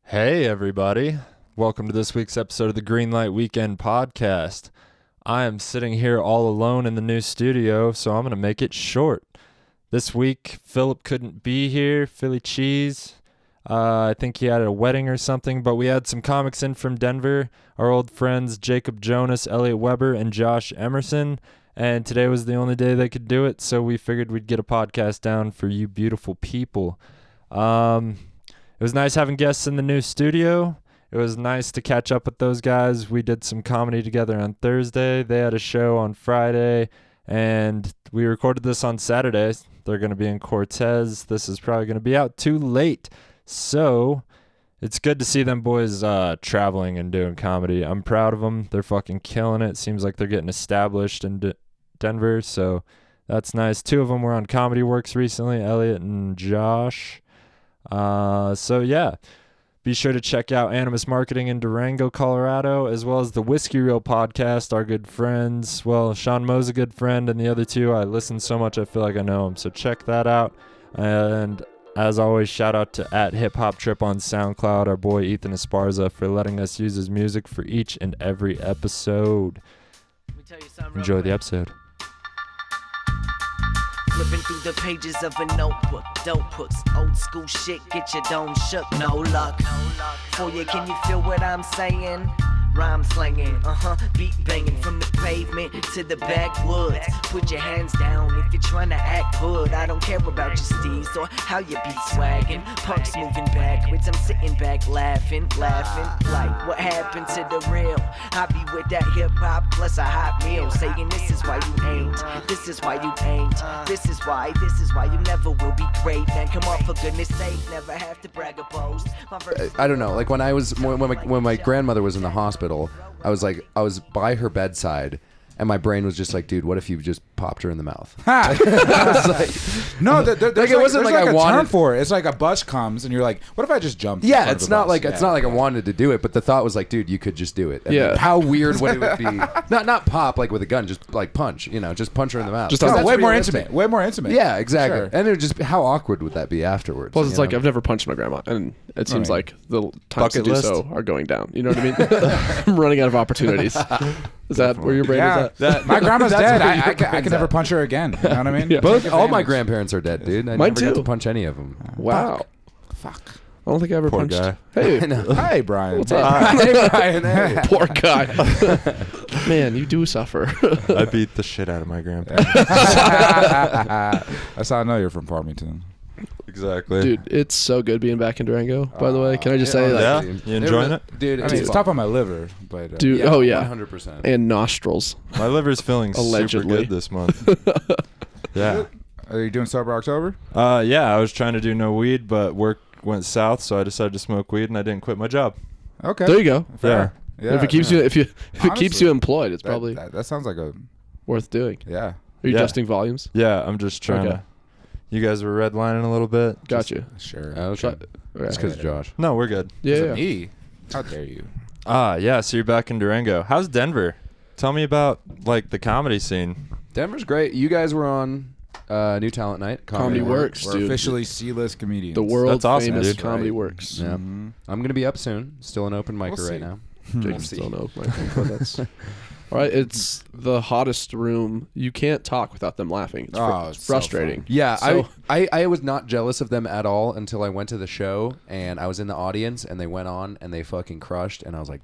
Hey, everybody. Welcome to this week's episode of the Greenlight Weekend Podcast. I am sitting here all alone in the new studio, so I'm going to make it short. This week, Philip couldn't be here, Philly Cheese. I think he had a wedding or something, but we had some comics in from Denver, our old friends Jacob Jonas, Elliot Weber, and Josh Emerson, and today was the only day they could do it, so we figured we'd get a podcast down for you beautiful people. It was nice having guests in the new studio. It was nice to catch up with those guys. We did some comedy together on Thursday. They had a show on Friday, and we recorded this on Saturday. They're going to be in Cortez. This is probably going to be out too late. So it's good to see them boys traveling and doing comedy. I'm proud of them. They're fucking killing it. Seems like they're getting established in Denver, so that's nice. Two of them were on Comedy Works recently, Elliot and Josh. So yeah, be sure to check out Animus Marketing in Durango, Colorado, as well as the Whiskey Reel podcast, our good friends. Well, Sean Moe's a good friend, and the other two, I listen so much I feel like I know them. So check that out. And as always, shout out to @HipHopTrip on SoundCloud, our boy Ethan Esparza, for letting us use his music for each and every episode. Enjoy the episode. Flipping through the pages of a notebook, dope hooks, old school shit, get your dome shook, no luck. For you, can you feel what I'm saying? Rhyme slanging, beat banging from the pavement to the backwoods. Put your hands down if you're trying to act hood. I don't care about your steez or how you be swagging. Punks moving backwards, I'm sitting back laughing. Like, what happened to the real? I be with that hip hop plus a hot meal. Saying this is why you ain't, this is why you ain't. This is why you never will be great. Man, come on, for goodness sake, never have to brag or boast. I don't know, like when my grandmother was in the hospital, I was by her bedside, and my brain was just like, dude, what if you just popped her in the mouth? I was like, no, it wasn't like I wanted. Term for it. It's like a bus comes, and you're like, what if I just jumped? Yeah, it's not like I wanted to do it, but the thought was like, dude, you could just do it. And how weird would it would be? Not pop like with a gun, just like punch. Just punch her in the mouth. Just way more intimate. Way more intimate. Yeah, exactly. Sure. And it would just how awkward would that be afterwards? Plus, it's like I've never punched my grandma, and it seems like the times to do so are going down. You know what I mean? I'm running out of opportunities. Is that where your brain is at? My grandma's dead. I can never punch her again. You know what I mean? Yeah. All my grandparents are dead, dude. I Mine never too. got to punch any of them. Wow. Fuck. I don't think I ever Poor punched. guy. Hey, Hey, Brian. what's up? Hey, Brian. Hey. Poor guy. Man, you do suffer. I beat the shit out of my grandparents. That's how I know you're from Farmington. Exactly. Dude, it's so good being back in Durango, by the way. Can I just say, yeah? like, You enjoying it? Dude, I mean, it's tough on my liver, but dude, yeah, oh yeah, 100%. and nostrils. My liver's feeling super Allegedly. good this month. Yeah. Are you doing Sober October? Yeah, I was trying to do no weed, but work went south, so I decided to smoke weed, and I didn't quit my job. Okay. There you go. Fair. Yeah, if it keeps you, if it keeps you employed, it's probably that sounds like a worth doing. yeah. Are you Yeah. adjusting volumes? Yeah, I'm just trying Okay. to. You guys were redlining a little bit. Got you. Sure. Okay. It's because of Josh. No, we're good. Yeah. Me? How dare you? Yeah, so you're back in Durango. How's Denver? Tell me about, like, the comedy scene. Denver's great. You guys were on New Talent Night. Comedy Works, We're dude. officially C-list comedians. The world That's awesome, famous dude. Comedy Right. Works. Yeah. I'm going to be up soon. Still an open micer We'll right see. now. Jake see. still know, but that's all right. It's the hottest room. You can't talk without them laughing. It's, it's so frustrating. fun. Yeah, So- I was not jealous of them at all until I went to the show and I was in the audience and they went on and they fucking crushed and I was like,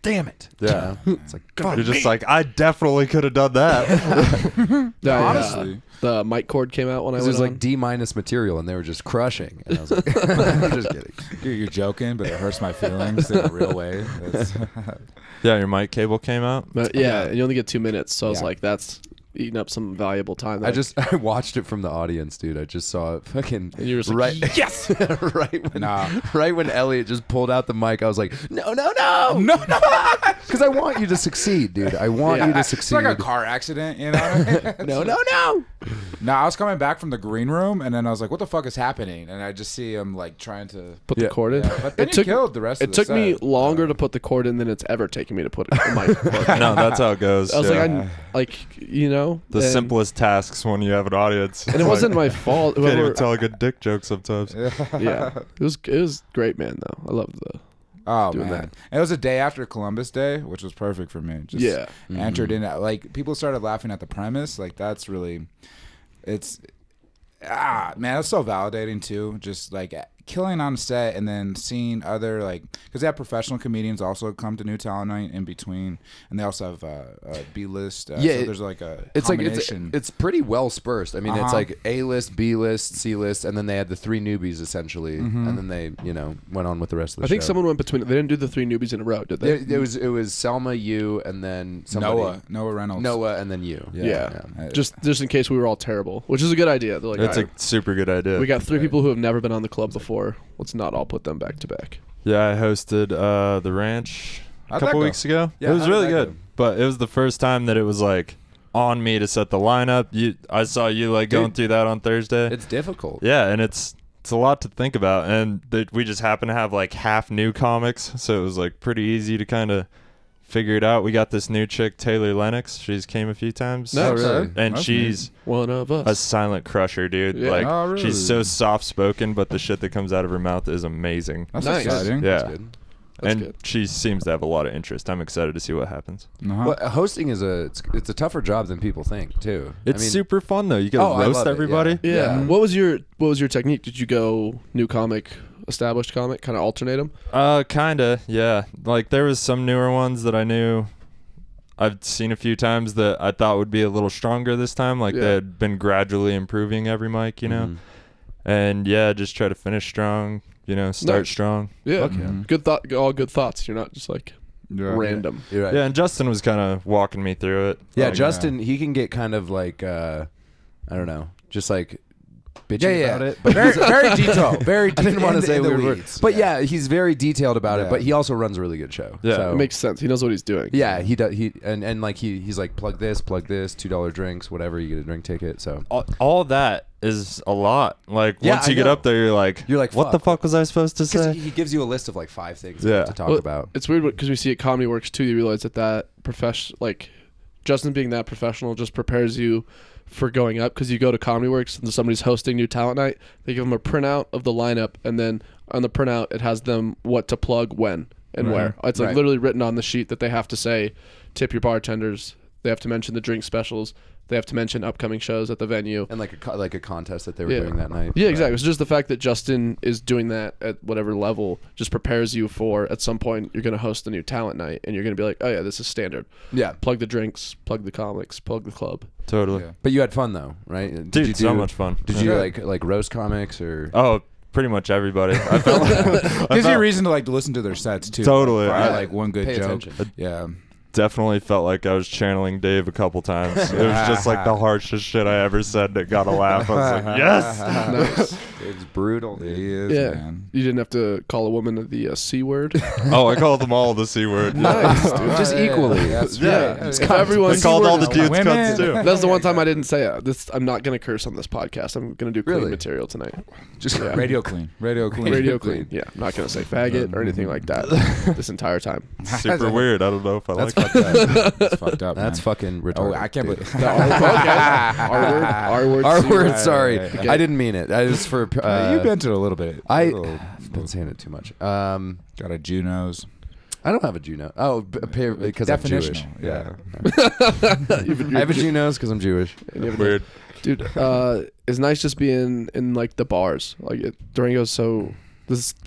damn it. Yeah. It's like, God. You're just like, I definitely could have done that. Yeah, Honestly. the mic cord came out when I It went was like on. D- material and they were just crushing. And I was like, I'm just kidding. Dude, you're joking, but it hurts my feelings in a real way. Yeah, your mic cable came out. But yeah, and you only get 2 minutes, so I was Yeah. like, that's eating up some valuable time. I watched it from the audience, dude. I just saw it fucking and you were just right. like, yes. right when Elliot just pulled out the mic, I was like, no, because I want you to succeed, dude. I want you to It's succeed. like a car accident, you know? no. No, I was coming back from the green room, and then I was like, "What the fuck is happening?" And I just see him like trying to Put the cord in. Yeah, but then he killed the rest of It the took me set. longer to put the cord in than it's ever taken me to put a mic cord. No, that's how it goes. I was yeah. the the simplest tasks when you have an audience. And it wasn't my fault. Can't even tell a good dick joke sometimes. Yeah, it was great, man. Though I loved the. Oh doing man, that. And it was a day after Columbus Day, which was perfect for me. Just Yeah. entered in. Like people started laughing at the premise. Like that's really, it's man, it's so validating too. Just like killing on set and then seeing other like because they have professional comedians also come to New Talent Night in between, and they also have a B list. So there's like a combination. It's pretty well dispersed. I mean, it's Uh-huh. like A list, B list, C list, and then they had the 3 newbies essentially, and then they went on with the rest of the I show. think someone went between. They didn't do the 3 newbies in a row, did they? It was Selma, you, and then somebody, Noah Reynolds. Noah, and then you. Yeah. Just in case we were all terrible, which is a good idea. They're like, It's "All a super good idea. we got 3 people who have never been on the club before. Let's not all put them back to back." Yeah, I hosted the ranch a How'd couple that go? weeks ago. Yeah, it was how did really that good, go? but it was the first time that it was like on me to set the lineup. I saw you like going Dude, through that on Thursday. It's difficult. Yeah, and it's a lot to think about, and we just happen to have like half new comics, so it was like pretty easy to kind of figure it out. We got this new chick, Taylor Lennox. She's came a few times. No, really? And That's she's One of us. a silent crusher, dude. Yeah. Like Oh, really? she's so soft spoken, but the shit that comes out of her mouth is amazing. That's Nice. exciting. Yeah. That's good. That's and good. she seems to have a lot of interest. I'm excited to see what happens. Uh-huh. Well, hosting is it's a tougher job than people think too. It's I mean, super fun though. You get to Oh, I roast love it, everybody. yeah. Yeah. Yeah. What was your technique? Did you go new comic, established comic, kind of alternate them? Kinda, yeah. Like there was some newer ones that I knew I've seen a few times that I thought would be a little stronger this time. Like Yeah. they had been gradually improving every mic, you know. And yeah, just try to finish strong. Start Nice. strong. Yeah. Okay. Good thought. All good thoughts. You're not just like Yeah. random. You're right. Yeah, and Justin was kind of walking me through it. Yeah, Like, Justin, he can get kind of like I don't know, just like bitching about it. But very detailed. Very. I didn't want to say in the weird weeds. words, but yeah, he's very detailed about it. Yeah. But he also runs a really good show. Yeah. so, It makes sense. He knows what he's doing. yeah, he does. And like he's like plug this, $2 drinks, whatever. You get a drink ticket. So all that is a lot. Like Yeah, once I you get know. up there, you're like, what the fuck was I supposed to say? he gives you a list of like 5 things Yeah. to talk Well, about. It's weird because we see at Comedy Works too. You realize that Justin being that professional just prepares you for going up, because you go to Comedy Works and somebody's hosting New Talent Night. They give them a printout of the lineup, and then on the printout it has them what to plug when and where. It's like Right. literally written on the sheet that they have to say, tip your bartenders. They have to mention the drink specials. They have to mention upcoming shows at the venue. And like a contest that they were Yeah. doing that night. Yeah, exactly. It's just the fact that Justin is doing that at whatever level just prepares you for, at some point you're going to host a New Talent Night and you're going to be like, oh yeah, this is standard. Yeah. Plug the drinks, plug the comics, plug the club. Totally. Yeah. But you had fun though, right? Did Dude, you so much fun. Did you like roast comics or? Oh, pretty much everybody. I felt Gives you a reason to like to listen to their sets too. Totally. Like, I- find, like one good Pay joke. attention. Yeah. definitely felt like I was channeling Dave a couple times. It was just like the harshest shit I ever said that got a laugh. I was like, yes. Nice. It's brutal. Dude. He is, Yeah. man. You didn't have to call a woman the C word. Oh, I called them all the C word. Nice, dude. Just equally. That's Yeah. right. If everyone I called all the C-word is- dudes Women. cunts too. That's the one time I didn't say it. I'm not gonna curse on this podcast. I'm gonna do clean Really? material tonight. Just Yeah. Radio clean. Radio clean. Radio clean. Yeah, I'm not gonna say faggot or anything like that this entire time. Super weird. I don't know if I like That's it. fucked up. That's fucked up. That's man. fucking retarded. Oh, I can't dude. believe. The R word. R word. Our C word. word. Sorry, Okay. I didn't mean it. I was for. You've been to a little bit. I've been saying it too much. Got a Junos. I don't have a Juno. Oh, because I'm Jewish. Definitional, yeah. I have a Junos because I'm Jewish. Weird. Dude, it's nice just being in like the bars. Like Durango's so.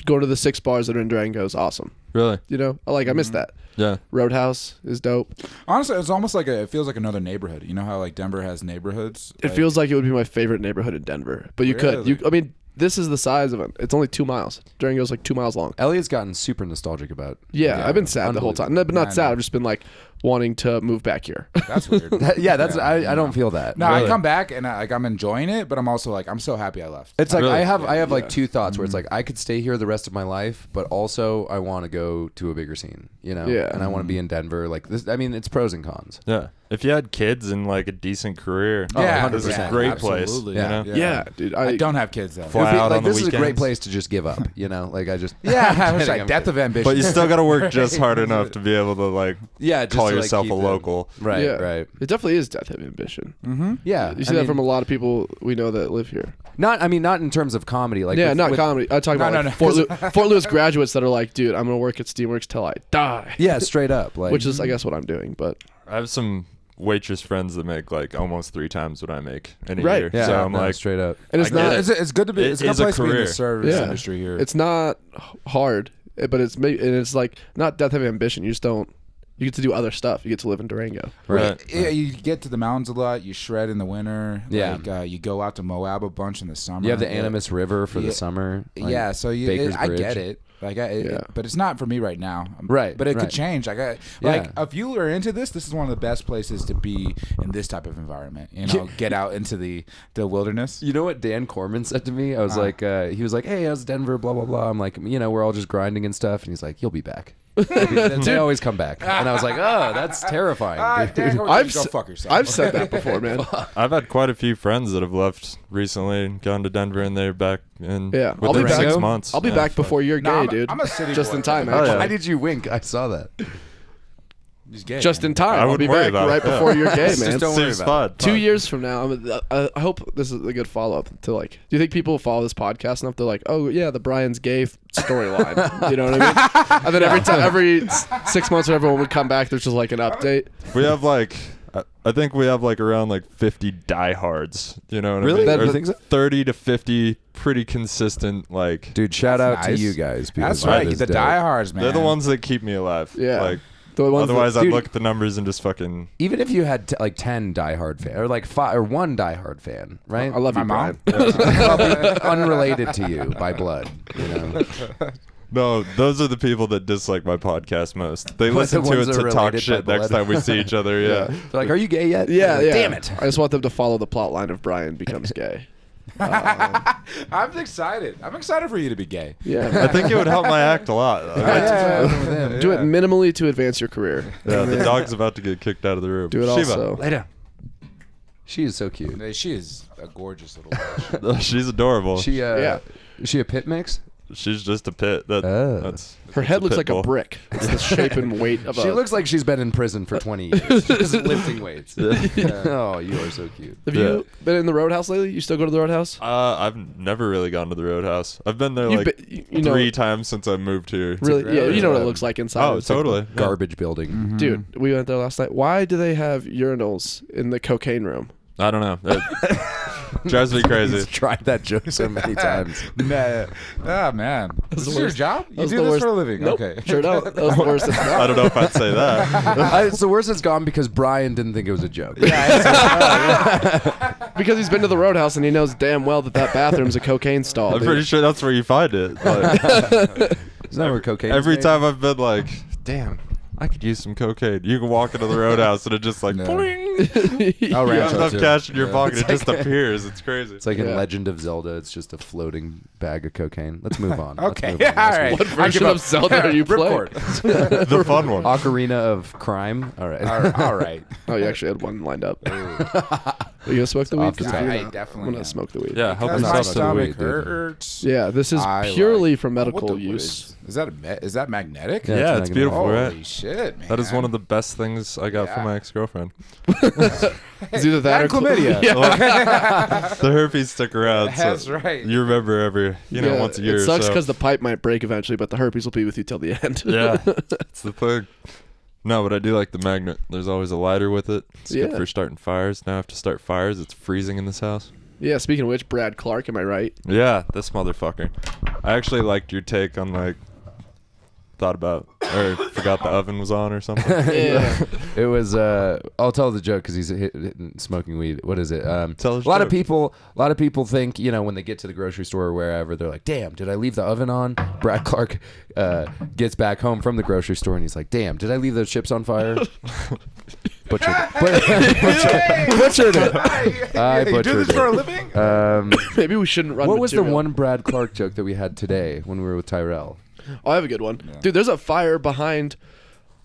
Going to the 6 bars that are in Durango is awesome. Really? You know, I miss that. Yeah. Roadhouse is dope. Honestly, it's almost like it feels like another neighborhood. You know how like Denver has neighborhoods. It feels like it would be my favorite neighborhood in Denver. But you could. Really? I mean, this is the size of it. It's only 2 miles. Durango's like 2 miles long. Elliot's gotten super nostalgic about. Yeah, I've been sad the whole time. No, but not I sad. know. I've just been like, wanting to move back here. That's weird. That's I don't feel that. No, Really? I come back and I'm enjoying it, but I'm also like, I'm so happy I left. It's like Really? I have like two thoughts where it's like I could stay here the rest of my life, but also I want to go to a bigger scene, you know? Yeah. And I want to be in Denver. Like this, I mean, it's pros and cons. Yeah. If you had kids and like a decent career, Yeah, this is a 100%. great place. Absolutely. You Yeah. know? Yeah, dude. I don't have kids though. Fly It would be- out like on the this is a great weekends. place to just give up, you know? Like I just Yeah, it's kidding, like I'm death kidding. of ambition. But you still got to work just hard enough to be able to like yeah, just call to, like, yourself a keep it- local. Right, yeah. right. It definitely is death of ambition. Yeah, You see that from a lot of people we know that live here. not in terms of comedy. Like Yeah, with- not with- comedy. I talk about No, like, no. Fort Lewis graduates that are like, dude, I'm gonna work at Steamworks till I die. Yeah, straight up. Like Which is, I guess, what I'm doing. But I have some waitress friends that make like almost 3 times what I make in a Right. year. yeah, So I'm no, like, straight up. and it's I get not. it. It's good to be. It It's a good is a place to be in the career. service Yeah. industry here. It's not hard, but it's and it's like not death of ambition. You just don't. You get to do other stuff. You get to live in Durango. right. Yeah, you get to the mountains a lot. You shred in the winter. Yeah. Like, you go out to Moab a bunch in the summer. You have the Yeah. Animas River for Yeah. the summer. like Yeah, so Baker's I Bridge. get it. Like, Yeah. but it's not for me right now. Right, But it right. could change. Like, Yeah. if you are into this is one of the best places to be in this type of environment. You know, get out into the wilderness. You know what Dan Corman said to me? I was like, he was like, "Hey, how's Denver? Blah blah blah." I'm like, you know, we're all just grinding and stuff, and he's like, "You'll be back." They always come back, and I was like, "Oh, that's terrifying." dude." Go I've fuck yourself. I've said that before, man. I've had quite a few friends that have left recently and gone to Denver and they're back in Yeah, I'll be within back. 6 months. I'll be Yeah. back before you're gay, No, dude. I'm a city just boy. in time. Oh, Actually. yeah. Why did you wink? I saw that. He's gay. Just man. in time. I I'll be wouldn't worry back about right it, yeah. before you're gay, man. Just don't worry Seems about fun. 2 years from now, I hope this is a good follow up to like. Do you think people follow this podcast enough? They're like, oh yeah, the Brian's gay storyline. You know what I mean? And then every 6 months, whenever one would come back, there's just like an update. We have like, I think we have like around like 50 diehards. You know what Really? I mean? You Or think so? 30 to 50 pretty consistent. Like, Dude, shout out nice. to you guys. because That's right. that is The dope. diehards, man. they're the ones that keep me alive. Yeah. Like, The ones otherwise, I'd dude- look at the numbers and just fucking. Even if you had like 10 diehard fan or like 5 or 1 diehard fan, right? I love My you, mom. Brian. Unrelated to you by blood, you know. No, those are the people that dislike my podcast most. They The listen to ones it that are to talk related shit by next blood. time we see each other. Yeah. They're like, "Are you gay yet?" Yeah, Like, yeah. Damn it. I just want them to follow the plot line of Brian becomes gay. I'm excited. I'm excited for you to be gay. Yeah. I think it would help my act a lot. Do it minimally to advance your career. Yeah, the dog's about to get kicked out of the room. Do it Shiva. also. Lay down. She is so cute. She is a gorgeous little bitch. She's adorable. She Yeah. Is she a pit mix? She's just a pit. Oh. That's Her head looks pit like a bull. brick. It's the shape and weight of She a. looks like she's been in prison for 20 years, just lifting weights. Oh, you are so cute. Have you been in the Roadhouse lately? You still go to the Roadhouse? I've never really gone to the Roadhouse. I've been there You've like been- you know- 3 times since I moved here. Really? Yeah, you know what it looks like inside. Oh, It's like- totally. Yeah. Garbage building. Dude, we went there last night. Why do they have urinals in the cocaine room? I don't know. It drives me crazy. He's tried that joke so many times. Nah. Ah, man. This the is your worst. job? You was do the this worst. for a living? Nope, Okay. sure don't. That was the worst it's I got. don't know if I'd say that. It's the worst it's gone because Brian didn't think it was a joke. Because he's been to the Roadhouse and he knows damn well that bathroom's a cocaine stall. I'm dude. pretty sure that's where you find it. Like, Is that where cocaine is every made? time I've been like, damn, I could use some cocaine. You can walk into the Roadhouse and it just like, No. boing. I'll You ranch have that enough too. cash in your Yeah. pocket, it just like- appears. It's crazy. It's like in Yeah. Legend of Zelda. It's just a floating bag of cocaine. Let's move on. Let's Okay. move on. Yeah, all Let's right. move What version of Zelda are you playing? Ripcord. The fun one. on. Ocarina of Crime. All right. All right. Oh, you actually had one lined up. Are you gonna smoke the weed? off the 'Cause top. if you're I not, definitely I'm gonna am. smoke the weed. Yeah, help Because my yourself to the stomach weed, dude. hurts. Yeah, this is I purely like- for medical what use. Is that is that magnetic? Yeah, Yeah, it's it's beautiful, Holy right? shit, man. That is one of the best things I got Yeah. from my ex-girlfriend. It's either that or chlamydia. Yeah. The herpes stick around. so That's right. You remember every, Yeah, once a year. It sucks so. because the pipe might break eventually, but the herpes will be with you till the end. Yeah, it's the thing. No, but I do like the magnet. There's always a lighter with it. It's good Yeah. for starting fires. Now I have to start fires. It's freezing in this house. Yeah, speaking of which, Brad Clark, am I right? Yeah, this motherfucker. I actually liked your take on thought about or forgot the oven was on or something. Yeah. It was. I'll tell the joke because he's smoking weed. What is it? Tell us a lot joke. of people think, when they get to the grocery store or wherever, they're like, "Damn, did I leave the oven on?" Brad Clark gets back home from the grocery store and he's like, "Damn, did I leave those chips on fire?" Butchered it. I You do butchered this for a it. living? Maybe we shouldn't run. What was the material. one Brad Clark joke that we had today when we were with Tyrell? Oh, I have a good one, dude. There's a fire behind,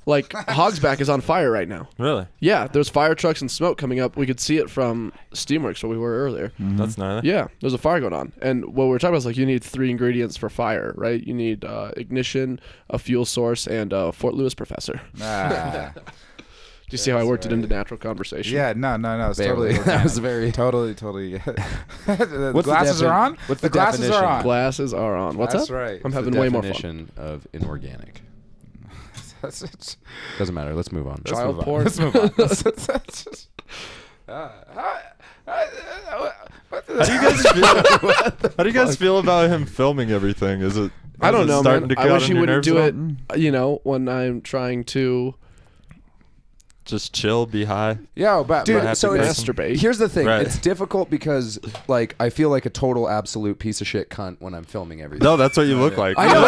like Hogsback is on fire right now. Really? Yeah, there's fire trucks and smoke coming up. We could see it from Steamworks where we were earlier. That's gnarly. Yeah, there's a fire going on. And what we were talking about is like you need 3 ingredients for fire, right? You need ignition, a fuel source, and a Fort Lewis professor. Ah. Do you see how I worked it into natural conversation? Yeah, no. It's Barely. totally. That was very. Totally. The What's the glasses are on. what's the the glasses definition? are on. Glasses are on. What's That's up? right. I'm The having way more fun. definition of inorganic. That's it. Doesn't matter. Let's move on. Child Let's porn. move on. Let's just- How do you guys feel? How do you guys feel about him filming everything? Is it? I don't know, starting man. to I get wish on he your wouldn't nerves do at it, all? when I'm trying to Just chill, be high. Yeah, but Dude, dude, so it's, masturbate. here's the thing. Right. It's difficult because like I feel like a total absolute piece of shit cunt when I'm filming everything. No, that's what you look like. I know.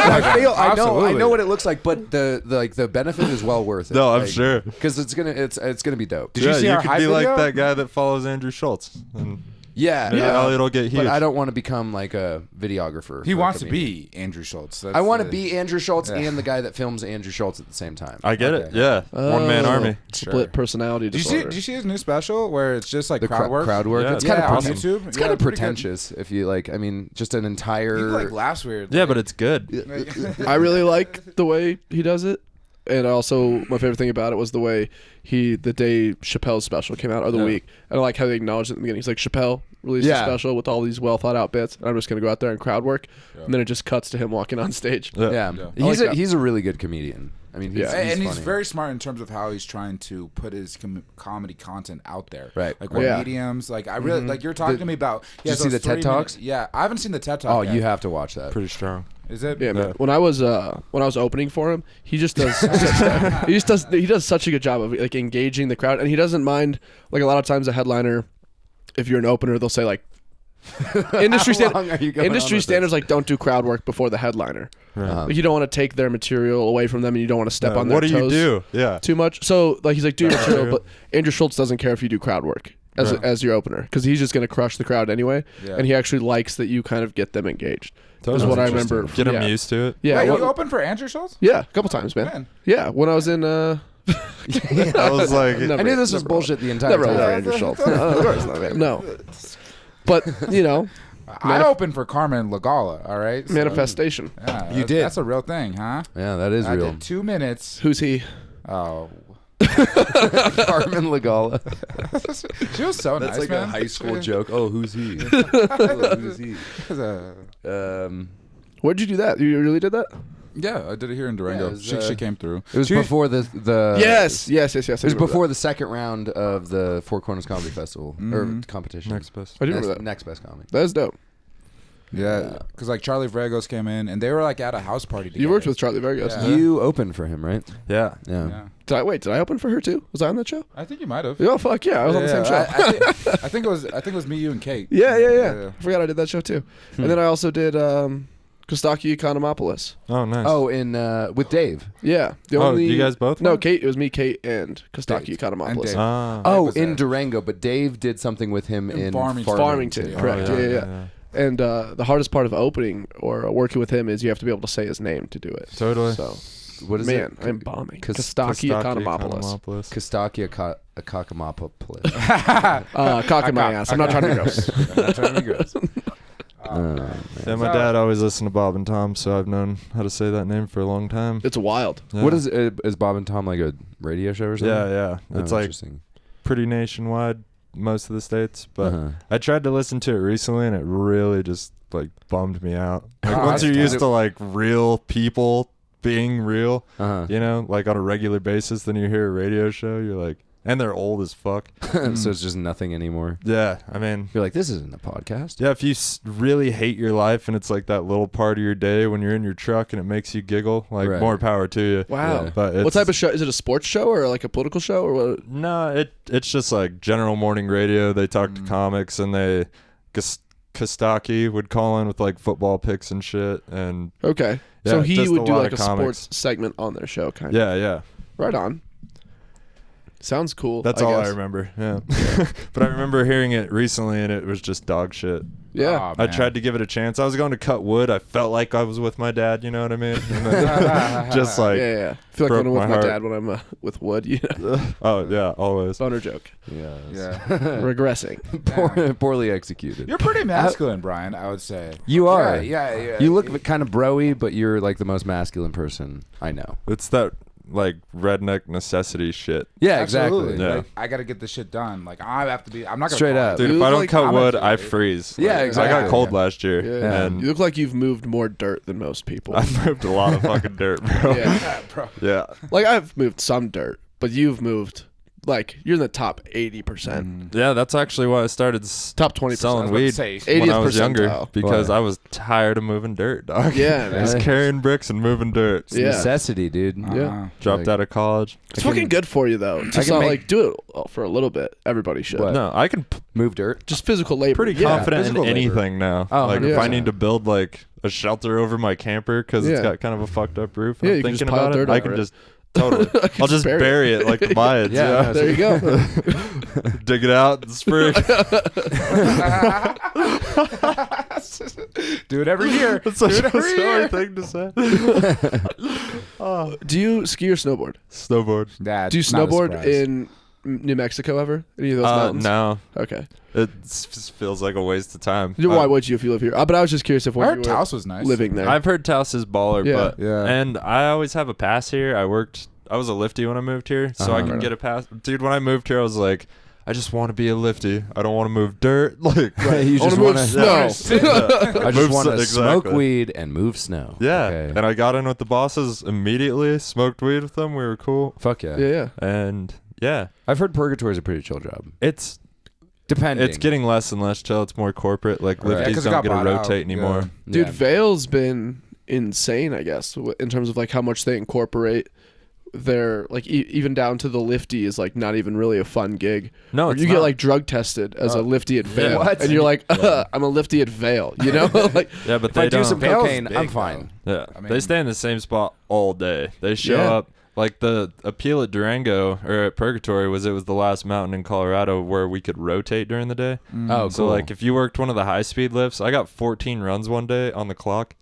I Absolutely. know what it looks like, but the benefit is well worth it. No, I'm sure. because it's gonna be dope. Did you see you our could hype be like video? that guy that follows Andrew Schultz. And Yeah, maybe Elliot will get huge. but I don't want to become like a videographer. He for a wants to comedian. be Andrew Schultz. I want to be Andrew Schultz and the guy that films Andrew Schultz at the same time. I get it. Okay. Yeah. One man army. Split personality Did you disorder. see his new special where it's just like the crowd work? crowd work. Yeah. It's kind Yeah, on of YouTube. It's Yeah, kind of pretty good. pretentious if you like. I mean, just an entire. He like laughs weird. Yeah, but it's good. I really like the way he does it. And also, my favorite thing about it was the way the day Chappelle's special came out, or the week. And I like how they acknowledged it in the beginning. He's like, Chappelle released a special with all these well thought out bits, and I'm just going to go out there and crowd work. And then it just cuts to him walking on stage. Yeah, he's a really good comedian. I mean, he's and he's funny. very smart in terms of how he's trying to put his comedy content out there. Right. Like what Yeah. mediums. Like I really like you're talking to me about. Did you see the TED Talks? Yeah, I haven't seen the TED Talk. Oh, yet. you have to watch that. Pretty strong. Is it? Yeah, man. When I was opening for him, he just does he does such a good job of like engaging the crowd, and he doesn't mind. Like a lot of times, a headliner, if you're an opener, they'll say like industry How long are you going on industry with standards like don't do crowd work before the headliner. Uh-huh. Like you don't want to take their material away from them, and you don't want to step on their What do you toes do? Yeah. too much. So like he's like do your material, but Andrew Schultz doesn't care if you do crowd work as your opener because he's just going to crush the crowd anyway, Yeah. and he actually likes that you kind of get them engaged. Totally. Is what I Interesting. remember. Get him yeah. used to it. Yeah, Wait, what- you opened for Andrew Schultz? yeah, a couple times, man. Man. Yeah, when I was in I was like, Never- I knew this was never- bullshit the entire never time. over Andrew Schultz. No, of course not, man. No. But, I opened for Carmen Lagala. All right. So, manifestation. yeah, You did. That's a real thing, huh? Yeah, that is I real. did 2 minutes. Who's he? Oh, Carmen Lagala. she was so That's nice, like man. a high school joke. Oh, who's he? Who's he? Where'd you do that? You really did that? Yeah, I did it here in Durango. Yeah, it was, she came through. It was She- before the Yes. It was before the second round of the Four Corners Comedy Festival or competition. next best. I do remember that. Next best comedy. That's dope. Yeah, because like Charlie Vregos came in and they were like at a house party together. You worked with Charlie Vargas. Yeah. You opened for him, right? Yeah. Yeah. Yeah, Did I open for her too? Was I on that show? I think you might have. Oh fuck yeah, I was on the same show. I think it was me, you, and Kate. yeah. Yeah. I forgot I did that show too. And then I also did Kostaki Economopoulos. Oh, nice. Oh, in with Dave. Yeah. The Oh, only you guys both No, went? Kate. It was me, Kate, and Kostaki Dave. Economopoulos. And Dave. Ah. Oh, was in there. Durango, but Dave did something with him in Farmington. Farmington, Yeah. correct. Oh, yeah. And the hardest part of opening or working with him is you have to be able to say his name to do it. Totally. So, What is man, it? I'm bombing. Kostaki Kostaki Economopoulos. Kostaki Akakamopoulos. Cock in my ass. I'm not trying to be gross. Not trying to be gross. Yeah, my dad always listened to Bob and Tom, so I've known how to say that name for a long time. It's wild. Yeah. What is Bob and Tom like a radio show or something? Yeah. Oh, It's like interesting. pretty nationwide, most of the states. But Uh-huh. I tried to listen to it recently, and it really just like bummed me out. Like Oh, once you're that's used tough. to like real people being real, Uh-huh. you know, like on a regular basis, then you hear a radio show, you're like, and they're old as fuck. So it's just nothing anymore. Yeah, I mean, You're like, this isn't a podcast. yeah, if you really hate your life and it's like that little part of your day when you're in your truck and it makes you giggle, like Right. more power to you. Wow. Yeah. But What type of show? Is it a sports show or like a political show or what? No, it's just like general morning radio. They talk to comics, and they Kostaki would call in with like football picks and shit. And Okay. Yeah, So he just would a do lot like of a comics. sports segment on their show, kind of. yeah. Right on. Sounds cool. That's all I guess. remember. Yeah. But I remember hearing it recently, and it was just dog shit. Yeah. Aw, I man. tried to give it a chance. I was going to cut wood. I felt like I was with my dad. You know what I mean? And then just like, yeah. I feel like broke when I'm with my my heart. dad when I'm with wood, you know. oh yeah, always. Boner joke. Yeah. Yeah. Regressing. Poorly executed. You're pretty masculine, Brian, I would say. You are. Yeah. You look kind of broy, but you're like the most masculine person I know. It's that like redneck necessity shit. Yeah, Absolutely. exactly. Yeah. Like, I got to get this shit done. Like, I have to be, I'm not going to Straight up. Dude, You if look I don't like- cut I'm wood, a- I freeze. Yeah, Like, I exactly. got cold last year, Yeah. and You look like you've moved more dirt than most people. I've moved a lot of fucking dirt, bro. Yeah. bro. Yeah. Like I've moved some dirt, but you've moved like you're in the top 80%. Yeah, that's actually why I started Top 20%. selling about to weed say, when I 80th was younger percentile. because Why? I was tired of moving dirt, dog. Yeah, Just man. carrying bricks and moving dirt. Yeah. Necessity, dude. Yeah. Dropped out of college. It's fucking good for you though. Just can not make- like do it for a little bit. Everybody should. What? No, I can Move dirt. Just physical labor. pretty Yeah. confident in physical labor. anything now. Oh, like if I 100%. need to build like a shelter over my camper because it's Yeah. got kind of a fucked up roof, and Yeah, I'm you can just thinking pile about it. dirt I over can it. just totally. I can I'll just bury it like the Mayans. Yeah, Yeah, There you go. dig it out in the spring. Do it every year. That's such Do it a every year. silly thing to say. Do you ski or snowboard? Snowboard. Yeah, Do you it's not a snowboard surprise. in New Mexico ever? Any of those mountains? No, Okay. it just feels like a waste of time. Why would you if you live here? But I was just curious if I when heard you were Taos was nice. living there. I've heard Taos is baller, Yeah. but Yeah. and I always have a pass here. I was a lifty when I moved here, so I Uh-huh. can get a pass. Dude, when I moved here, I was like, I just want to be a lifty. I don't want to move dirt. Like, You I just want want to to. move snow. I Move just want to s- smoke exactly. weed and move snow. yeah. Okay. And I got in with the bosses immediately. Smoked weed with them. We were cool. Fuck yeah. Yeah. And yeah, I've heard Purgatory is a pretty chill job. it's Depending. getting less and less chill. It's more corporate. Like Right. Yeah, lifties 'cause it don't got get to bought out. rotate anymore. Dude, Yeah. Vail's been insane, I guess, in terms of like how much they incorporate their like even down to the lifty is like not even really a fun gig. No, Or it's you not. get like drug tested as a lifty at Vail, What? and you're like, I'm a lifty at Vail, you know? Like, Yeah, but If I they do don't. some Vail's cocaine, big, I'm fine. Yeah, I mean- they stay in the same spot all day. They show Yeah. up. Like the appeal at Durango or at Purgatory was it was the last mountain in Colorado where we could rotate during the day. Oh, So cool. like if you worked one of the high speed lifts, I got 14 runs one day on the clock.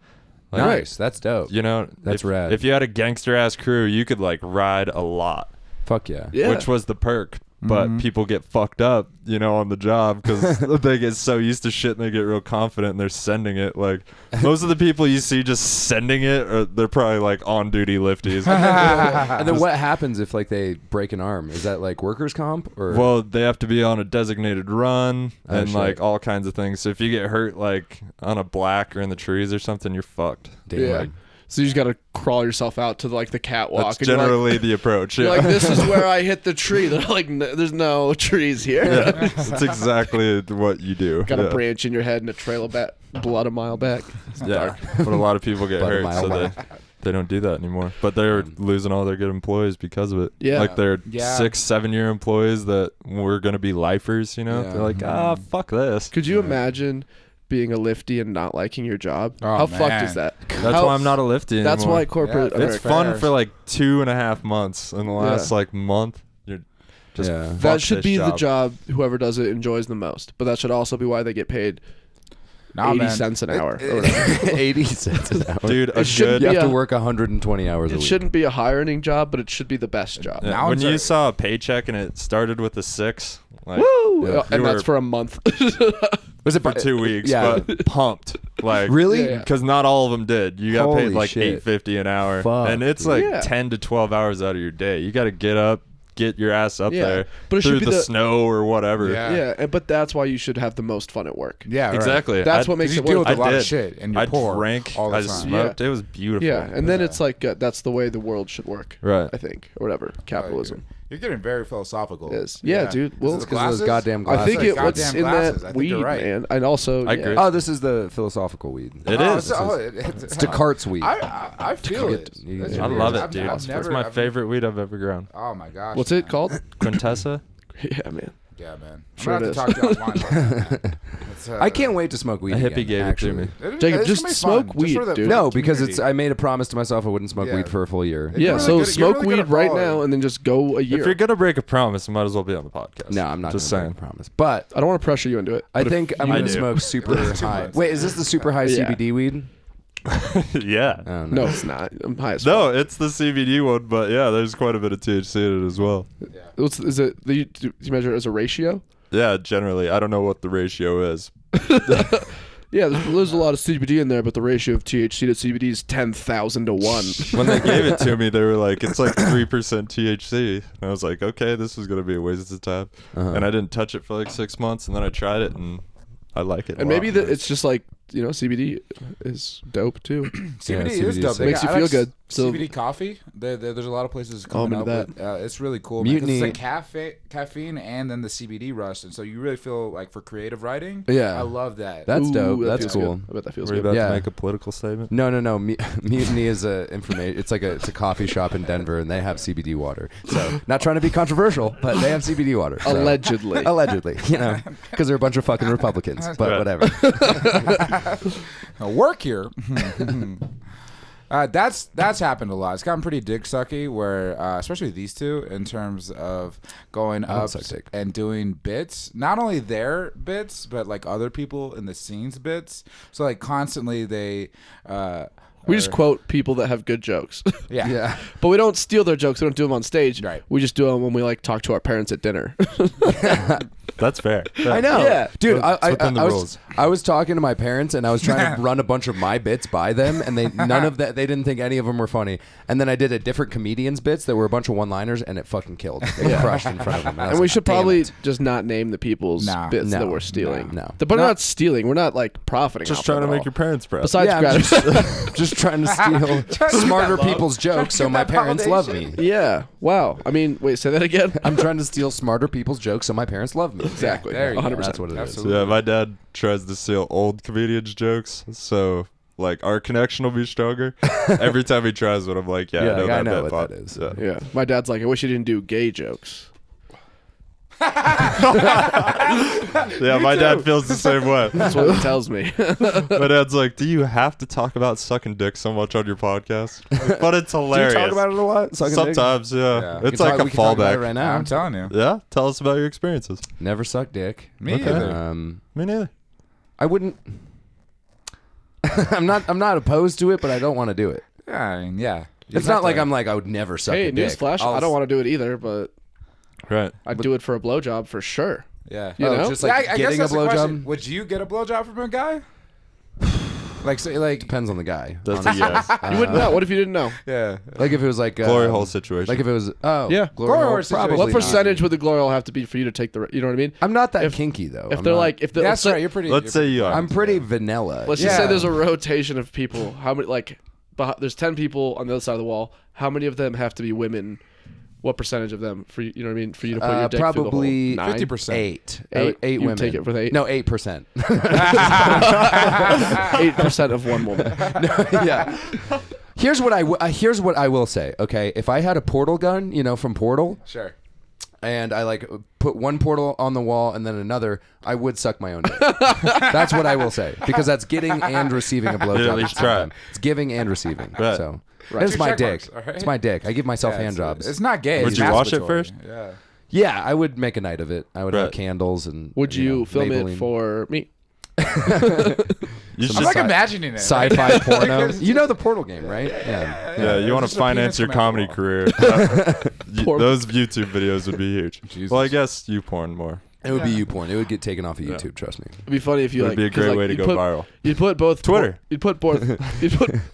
Like, Nice. That's dope. You know, That's if, rad. If you had a gangster ass crew, you could like ride a lot, Fuck yeah. yeah. which was the perk. But people get fucked up, you know, on the job because they get so used to shit and they get real confident and they're sending it. Like most of the people you see just sending it, or they're probably like on duty lifties. And then what happens if like they break an arm? Is that like workers' comp or? Well, they have to be on a designated run Oh, and shit. like all kinds of things. So if you get hurt like on a black or in the trees or something, you're fucked. damn. yeah. So you just got to crawl yourself out to like the catwalk. That's and you're like- generally the approach. You're Yeah. like, this is where I hit the tree. They're like, there's no trees here. Yeah, that's exactly what you do. Got a yeah. branch in your head and a trail of blood a mile back. It's Yeah, dark. but a lot of people get But a hurt, mile so back. they don't do that anymore. But they're losing all their good employees because of it. Yeah. Like they're Yeah. 6-7 year employees that were gonna be lifers. You know, Yeah. they're like, fuck this. Could you imagine being a lifty and not liking your job? Oh, How fucked man. is that? That's How- why I'm not a lifty anymore. That's why corporate Yeah, America. It's fun fair. for like 2.5 months. In the last Yeah. like month, you're just Yeah. fuck That should this be the job. job whoever does it enjoys the most. But that should also be why they get paid Nah, 80 man. cents an hour. or whatever. 80 cents an hour. Dude. A shouldn't good. You be have to a- work 120 hours a It week. shouldn't be a high earning job, but it should be the best job. Yeah, Now when it's you a- saw a paycheck and it started with a 6, like Woo! Yeah. And You that's were- for a month. Was it for 2 weeks, Yeah. but pumped. Like Really? Yeah. Because not all of them did. You got Holy paid like shit. $8.50 an hour, Fuck, and it's dude. like Yeah. 10 to 12 hours out of your day. You got to get up, get your ass up Yeah. there But it should through be the the- snow or whatever. Yeah. Yeah, but that's why you should have the most fun at work. Yeah, right. Exactly. That's I- what makes You it deal work. with a I lot did. of shit, and you're I poor drank. all the I time. smoked. It was beautiful. Yeah, and then it's like that's the way the world should work. Right. I think, or whatever, capitalism. You're getting very philosophical. It is. Yeah, dude. Well, It's because of those goddamn I glasses. think it what's Goddamn in glasses. I that think weed, you're right. man. And also, I agree. Oh, this is the philosophical weed. It is. It's Descartes weed. I feel it. you That's get- I weird. love it, I've dude. never- It's my I've- favorite weed I've ever grown. Oh my gosh. What's man. it called? Quintessa. Yeah, man. Yeah, man. I'm Sure gonna it have to talk to you offline about that. It's, I can't wait to smoke weed. A hippie again, gave it to actually. me. Jacob, it's just gonna be smoke fun. weed, for the, dude. for No, the because community. I made a promise to myself I wouldn't smoke Yeah. weed for a full year. Yeah, really so good- smoke you're really good weed at right following. now and then just go a year. If you're gonna break a promise, it might as well be on the podcast. No, I'm not Just gonna saying. make a promise. But I don't want to pressure you into it. I but if think I'm you- going I to do. smoke super It's 2 high. months. Wait, is this the super high Yeah. CBD weed? Yeah. Oh, No, it's not. I'm high as No, it's the CBD one, but yeah, there's quite a bit of THC in it as well. fuck. Is it? Do you measure it as a ratio? Yeah, generally, I don't know what the ratio is. Yeah, there's a lot of CBD in there, but the ratio of THC to CBD is 10,000 to 1. When they gave it to me, they were like, "It's like 3% THC," and I was like, "Okay, this is gonna be a waste of time." Uh-huh. And I didn't touch it for like 6 months, and then I tried it, and I like it. And maybe it's just like, CBD is dope too. CBD CBD is dope. is- They Makes got- you I feel like good. So- CBD coffee. There's a lot of places Oh, I'm coming into up with. It's really cool. Man, 'cause Mutiny- it's like caffeine and then the CBD rush, and so you really feel like for creative writing. Yeah. I love that. That's dope. that That's feels cool. good. I bet that feels Were you good. about Yeah. to make a political statement? No. Mutiny is a information. It's a coffee shop in Denver, and they have CBD water. So not trying to be controversial, but they have CBD water. So. Allegedly. Allegedly, because they're a bunch of fucking Republicans. But Right. whatever. Work here. That's happened a lot. It's gotten pretty dick sucky, where especially these two, in terms of going don't up suck dick. and doing bits. Not only their bits, but like other people in the scene's bits. So like constantly they. We just quote people that have good jokes. Yeah. Yeah. But we don't steal their jokes. We don't do them on stage. Right. We just do them when we like talk to our parents at dinner. That's fair. I know. Yeah. Dude, It's within the I rules. was talking to my parents and I was trying to run a bunch of my bits by them and they didn't think any of them were funny. And then I did a different comedian's bits that were a bunch of one-liners and it fucking killed. They crushed in front of them. I was And we like, should "Damn probably it." just not name the people's No. bits that No. we're stealing. No. But we're not stealing. We're not like profiting. Just off trying of to it make all. your parents proud. Besides Yeah, I'm gratitude. just trying to steal smarter people's jokes so my that parents love me. validation. Yeah. Wow. I mean, wait. Say that again. I'm trying to steal smarter people's jokes so my parents love me. Exactly. There you go. 100%. That's what it is. Absolutely. Yeah, my dad tries to steal old comedians' jokes, so like our connection will be stronger. Every time he tries it, I'm like, yeah, Yeah, I know what that that is. Yeah. Yeah. My dad's like, I wish you didn't do gay jokes. Yeah, my dad feels the same way. That's what he tells me. My dad's like, do you have to talk about sucking dick so much on your podcast? But it's hilarious. Do you talk about it a lot? Sucking dick? Sometimes, yeah. Yeah. It's like a we can talk about it fallback. right now. I'm telling you. Yeah, tell us about your experiences. Never suck dick. Me Okay. either. Me neither. I wouldn't. I'm not opposed to it, but I don't want to do it. Yeah, I mean, yeah. It's not like I'm like I would never suck Hey, a dick. newsflash. I don't want to do it either, but Right. I'd do it for a blowjob for sure. Yeah. You know? just like I guess getting a that's the question. blowjob Would you get a blowjob from a guy? Like depends on the guy. That's a honestly. yes. You wouldn't know. What if you didn't know? yeah. Like if it was like Glory hole situation. Like if it was Yeah. glory Glory hole, hole situation. probably What not. percentage would the glory hole have to be for you to take the? You know what I mean? I'm not that if- kinky though. If I'm they're not- like, if the, That's let's right. You're pretty. Let's say you are. I'm pretty vanilla. Let's just say Yeah. there's a rotation of people. How many there's 10 people on the other side of the wall. How many of them have to be women? What percentage of them for you? You know what I mean? For you to put your dick probably through the hole? 9? 50%. Eight. Eight? Eight You'd women. take it for the 8? No, 8%. 8% of one woman. Yeah. Here's what I will say. Okay, if I had a portal gun, from Portal, Sure. and I like put one portal on the wall and then another, I would suck my own dick. That's what I will say, because that's getting and receiving a blowjob. Yeah, at at least the same try. time. It's giving and receiving. Right. So Right. it's Two my check dick. marks, all right? It's my dick. I give myself Yeah, hand jobs. It's not gay. Would it's you wash it masturbatory. first? Yeah. Yeah, I would make a night of it. I would have Right. candles and. Would you film Maybelline. it for me? You I'm should, like imagining it. Sci-fi porno. You know the Portal game, right? yeah, you want Just to a finance penis your coming out comedy the career. Porn. Those YouTube videos would be huge. Jesus. Well, I guess you porn more. It would be you porn. It would get taken off of YouTube. Trust me. It'd be funny if you It like. would be a 'cause, great like, way to you'd go put- viral. You'd put both. Twitter. You'd put both.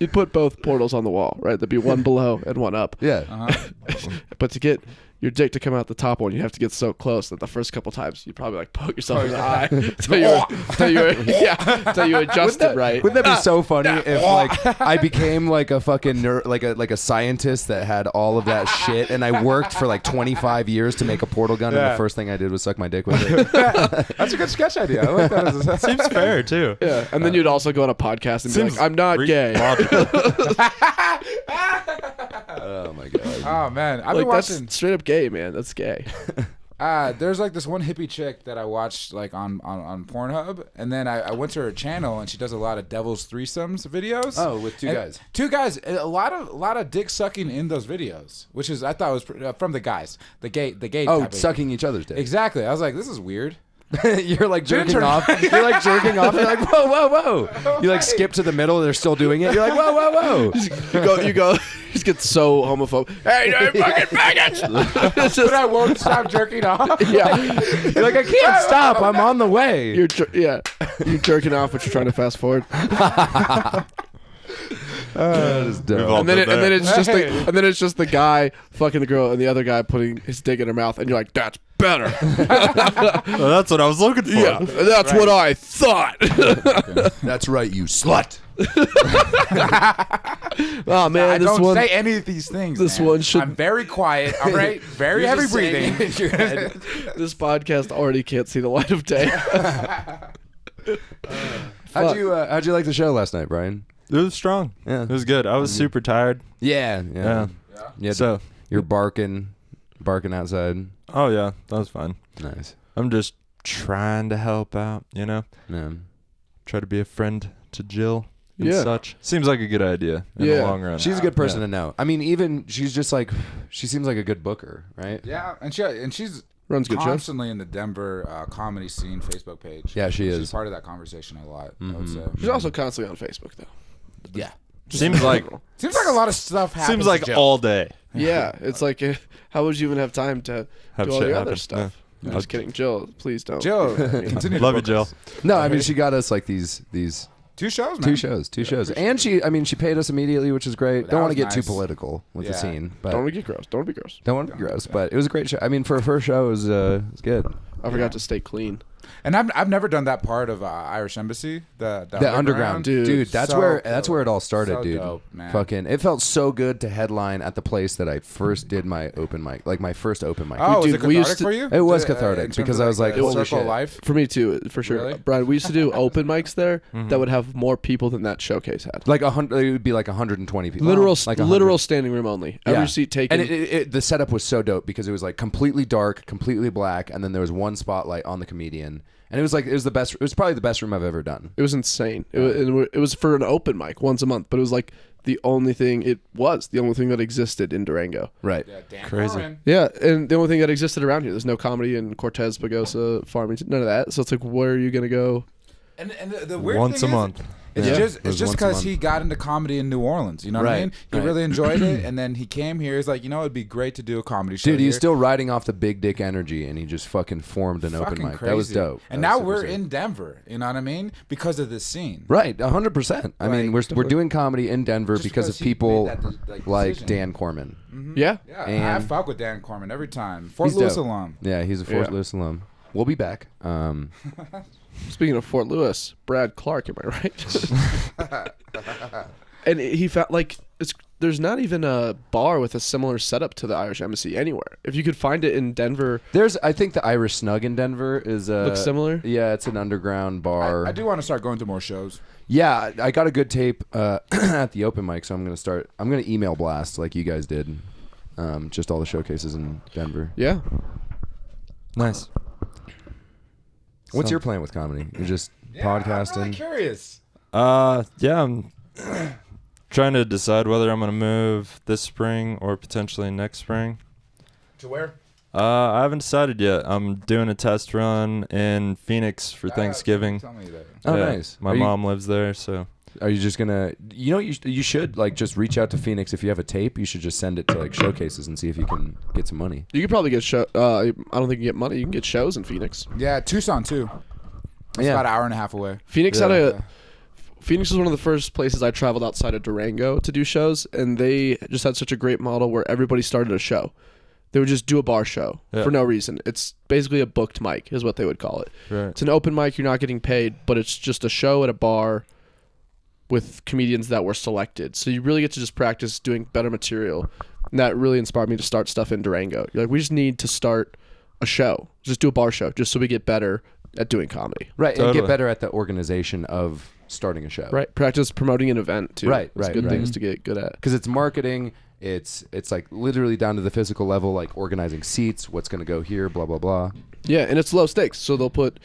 You'd put both portals on the wall, right? There'd be one below and one up. Yeah. Uh-huh. But to get your dick to come out the top one, you have to get so close that the first couple times you probably like poke yourself in the eye until you adjust it right. Wouldn't that be so funny if like I became like a fucking like a scientist that had all of that shit, and I worked for like 25 years to make a portal gun, and the first thing I did was suck my dick with it. That's a good sketch idea. I like that. Seems fair too. Yeah, and then you'd also go on a podcast and be like, "I'm not gay." Oh my god. Oh man, I've Like been watching. that's straight up gay, man. That's gay. There's like this one hippie chick that I watched like on Pornhub, and then I went to her channel, and she does a lot of devil's threesomes videos. Oh, with two guys. Two guys. A lot of dick sucking in those videos, which is I thought was from the guys, the gay. Oh, type of- sucking each other's dick. Exactly. I was like, this is weird. You're like jerking off. You're like jerking off. You're like, whoa, whoa, whoa. You like skip to the middle. They're still doing it. You're like, whoa, whoa, whoa. You go. You just get so homophobic. Hey, you fucking faggots! It's But just, I won't stop jerking off. yeah, You're like, I can't stop. I'm on the way. you're you're jerking off, but you're trying to fast forward. That is dumb. all And then, been and then there. it's just the guy fucking the girl and the other guy putting his dick in her mouth, and you're like, that's better. Well, that's what I was looking for. Yeah, that's what I thought. That's right, you slut. Oh man, I this don't one. say any of these things. this man. one should- I'm very quiet. All right, very heavy breathing. This podcast already can't see the light of day. How'd you like the show last night, Brian? It was strong. Yeah. It was good. I was super tired. Yeah. Yeah. So, You're barking outside. oh yeah, that was fine. Nice. I'm just trying to help out, Yeah. try to be a friend to Jill and Yeah. such. Seems like a good idea in the long run. She's a good person to know. I mean, even she's just like, she seems like a good booker, right? Yeah, and she's Runs good shows. constantly in the Denver comedy scene Facebook page. Yeah, she She's is. part of that conversation a lot. I would say. She's also constantly on Facebook though. Yeah. Seems like Seems like a lot of stuff happens. seems like to Jill. all day. Yeah, it's like, how would you even have time to Have do all shit your other happen. stuff? Yeah. I'm just kidding, Jill. Please don't. Jill, continue. to Love you, book Jill. us. No, I mean, she got us like these 2 shows, man. two shows, and she paid us immediately, which is great. That Don't want to was get too nice. political with the Yeah. scene, but Don't get gross. Don't be gross. don't want to be gross. But it was a great show. I mean, for a first show, it was good. I forgot to stay clean. And I've never done that part of Irish Embassy, the Underground, dude. That's So where cool. it all started, So dude. dope, man. Fucking, it felt so good to headline at the place that I first did my open mic, like my first open mic. Oh, was Dude, it we used cathartic to- for you? It was In cathartic terms because of, I was like, the holy circle of shit. life. For me too, for sure. Really? Brian, we used to do open mics there that would have more people than that showcase had. Like 100, it would be like 120 people. Literal, like 100. literal standing room only. Every Yeah. seat taken. And the setup was so dope because it was like completely dark, completely black, and then there was one spotlight on the comedian, and it was the best. It was probably the best room I've ever done. It was insane. It was for an open mic once a month, but it was like the only thing that existed in Durango. Right. Yeah, Dan Crazy. Corman. Yeah, and the only thing that existed around here. There's no comedy in Cortez, Pagosa, Farmington, none of that. So it's like, where are you gonna go? And the weird Once thing a is, month. It's Yeah. just It was it's just once a because month. he got into comedy in New Orleans. You know what I Right, mean? He right. really enjoyed it, and then he came here. He's like, it'd be great to do a comedy show. Dude, he's here. still riding off the big dick energy, and he just fucking formed an open Fucking mic. crazy. That was dope. And That now was super we're sick. in Denver. You know what I mean? Because of this scene. Right, 100%. I mean, Like, we're doing comedy in Denver Just because of because he people made that, like decision. Dan Corman. Yeah, Yeah, And- I fuck with Dan Corman every time. Fort He's Lewis dope. alum. Yeah, he's a Fort Yeah. Lewis alum. We'll be back. Speaking of Fort Lewis, Brad Clark, am I right? And he found like there's not even a bar with a similar setup to the Irish Embassy anywhere. If you could find it in Denver, I think the Irish Snug in Denver is looks similar. Yeah, it's an underground bar. I do want to start going to more shows. Yeah, I got a good tape at the open mic, so I'm gonna email blast like you guys did, just all the showcases in Denver. Yeah, Nice. What's your plan with comedy? You're just I'm podcasting. really curious. Yeah, I'm trying to decide whether I'm gonna move this spring or potentially next spring. To where? I haven't decided yet. I'm doing a test run in Phoenix for Thanksgiving. Tell me that. Oh, Yeah, nice. My Are you- mom lives there, so Are you just gonna? You should like just reach out to Phoenix if you have a tape. You should just send it to like showcases and see if you can get some money. you could probably get show. I don't think you get money. You can get shows in Phoenix. Yeah, Tucson too. It's Yeah. about an hour and a half away. Phoenix Yeah. had a. Phoenix was one of the first places I traveled outside of Durango to do shows, and they just had such a great model where everybody started a show. They would just do a bar show Yeah. for no reason. It's basically a booked mic is what they would call it. Right. It's an open mic. You're not getting paid, but it's just a show at a bar with comedians that were selected. So you really get to just practice doing better material. And that really inspired me to start stuff in Durango. You're like, we just need to start a show. Just do a bar show just so we get better at doing comedy. Right, and Totally. get better at the organization of starting a show. Right. Practice promoting an event too. Right, It's right, good right. things to get good at. Because it's marketing. It's like literally down to the physical level, like organizing seats, what's going to go here, blah blah blah. Yeah, and it's low stakes, so they'll put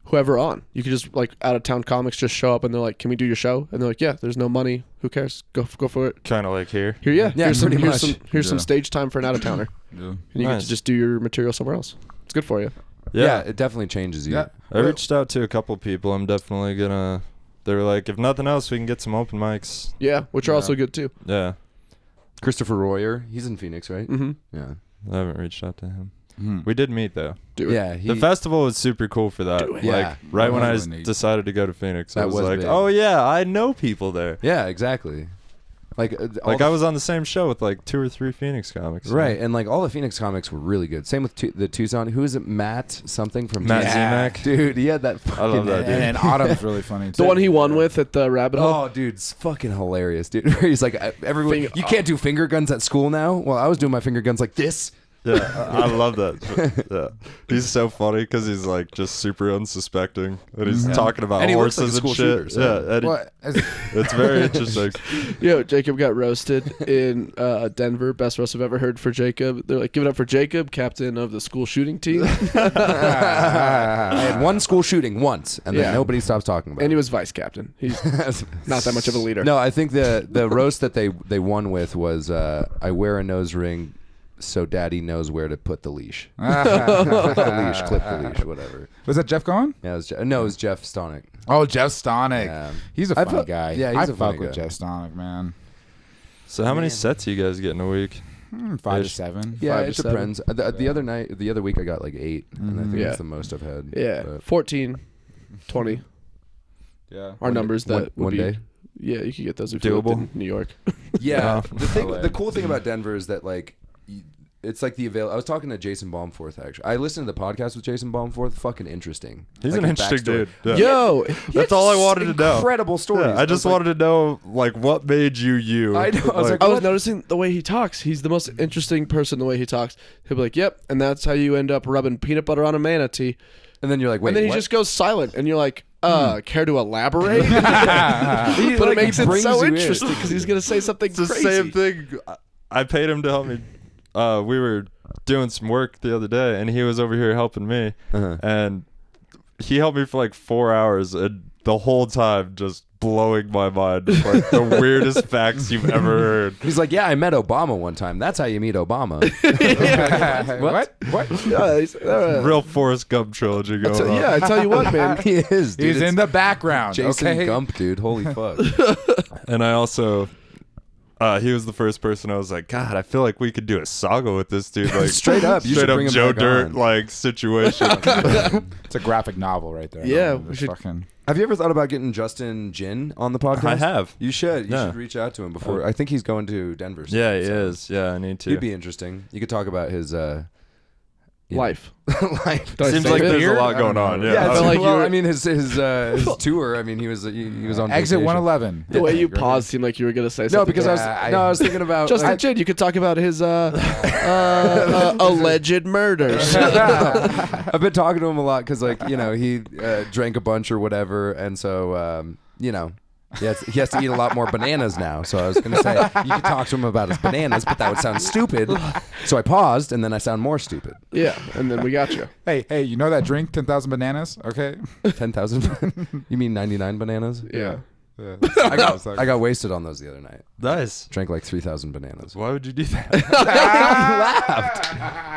whoever on. You could just like out of town comics just show up and they're like, "Can we do your show?" And they're like, "Yeah, there's no money. Who cares? Go for it." Kind of like here. Here, yeah, Yeah, here's some, pretty here's much. some here's some Yeah. stage time for an out of towner, Yeah. and you get Nice. to just do your material somewhere else. It's good for you. Yeah, it definitely changes you. Yeah. I reached out to a couple people. I'm definitely gonna. They were like, if nothing else, we can get some open mics. Yeah, which are Yeah. also good too. Yeah, Christopher Royer, he's in Phoenix, right? Mm-hmm. Yeah. I haven't reached out to him. Hmm. We did meet though. Do it. Yeah, The festival was super cool for that. Do it. Yeah. Like right when I That was really neat. decided to go to Phoenix, I That was was like, big. oh yeah, I know people there. Yeah, exactly. Like, Like I was on the same show with like 2 or 3 Phoenix comics. right, and like all the Phoenix comics were really good. Same with the Tucson. Who is it? Matt something from Matt Tucson? Zemek. Dude, he had that. I love that dude. And Autumn's really funny too. The one he won with at the Rabbit Hole. Oh, dude, it's fucking hilarious, dude. He's like, everyone, Finger- you can't do finger guns at school now. Well, I was doing my finger guns like this. Yeah, I love that. Yeah, he's so funny because he's like just super unsuspecting, and he's talking about And he looks like a horses school and shit. shooter, so- Yeah, and What? it's very interesting. Yo, Jacob got roasted in Denver. Best roast I've ever heard for Jacob. They're like, give it up for Jacob, captain of the school shooting team. I had one school shooting once, and then Yeah. nobody stops talking about And it. he was vice captain. He's not that much of a leader. No, I think the roast that they won with was I wear a nose ring so daddy knows where to put the leash. Put the leash, clip the leash, whatever. Was that Jeff Cohen? Yeah, it was Jeff Stonick. Oh, Jeff Stonick. Yeah. He's a I funny felt- guy. yeah, he's I a fuck funny with guy. Jeff Stonick, man. So how many sets you guys get in a week? 5 to Ish. 7. Yeah, 5 it to 7. depends. The other week I got like 8, and I think Yeah. that's the most I've had. Yeah, But 14, 20 Yeah. are numbers that would one be. day. Yeah, you could get those if you lived Doable. in New York. Yeah, Wow. the cool thing about Denver is that like it's like the I was talking to Jason Baumforth actually. I listened to the podcast with Jason Baumforth. Fucking interesting. He's Like an his interesting backstory. dude. Yeah. Yo, That's all I wanted to know. Incredible stories. Yeah, I just wanted to know like what made you you. I know, I was like, I was what? noticing the way he talks. He's the most interesting person. The way he talks, he'll be like, "Yep," and that's how you end up rubbing peanut butter on a manatee. And then you're like, wait, And then he what? just goes silent, and you're like, care to elaborate? He, But it like, makes he it brings so you in. interesting because he's gonna say something It's the crazy. same thing. I paid him to help me. We were doing some work the other day, and he was over here helping me, Uh-huh. and he helped me for like 4 hours, and the whole time just blowing my mind with like the weirdest facts you've ever heard. He's like, yeah, I met Obama one time. That's how you meet Obama. What? What? Yeah, he's, Real Forrest Gump trilogy going on. yeah, I tell you what, man. he is, dude. He's It's in the background. Jason okay? Gump, dude. Holy fuck. And I also, he was the first person I was like, God, I feel like we could do a saga with this dude. Like Straight up, you straight should up bring him Joe back Dirt on. like situation. It's a graphic novel right there. Yeah, Just we should- fucking. Have you ever thought about getting Justin Jin on the podcast? I have. You should. You Yeah. should reach out to him before. I think he's going to Denver soon. Yeah, he so is. Yeah, I need to. He'd be interesting. You could talk about his Life. life. Don't I Seems say like it? there's a lot I going don't on. know. Yeah, Yeah, I feel like well, you're- I mean, his tour. I mean, he was on Exit vacation. 111. The way you Great. paused seemed like you were gonna say something. No, because Yeah, I was thinking about Justin Chin, you could talk about his alleged murders. I've been talking to him a lot because, like, you know, he drank a bunch or whatever, and so you know, he has to eat a lot more bananas now. So I was gonna say you could talk to him about his bananas, but that would sound stupid. So I paused, and then I sound more stupid. Yeah, and then we got you. Hey, you know that drink, 10,000 bananas? Okay. 10,000? You mean 99 bananas? Yeah. Yeah. I got wasted on those the other night. nice. Drank like 3,000 bananas. Why would you do that?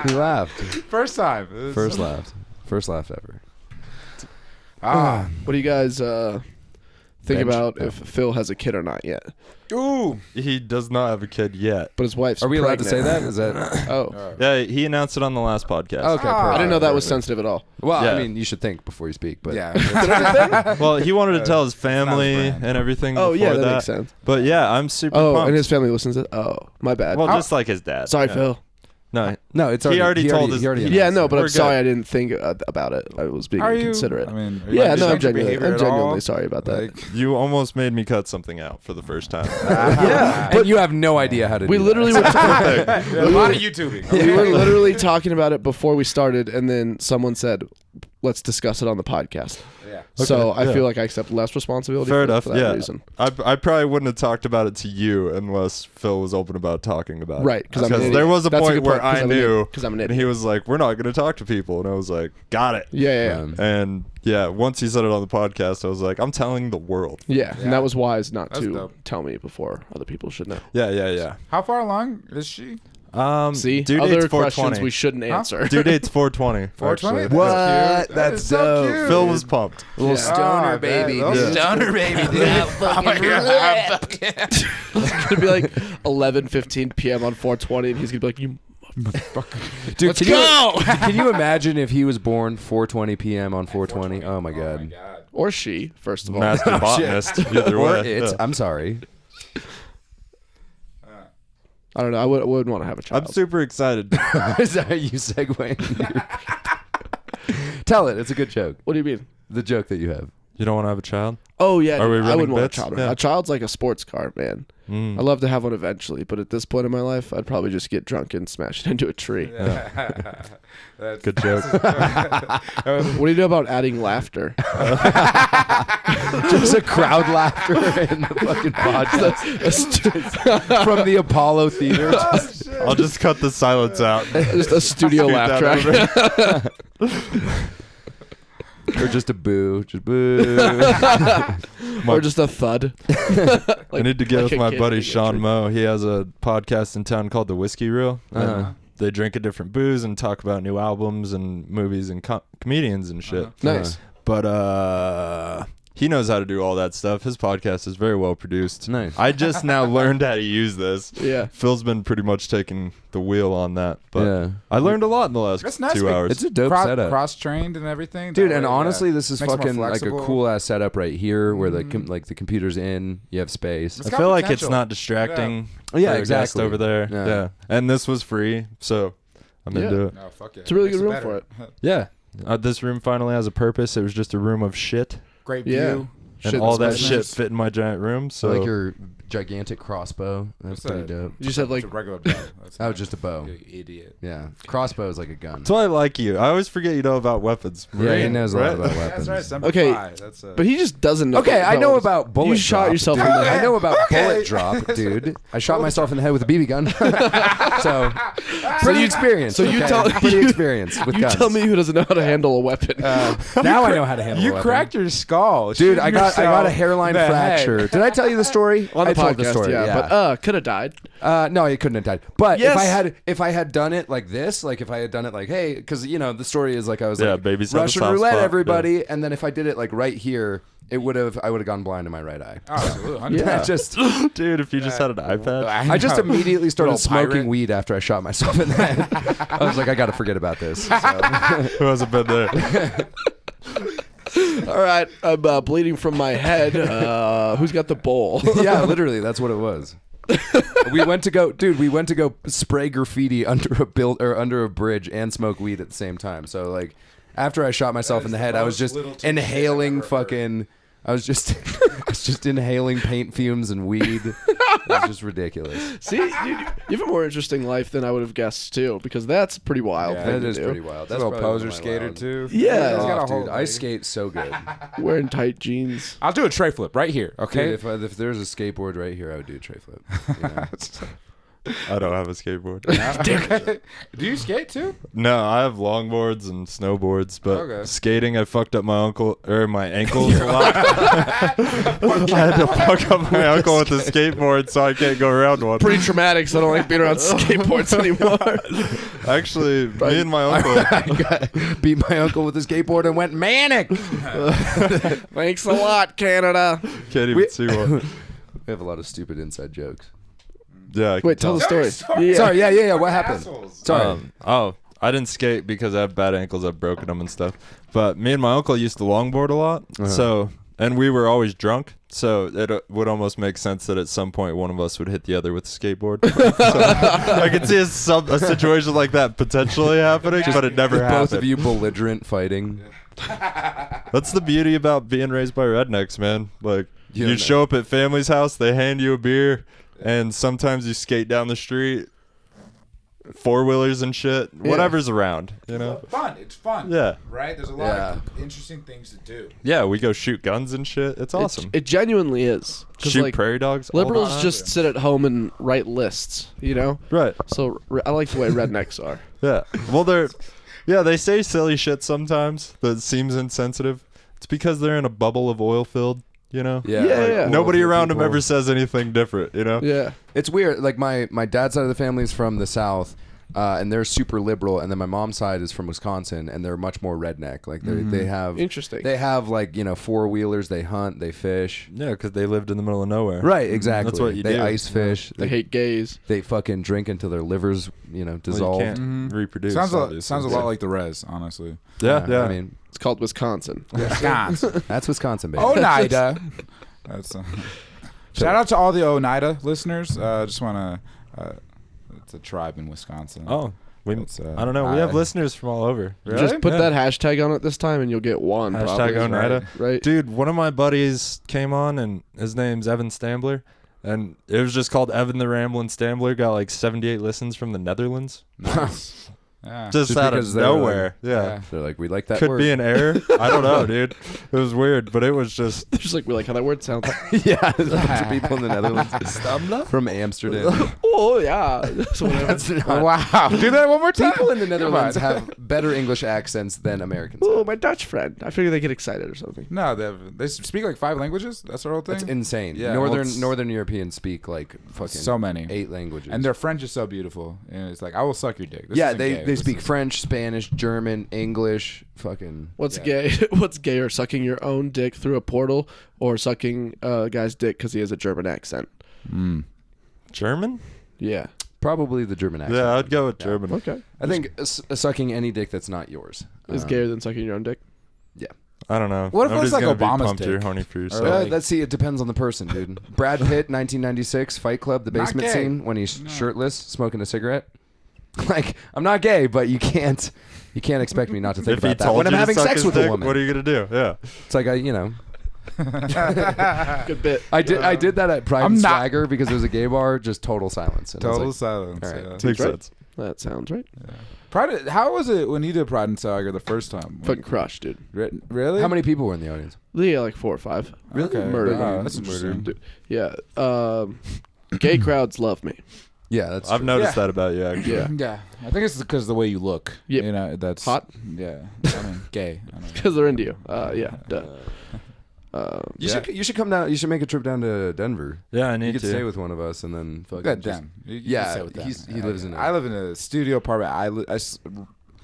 He laughed. First time. It was- First laughed ever. Ah. What do you guys think Bench? about No. if Phil has a kid or not yet? Ooh. He does not have a kid yet. But his wife's Are we allowed to say pregnant. that? Is that Oh. Yeah, he announced it on the last podcast. okay? Ah. Perfect. I didn't know that was Perfect. sensitive at all. Well, Yeah. I mean, you should think before you speak, but Yeah. Well, he wanted to tell his brand. family and everything. Oh, yeah, before that makes sense. But yeah, I'm super Oh, pumped. and his family listens to Oh, my bad. well, just like his dad. Sorry, yeah. Phil. No, it's he already told us. Yeah, no, but We're I'm sorry good. I didn't think about it. I was being Are you? inconsiderate. I mean, are Yeah, you no, I'm changing genuinely behavior at all? sorry about that. Like, You almost made me cut something out for the first time. Yeah, But you have no idea how to. we do literally that. were a lot of YouTubing. we were literally talking about it before we started, and then someone said, "Let's discuss it on the podcast." Yeah. So Okay, I yeah. feel like I accept less responsibility Fair for, enough. for that Yeah, reason. I probably wouldn't have talked about it to you unless Phil was open about talking about it. Right, because I'm an idiot. there was a That's point good where 'cause I I'm an knew, idiot, 'cause I'm an and idiot. he was like, "We're not going to talk to people," and I was like, "Got it." Yeah. And yeah, once he said it on the podcast, I was like, "I'm telling the world." Yeah, and that was wise not That's to dope. tell me before other people should know. Yeah. How far along is she? See, due other date's questions 420. we shouldn't answer. Due date's 420. 420? actually. What? That's cute. That's so dope. cute. Phil was pumped. Little Yeah. stoner Oh, baby. man, dude. stoner baby, dude. Oh my god. It's gonna be like 11:15 p.m. on 420, and he's gonna be like, "You Dude, let's can go!" Can you imagine if he was born 4:20 p.m. on 420? Oh my god. Or she, first of all. Master botanist. Either Or way. it's. yeah. I'm sorry. I don't know. I wouldn't want to have a child. I'm super excited. Is that how you segue? Tell it. It's a good joke. What do you mean? The joke that you have. You don't want to have a child? Oh yeah, Are we I running wouldn't want a bits? child. Yeah. A child's like a sports car, man. I'd love to have one eventually, but at this point in my life, I'd probably just get drunk and smash it into a tree. Good joke. What do you do about adding laughter? Just a crowd laughter in the fucking podcast from the Apollo Theater. I'll just cut the silence out. Just a studio Scoot laugh that track. Or just a boo. Just boo. Or just a thud. I need to get like with a my kid buddy getting Sean treated. Moe. He has a podcast in town called The Whiskey Reel. and Uh-huh. They drink a different booze and talk about new albums and movies and comedians and shit. Nice. But he knows how to do all that stuff. His podcast is very well produced. Nice. I just now learned how to use this. Yeah. Phil's been pretty much taking the wheel on that. But Yeah. I learned a lot in the last That's nice. 2 hours. It's a dope setup. Cross-trained and everything. Dude, That and way, honestly, yeah. this is Makes it more fucking like a flexible. cool ass setup right here, where the like the computer's in, you have space. It's I got feel like it's potential. not distracting. Yeah, for a guest exactly. over there. Yeah. Yeah. And this was free, so I'm Yeah. into it. No, fuck it. It's a really Makes good room better. for it. Yeah. This room finally has a purpose. It was just a room of shit, Great Yeah. view. and Shit, all that that's shit nice. fit in my giant room. So I like your gigantic crossbow. That's What's pretty that? dope. You said like It's a regular bow. That's Oh, not- just a bow. You idiot. Yeah, crossbow is like a gun. that's why I like you. I always forget you know about weapons. Yeah, he Marine, knows a lot right? about weapons. That's right. Semper Okay, Fi. That's a, but he just doesn't know. Okay, I know what- about bullet You shot drop, yourself dude. in the head. I know about Okay. bullet drop, dude. I shot myself in the head with a BB gun. So pretty experienced. so you okay? tell- pretty experienced with You guns. tell me who doesn't know how to handle a weapon. Now I know how to handle. you a weapon. cracked your skull, Dude, shooting I got a yourself hairline in the head. fracture. Did I tell you the story? On the I told the podcast, story, yeah. But could have died. No, he couldn't have died. But Yes. if I had done it like this, like if I had done it like, hey, because you know the story is like I was Yeah, like baby's had a Russian soft roulette, spot, everybody, and then if I did it like right here, I would have gone blind in my right eye. Oh, absolutely. I just Dude, if you just had an iPad. I just immediately started Little smoking pirate. weed after I shot myself in the head. I was like, I got to forget about this. So. Who hasn't been there? All right, I'm bleeding from my head. Who's got the bowl? Yeah, literally, that's what it was. We went to go spray graffiti under a bridge and smoke weed at the same time. So like after I shot myself in the head, I was just inhaling fucking I was just inhaling paint fumes and weed. It was just ridiculous. See, dude, you have a more interesting life than I would have guessed too, because that's pretty wild. Yeah, thing That to is do. pretty wild. That's That's a little probably one poser of my skater wild- too. Yeah. He's got a Oh, whole dude, I leg. skate so good. Wearing tight jeans. I'll do a tray flip right here. Okay. Dude, if there's a skateboard right here, I would do a tray flip. You know? I don't have a skateboard. Okay. Do you skate too? No, I have longboards and snowboards, but Okay. skating, I fucked up my my ankles a lot. I had to fuck up my uncle with a skateboard, so I can't go around one. Pretty traumatic, so I don't like being around skateboards anymore. Actually, me and my uncle. I beat my uncle with a skateboard and went manic. Thanks a lot, Canada. Can't even see one. We have a lot of stupid inside jokes. Yeah. I can Wait, tell the story. Sorry. Yeah. Sorry, yeah. What happened? Assholes. Sorry. I didn't skate because I have bad ankles. I've broken them and stuff. But me and my uncle used to longboard a lot. So And we were always drunk, so it would almost make sense that at some point one of us would hit the other with a skateboard. So I could see a situation like that potentially happening, but it never happened. Both of you belligerent fighting. That's the beauty about being raised by rednecks, man. Like, You you know. show up at family's house, they hand you a beer, and sometimes you skate down the street, four-wheelers and shit, whatever's around, you know? Fun. It's fun. Yeah. Right? There's a lot of interesting things to do. Yeah, we go shoot guns and shit. It's awesome. It genuinely is. 'Cause, Shoot like, prairie dogs. all the liberals time. just sit at home and write lists, you know? Right. So I like the way rednecks are. Yeah. Well, they say silly shit sometimes that seems insensitive. It's because they're in a bubble of oil filled, you know? Yeah. Nobody oil-filled around them people. ever says anything different, you know? Yeah. It's weird. Like my dad's side of the family is from the South, and they're super liberal, and then my mom's side is from Wisconsin, and they're much more redneck. Like they have Interesting. They have like four wheelers. They hunt. They fish. Yeah, because they lived in the middle of nowhere. Right. Exactly. That's what you they do. ice fish. They hate gays. They fucking drink until their livers Well, you dissolved. can't reproduce. Sounds a obviously. lot like the res, honestly. Yeah. I mean, It's called Wisconsin. Wisconsin. that's Wisconsin, baby. Oneida. That's shout out to all the Oneida listeners. Just want to. It's a tribe in Wisconsin. Oh, I don't know. We have listeners from all over. Really? Just put Yeah. that hashtag on it this time, and you'll get one. Hashtag probably, Oneida. Right. Dude, one of my buddies came on, and his name's Evan Stambler, and it was just called Evan the Ramblin' Stambler. Got like 78 listens from the Netherlands. Nice. Yeah. Just out of because they're nowhere. Yeah. They're like, we like that Could word. be an error. I don't know, dude. It was weird, but it was just. Just like we like how that word sounds. Yeah, there's a bunch of people in the Netherlands from Amsterdam. Oh yeah. So whatever. That's not- Wow. Do that one more time. People in the Netherlands Come on. have better English accents than Americans. Oh, have. my Dutch friend. I figure they get excited or something. No, they speak like 5 languages. That's their whole thing. That's insane. Yeah, well, Northern Europeans speak like fucking so many 8 languages. and their French is so beautiful. And it's like, I will suck your dick. This yeah, isn't gay. they This speak is- French, Spanish, German, English, fucking. What's gay? What's gayer, sucking your own dick through a portal or sucking a guy's dick because he has a German accent? German? Yeah. Probably the German accent. Yeah, I'd go with German. Okay. I think sucking any dick that's not yours Is gayer than sucking your own dick? Yeah. I don't know. What if it's Nobody's like gonna be Obama's pumped you're dick? horny for Or yourself. like- Let's see. It depends on the person, dude. Brad Pitt, 1996, Fight Club, the Not basement gay. scene when he's shirtless, smoking a cigarette. Like, I'm not gay, but you can't expect me not to think If he about that told when I'm you to having suck sex his with dick, a woman. what are you gonna do? Yeah. It's like Good bit. I did that at Pride I'm and not- Swagger because it was a gay bar, just total silence. And I was Total like, silence. all right. Yeah. Makes right. sense. That sounds right. How was it when you did Pride and Swagger the first time? Fucking crushed, dude. Really? How many people were in the audience? Yeah, like 4 or 5. Okay. Murdered. Wow, that's interesting. Dude. Yeah. Gay crowds love me. Yeah, that's I've true. noticed Yeah. that about you, actually. Yeah. Yeah, I think it's because of the way you look. Yep. You know, that's Hot? Yeah, I mean, gay. I don't know. Because they're into you. Yeah. Duh. You should come down. You should make a trip down to Denver. Yeah, I You need could to. stay with one of us and then fucking Good just- damn. You Yeah, can stay with them. he lives in a- I live in a studio apartment. I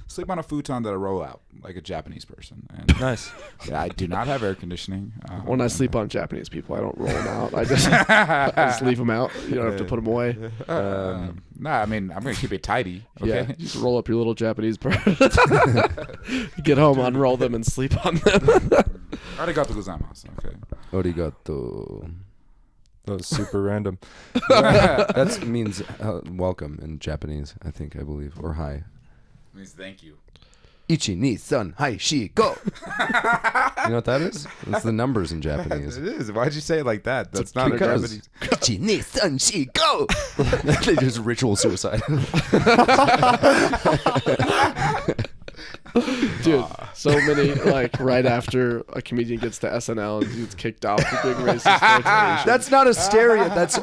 sleep on a futon that I roll out like a Japanese person. And Nice. yeah, I do not have air conditioning. When I sleep on Japanese people, I don't roll them out. I just leave them out. You don't have to put them away. Nah, I mean, I'm gonna keep it tidy. Okay. Yeah, just roll up your little Japanese person. Get home, unroll them, and sleep on them. Arigato gozaimasu. Okay. Arigato. That was super random. That means welcome in Japanese, I believe, or hi. Means thank you. Ichi, ni, san, hai, shi, go. You know what that is? It's the numbers in Japanese. It is. Why'd you say it like that? That's not Because Japanese. Ichi, ni, san, shi, go. They just ritual suicide. Dude, so many, like, right after a comedian gets to SNL and gets kicked off for being racist. quotation. That's not a stereo. That's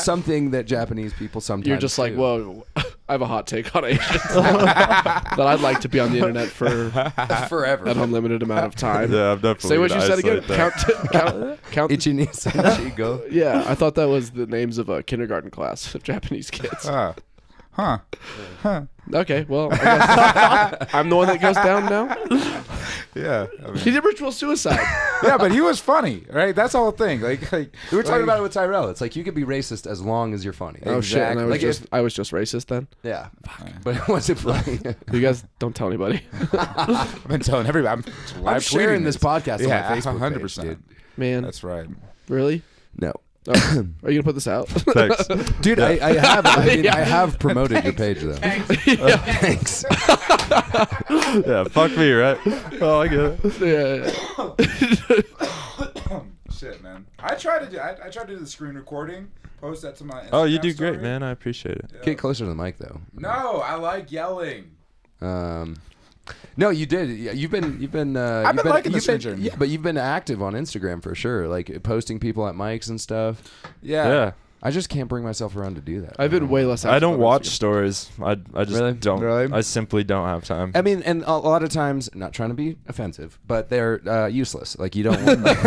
something that Japanese people sometimes You're just like, do. whoa, I have a hot take on Asians. That I'd like to be on the internet for forever. an unlimited amount of time. Yeah, I'm definitely. Say what you gonna said again. isolate that. Count. Ichi, ni, san, shi, go. Yeah, I thought that was the names of a kindergarten class of Japanese kids. Huh. Okay, well, I guess I'm the one that goes down now. Yeah. I mean, He did ritual suicide. yeah, but he was funny, right? That's the whole thing. Like We were talking about it with Tyrell. It's like you could be racist as long as you're funny. Oh shit! And I was, Like I was just racist then. Yeah, but it wasn't funny. You guys don't tell anybody. I've been telling everybody. I'm sharing this podcast on Yeah, my Facebook 100%. page, dude. Man, That's right. really? No. Oh, are you gonna put this out? Thanks. Dude, I have. I mean, I have promoted your page though. Thanks. Yeah, fuck me, right? Oh, I get it. Yeah. Shit, man. I try to do the screen recording. Post that to my Instagram Oh, you do great, story. man. I appreciate it. Get closer to the mic though. No, I like yelling. No, you did. You've been. I've been liking the you've been, screen. yeah, but you've been active on Instagram for sure, like posting people at mics and stuff. Yeah. I just can't bring myself around to do that. I've been way less. I don't active on watch Instagram. stories. I just Really? don't. Really? I simply don't have time. I mean, and a lot of times, not trying to be offensive, but they're useless. Like you don't. Like,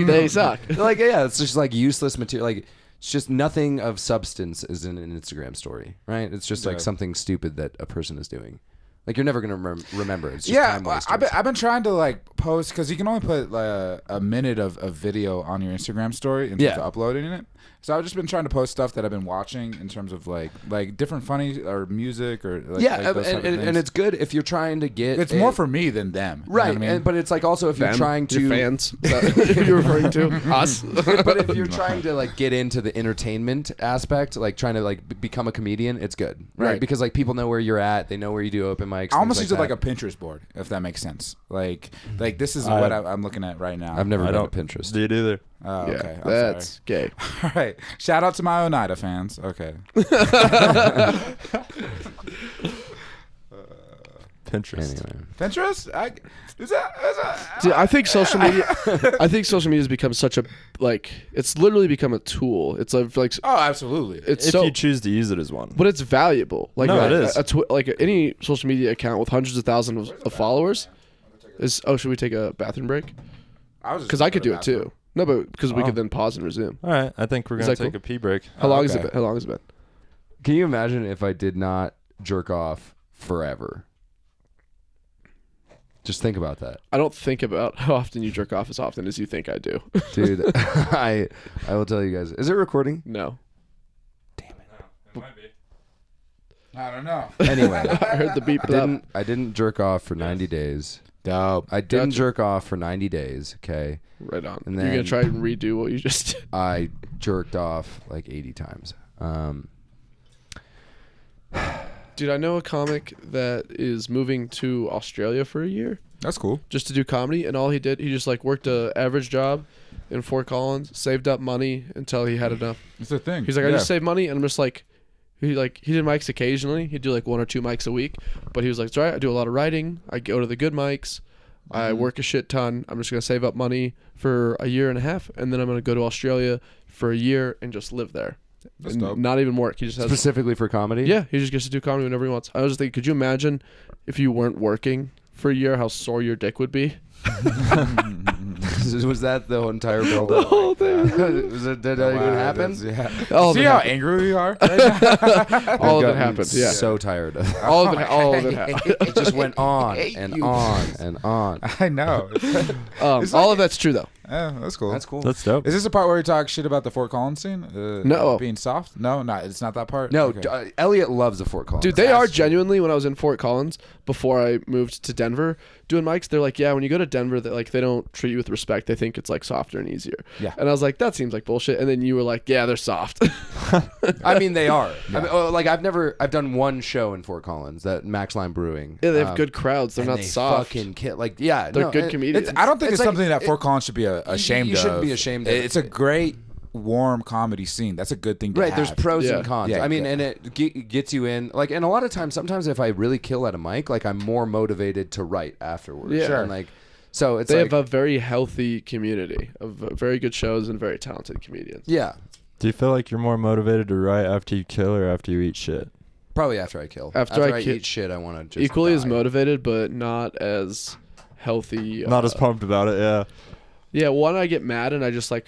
They suck. Like yeah, it's just like useless material. Like it's just nothing of substance is in an Instagram story, right? It's just like Yeah. something stupid that a person is doing. Like you're never gonna remember. It's just Yeah, time wasters. I've been trying to like post because you can only put a minute of video on your Instagram story in terms of uploading it. So I've just been trying to post stuff that I've been watching in terms of like different funny or music or like, yeah, like those type of and things. it's good if you're trying to get. It's more for me than them, you know right, what I mean? but it's like also if you're Them? trying to Your fans. Is that who you're referring to? Us. but if you're trying to like get into the entertainment aspect, like trying to like become a comedian, it's good, right? Right. Because like people know where you're at, they know where you do open mics. I almost things use it like that. a Pinterest board, if that makes sense. Like this is what I'm looking at right now. I've never I been to don't Pinterest. do it either. Oh, Yeah, okay. I'm that's gay. sorry. All right. Shout out to my Oneida fans. Okay. Pinterest. Anyway, Pinterest? Dude, I think social media. I think social media has become such a like. It's literally become a tool. It's like Oh, absolutely. it's If so. you choose to use it as one. But it's valuable. Like No, it is. like any social media account with hundreds of thousands of followers is. Oh, should we take a bathroom break? Because I could do it too. No, but because we could then pause and resume. All right, I think we're Is gonna that take cool? a pee break. How long has it okay. been? How long has it been? can you imagine if I did not jerk off forever? Just think about that, I don't think about how often you jerk off as often as you think I do. dude. I will tell you guys. Is it recording? No. I don't know. Anyway, I heard the beep. I didn't jerk off for 90 days. Dope. I didn't Gotcha. jerk off for 90 days. Okay, Right on. And You're gonna then- try and redo what you just did. I jerked off like 80 times. Dude, I know a comic that is moving to Australia for a year That's cool. just to do comedy, and all he did, he just like worked a average job in Fort Collins, saved up money until he had enough. It's a thing. He's like, I just save money, and I'm just like, he did mics occasionally. He'd do like 1 or 2 mics a week, but he was like, it's all right. I do a lot of writing. I go to the good mics. I work a shit ton. I'm just gonna save up money for a year and a half, and then I'm gonna go to Australia for a year and just live there. That's And dope. not even work. He just has Specifically for comedy? yeah. He just gets to do comedy whenever he wants. I was just thinking, could you imagine if you weren't working for a year, how sore your dick would be? Was that the entire build The up? whole thing. Was it, did that even happen? All of See it how happened. angry we are? All of it Gotten happened. Yeah. So tired of it. All of it happened. It just went on and on and on. I know. All of that's true though. Yeah, that's cool. That's cool. That's dope. Is this the part where we talk shit about the Fort Collins scene? No. Being soft? No, it's not that part. No, Okay. Elliot loves the Fort Collins. Dude, they are That's true. genuinely, when I was in Fort Collins before I moved to Denver doing mics, they're like, yeah, when you go to Denver, they don't treat you with respect. They think it's like softer and easier. Yeah. And I was like, that seems like bullshit. And then you were like, yeah, they're soft. I mean, they are. I mean, like I've done one show in Fort Collins, that Max Line Brewing. Yeah, they have good crowds. They're and not they soft. Fucking like, yeah, They're no, good it- comedians. I don't think it's like- something that Fort Collins should be ashamed you shouldn't of. be ashamed of It's it. a great, warm comedy scene. That's a good thing to Right, have. there's pros Yeah. and cons. Yeah, I mean, yeah. and it gets you in. Like, and a lot of times, sometimes if I really kill at a mic, like I'm more motivated to write afterwards. Yeah. Sure. And like, so it's They like, have a very healthy community of very good shows and very talented comedians. yeah, Do you feel like you're more motivated to write after you kill or after you eat shit? probably after I kill. After I eat shit, I want to just Equally as die. motivated, but not as healthy. Not as pumped about it, yeah. Yeah, one, I get mad and I just like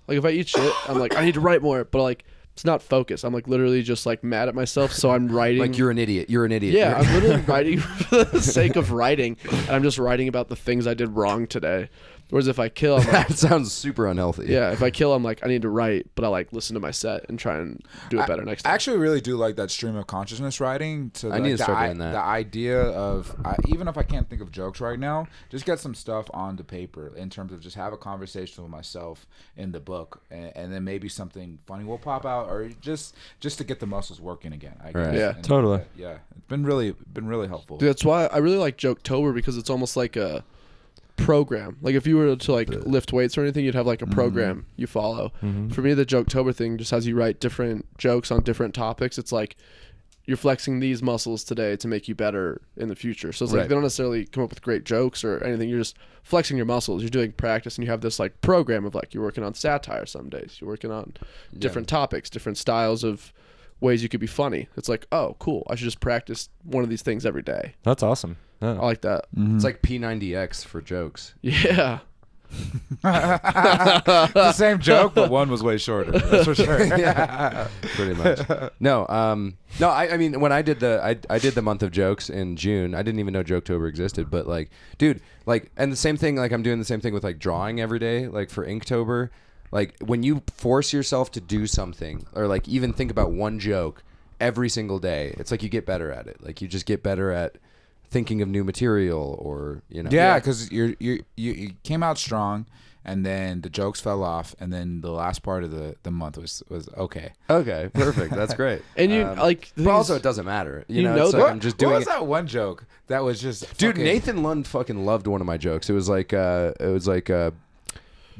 if I eat shit, I'm like, I need to write more. But like it's not focus. I'm like literally just like mad at myself. So I'm writing. Like you're an idiot. You're an idiot. Yeah, I'm literally writing for the sake of writing, and I'm just writing about the things I did wrong today. Whereas if I kill, I'm like, That sounds super unhealthy. yeah, if I kill, I'm like, I need to write, but I like listen to my set and try and do it better next I time. actually really do like that stream of consciousness writing. I need to start doing that. The idea of, even if I can't think of jokes right now, just get some stuff onto paper in terms of just have a conversation with myself in the book, and then maybe something funny will pop out, or just to get the muscles working again. I guess. Right. Yeah. And, Totally. yeah, it's been really helpful. Dude, that's why I really like Joketober, because it's almost like a program. Like if you were to like lift weights or anything, you'd have like a program you follow. For me, the Joketober thing just has you write different jokes on different topics. It's like you're flexing these muscles today to make you better in the future. So it's like Right. they don't necessarily come up with great jokes or anything. You're just flexing your muscles. You're doing practice, and you have this like program of like you're working on satire some days. You're working on different topics, different styles of ways you could be funny. It's like, oh, cool. I should just practice one of these things every day. That's awesome. Yeah. I like that. It's like P90X for jokes. Yeah. It's the same joke, but one was way shorter. That's for sure. Yeah, pretty much. No, I mean, when I did the month of jokes in June, I didn't even know Joketober existed. But like, dude, like, and the same thing. Like, I'm doing the same thing with like drawing every day. Like for Inktober, like when you force yourself to do something, or like even think about one joke every single day, it's like you get better at it. Like you just get better at thinking of new material, or you know. Yeah, because you came out strong, and then the jokes fell off, and then the last part of the month was okay. Okay, perfect. That's great. And you like, but also it doesn't matter. You know, know it's that- like I'm just doing What was it. that one joke that was just Dude, fucking- Nathan Lund fucking loved one of my jokes. It was like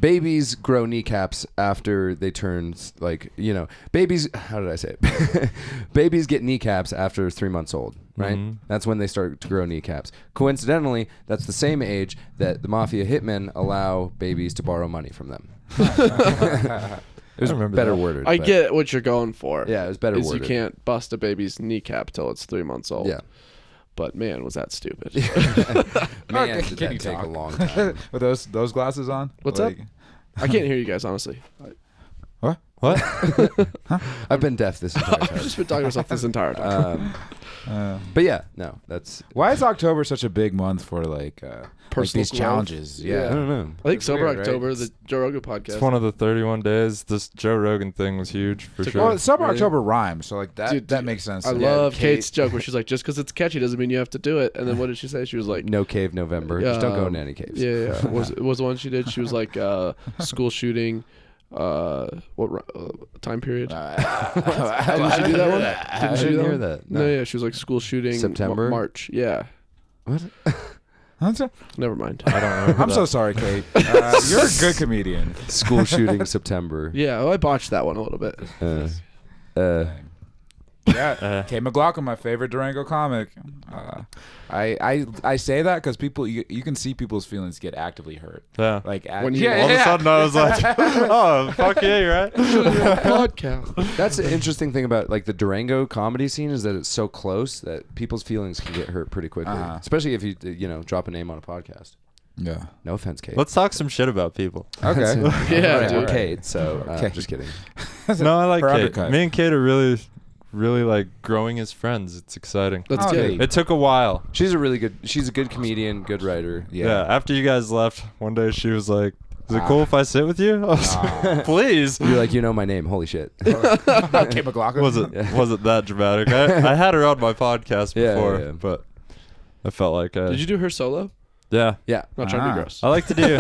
babies grow kneecaps after they turn, like, you know, babies, how did I say it? Babies get kneecaps after 3 months old, right? That's when they start to grow kneecaps. Coincidentally, that's the same age that the mafia hitmen allow babies to borrow money from them. It was remember better that. worded. I but- get what you're going for. Yeah, it was better is worded. you can't bust a baby's kneecap till it's 3 months old. Yeah. But man, was that stupid. Man, Okay, did can that you take a talk? long time. with those glasses on. What's up? I can't hear you guys, honestly. What? What? I've been deaf this entire I've time. just been talking to myself this entire time. But yeah, no, that's, Why is October such a big month for like Personal these growth? challenges? I Yeah. don't know. I think It's Sober weird, right? October, the Joe Rogan podcast. It's one of the 31 days. This Joe Rogan thing was huge for sure. Well, Summer Really? October rhymes, so like that Dude, that makes sense. I Yeah, love Kate- Kate's joke where she's like, just because it's catchy doesn't mean you have to do it. And then what did she say? She was like, No cave November. Just don't go into any caves. Yeah, yeah. Was the one she did? She was like, school shooting. What time period? Didn't she do that one? I she do didn't that hear one? that. No, yeah. She was like school shooting. September? March. Yeah. What? Never mind. I don't remember I'm that. so sorry, Kate. You're a good comedian. School shooting September. Yeah, well, I botched that one a little bit. Yeah, Kate McLaughlin, my favorite Durango comic. I say that because people, you can see people's feelings get actively hurt. Yeah. Like When you- All of a sudden, I was like, "Oh, fuck yeah, you're right." Podcast. That's the interesting thing about like the Durango comedy scene is that it's so close that people's feelings can get hurt pretty quickly, especially if you know drop a name on a podcast. Yeah. No offense, Kate. Let's talk some shit about people. Okay. Yeah, Alright, dude. Kate. So Okay. just kidding. No, I like Her Kate. undercut. Me and Kate are really like growing as friends. It's exciting. That's Oh, good. yeah. It took a while. She's a good comedian, good writer. Yeah. After you guys left, one day she was like, "Is it cool if I sit with you?" I was like, "Please." You're like, you know my name. Holy shit. Kate McLaughlin. Was it that dramatic? I had her on my podcast Yeah, before, yeah. but I felt like Did you do her solo? yeah. Yeah. Not trying to Ah. be gross. I like to do.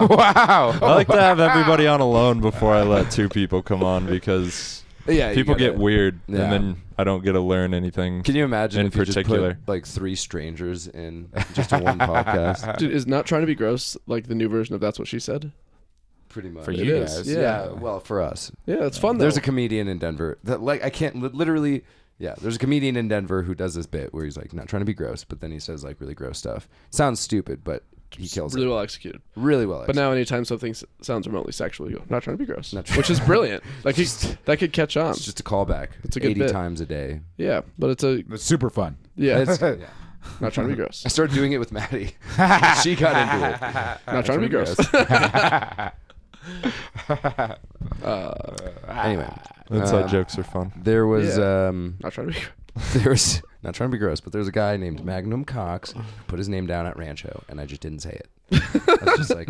Wow. I like to have everybody on alone before I let two people come on because Yeah. you people gotta- get weird Yeah. and then I don't get to learn anything. Can you imagine in if you just particular. put like 3 strangers in just a one podcast? Dude, is not trying to be gross like the new version of That's What She Said? Pretty much. For It you is, guys. yeah. Well, for us. Yeah, it's fun though. There's a comedian in Denver that like I can't literally. Yeah, there's a comedian in Denver who does this bit where he's like not trying to be gross, but then he says like really gross stuff. Sounds stupid, but he kills really it. well executed. Really well. But now anytime something sounds remotely sexual, you go, not trying to be gross. Not trying- Which is brilliant. That could catch on. it's just a callback. It's a good 80 bit. times a day. Yeah, but it's a It's super fun. yeah. It's, yeah. Not trying to be gross. I started doing it with Maddie. She got into it. Not trying to be gross. Anyway, Inside jokes are fun. there was Not trying to be. there was not trying to be gross, but there's a guy named Magnum Cox who put his name down at Rancho, and I just didn't say it. I was just like,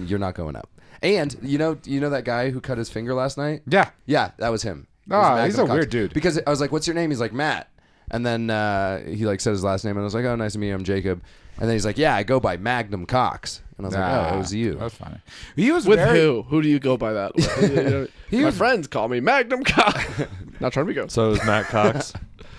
you're not going up. And you know that guy who cut his finger last night? Yeah. Yeah, that was him. It was Oh, he's Magnum a weird dude. Because I was like, "What's your name?" He's like, "Matt." And then he like said his last name, and I was like, "Oh, nice to meet you. I'm Jacob." And then he's like, "Yeah, I go by Magnum Cox." And I was like, "Oh, it was you." That's funny. He was With very, who? Who do you go by that? My friends call me Magnum Cox. Not trying to be gross. So is Matt Cox.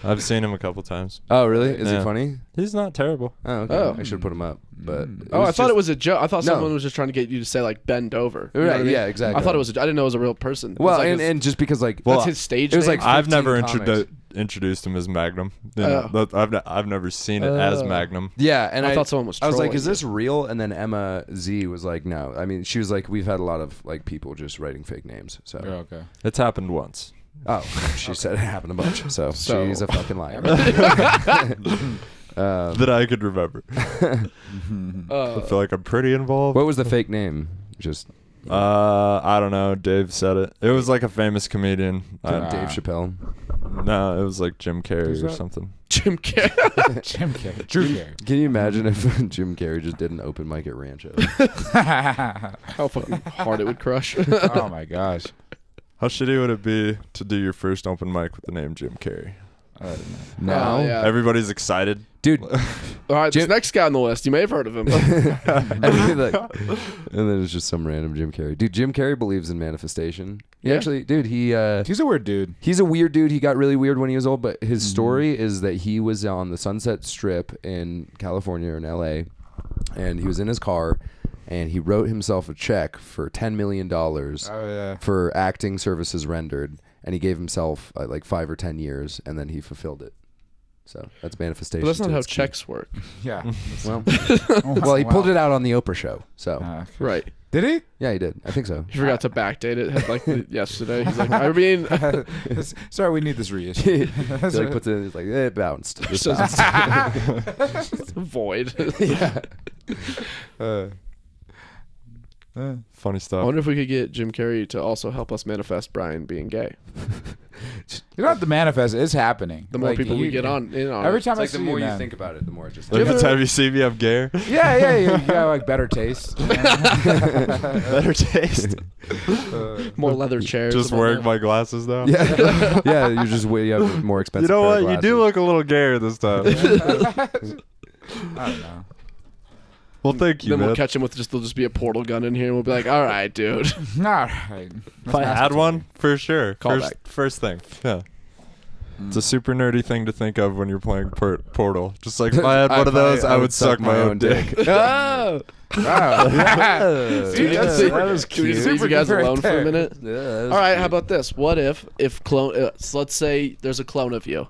I've seen him a couple times. Oh, really? Is he Yeah. funny? He's not terrible. Oh, okay. Oh. I should put him up. But Oh, I thought just- it was a joke. I thought No. someone was just trying to get you to say like bend over. You know Right, what I mean? yeah, exactly. I thought it was. I didn't know it was a real person. It was Well, like and just because like that's his stage. it was name? like I've 15 never comics. introduced him as Magnum. You know, I've never seen it as Magnum. Yeah, and I thought someone was I was like, trolling "Is this you. real?" And then Emma Z was like, "No." I mean, she was like, "We've had a lot of like people just writing fake names." So, Oh, okay. It's happened once. oh, she said it happened a bunch. So, So- she's a fucking liar. That I could remember. I feel like I'm pretty involved. What was the fake name? Just I don't know. Dave said it. It was like a famous comedian. Dave Chappelle. No, it was like Jim Carrey Who's or that? something. Jim Carrey. Jim Carrey. Drew Carrey. Can you imagine if Jim Carrey just did an open mic at Rancho? How fucking hard it would crush. Oh my gosh. How shitty would it be to do your first open mic with the name Jim Carrey? Now, yeah. Everybody's excited. dude. All right, this next guy on the list, you may have heard of him. and then it's just some random Jim Carrey. Dude, Jim Carrey believes in manifestation. He actually, dude, He's a weird dude. he's a weird dude. He got really weird when he was old, but his story is that he was on the Sunset Strip in California or in LA, and he was in his car, and he wrote himself a check for $10 million Oh yeah. for acting services rendered, and he gave himself like 5 or 10 years, and then he fulfilled it. So that's manifestation. But that's not to how its key. checks work. Yeah. Well, well, he pulled it out on the Oprah show. So Right. Did he? yeah, he did. I think so. He forgot to backdate it like yesterday. He's like, I mean, Sorry, we need this reissue. He like puts it in, he's like, it bounced. This So bounced. it's void. Yeah. Funny I stuff. wonder if we could get Jim Carrey to also help us manifest Brian being gay. You don't have to manifest. It's happening. The more Like, people we you- get on in on Every it. time It's I like see the more you man. think about it, the more it just. Like the time you see me, I'm gay. Yeah, you got like better taste. Better taste. More leather chairs. Just and all wearing that. my glasses now. Yeah, yeah. You're just way have more You expensive. know pair of what? You do glasses. look a little gayer this time. I don't know. Well, thank you, Then man. we'll catch him with there'll just be a portal gun in here, and we'll be like, all right, dude. All right. If I had one, for sure. Callback. First thing. Yeah. It's a super nerdy thing to think of when you're playing Portal. Just like if I had one of those, I would suck my own dick. Oh. Wow. Dude, Yeah, that was Can we cute. just leave you guys Super alone right for a there. minute? All right, how about this? What if clone? So let's say there's a clone of you.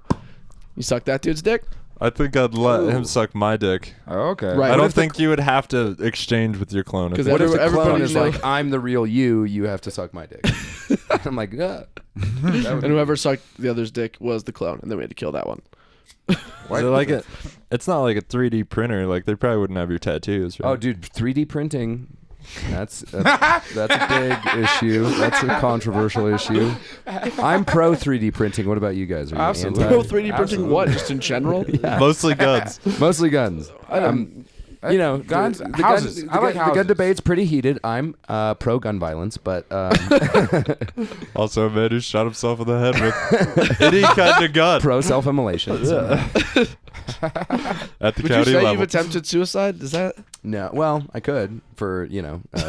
You suck that dude's dick. I think I'd let him suck my dick. Oh, okay. Right. I What don't if the think you would have to exchange with your clone. 'Cause What if the Everybody clone is know- like, I'm the real you, you have to suck my dick? I'm like, yeah. And whoever sucked the other's dick was the clone, and then we had to kill that one. Is it like it? It's not like a 3D printer. Like they probably wouldn't have your tattoos. Right? Oh, dude, 3D printing. That's a big issue. That's a controversial issue. I'm pro 3D printing. What about you guys? Are you Absolutely. anti? Pro 3D printing Absolutely. what? Just in general? Mostly guns. Mostly guns. You know, Guns? the Houses. gun, I like the houses. gun debate's pretty heated. I'm pro gun violence, but Also, a man who shot himself in the head with any kind of gun pro self-immolation. at the Would you county say level. you've attempted suicide? Is that No, well, I could for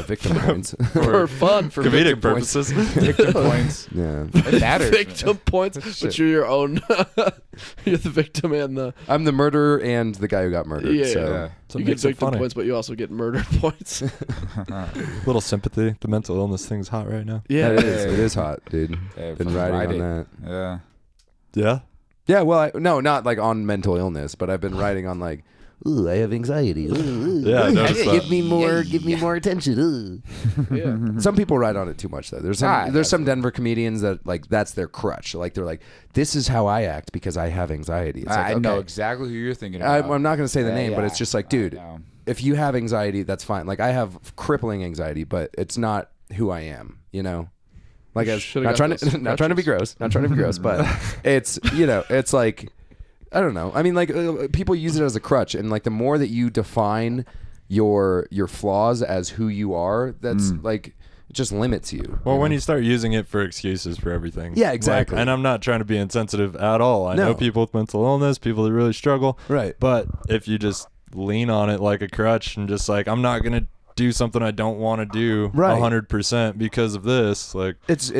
victim points. for fun? For Comedic victim points. purposes. Victim points. Yeah, It matters. victim points, but you're your own. You're the victim and the. I'm the murderer and the guy who got murdered. Yeah. So. Yeah. So You it get makes it victim funny. points, but you also get murder points. Little sympathy. The mental illness thing's hot right now. Yeah. It is hot, dude. Yeah, Been fucking riding ride on it. that. Yeah. Yeah. Yeah, well, no, not like on mental illness, but I've been writing on like, ooh, I have anxiety. Ooh, Yeah, I noticed that. give me more attention. Ooh. Yeah. Some people write on it too much though. There's some Denver comedians that like that's their crutch. Like they're like, this is how I act because I have anxiety. It's like, I know okay. exactly who you're thinking about. I'm not gonna say the Yeah, name, but yeah. it's just like, I dude, know. if you have anxiety, that's fine. Like I have crippling anxiety, but it's not who I am, you know? Like, as, Should've not got trying those to not trying to be crutches. gross, but it's, you know, it's like, I don't know. I mean, like, people use it as a crutch, and like the more that you define your flaws as who you are, that's like, it just limits you. Well, you when know? you start using it for excuses for everything. Yeah, exactly. Like, and I'm not trying to be insensitive at all. I No. know people with mental illness, people that really struggle. Right. But if you just lean on it like a crutch and just like, I'm not going to do something I don't want to do Right. 100% because of this, like, it's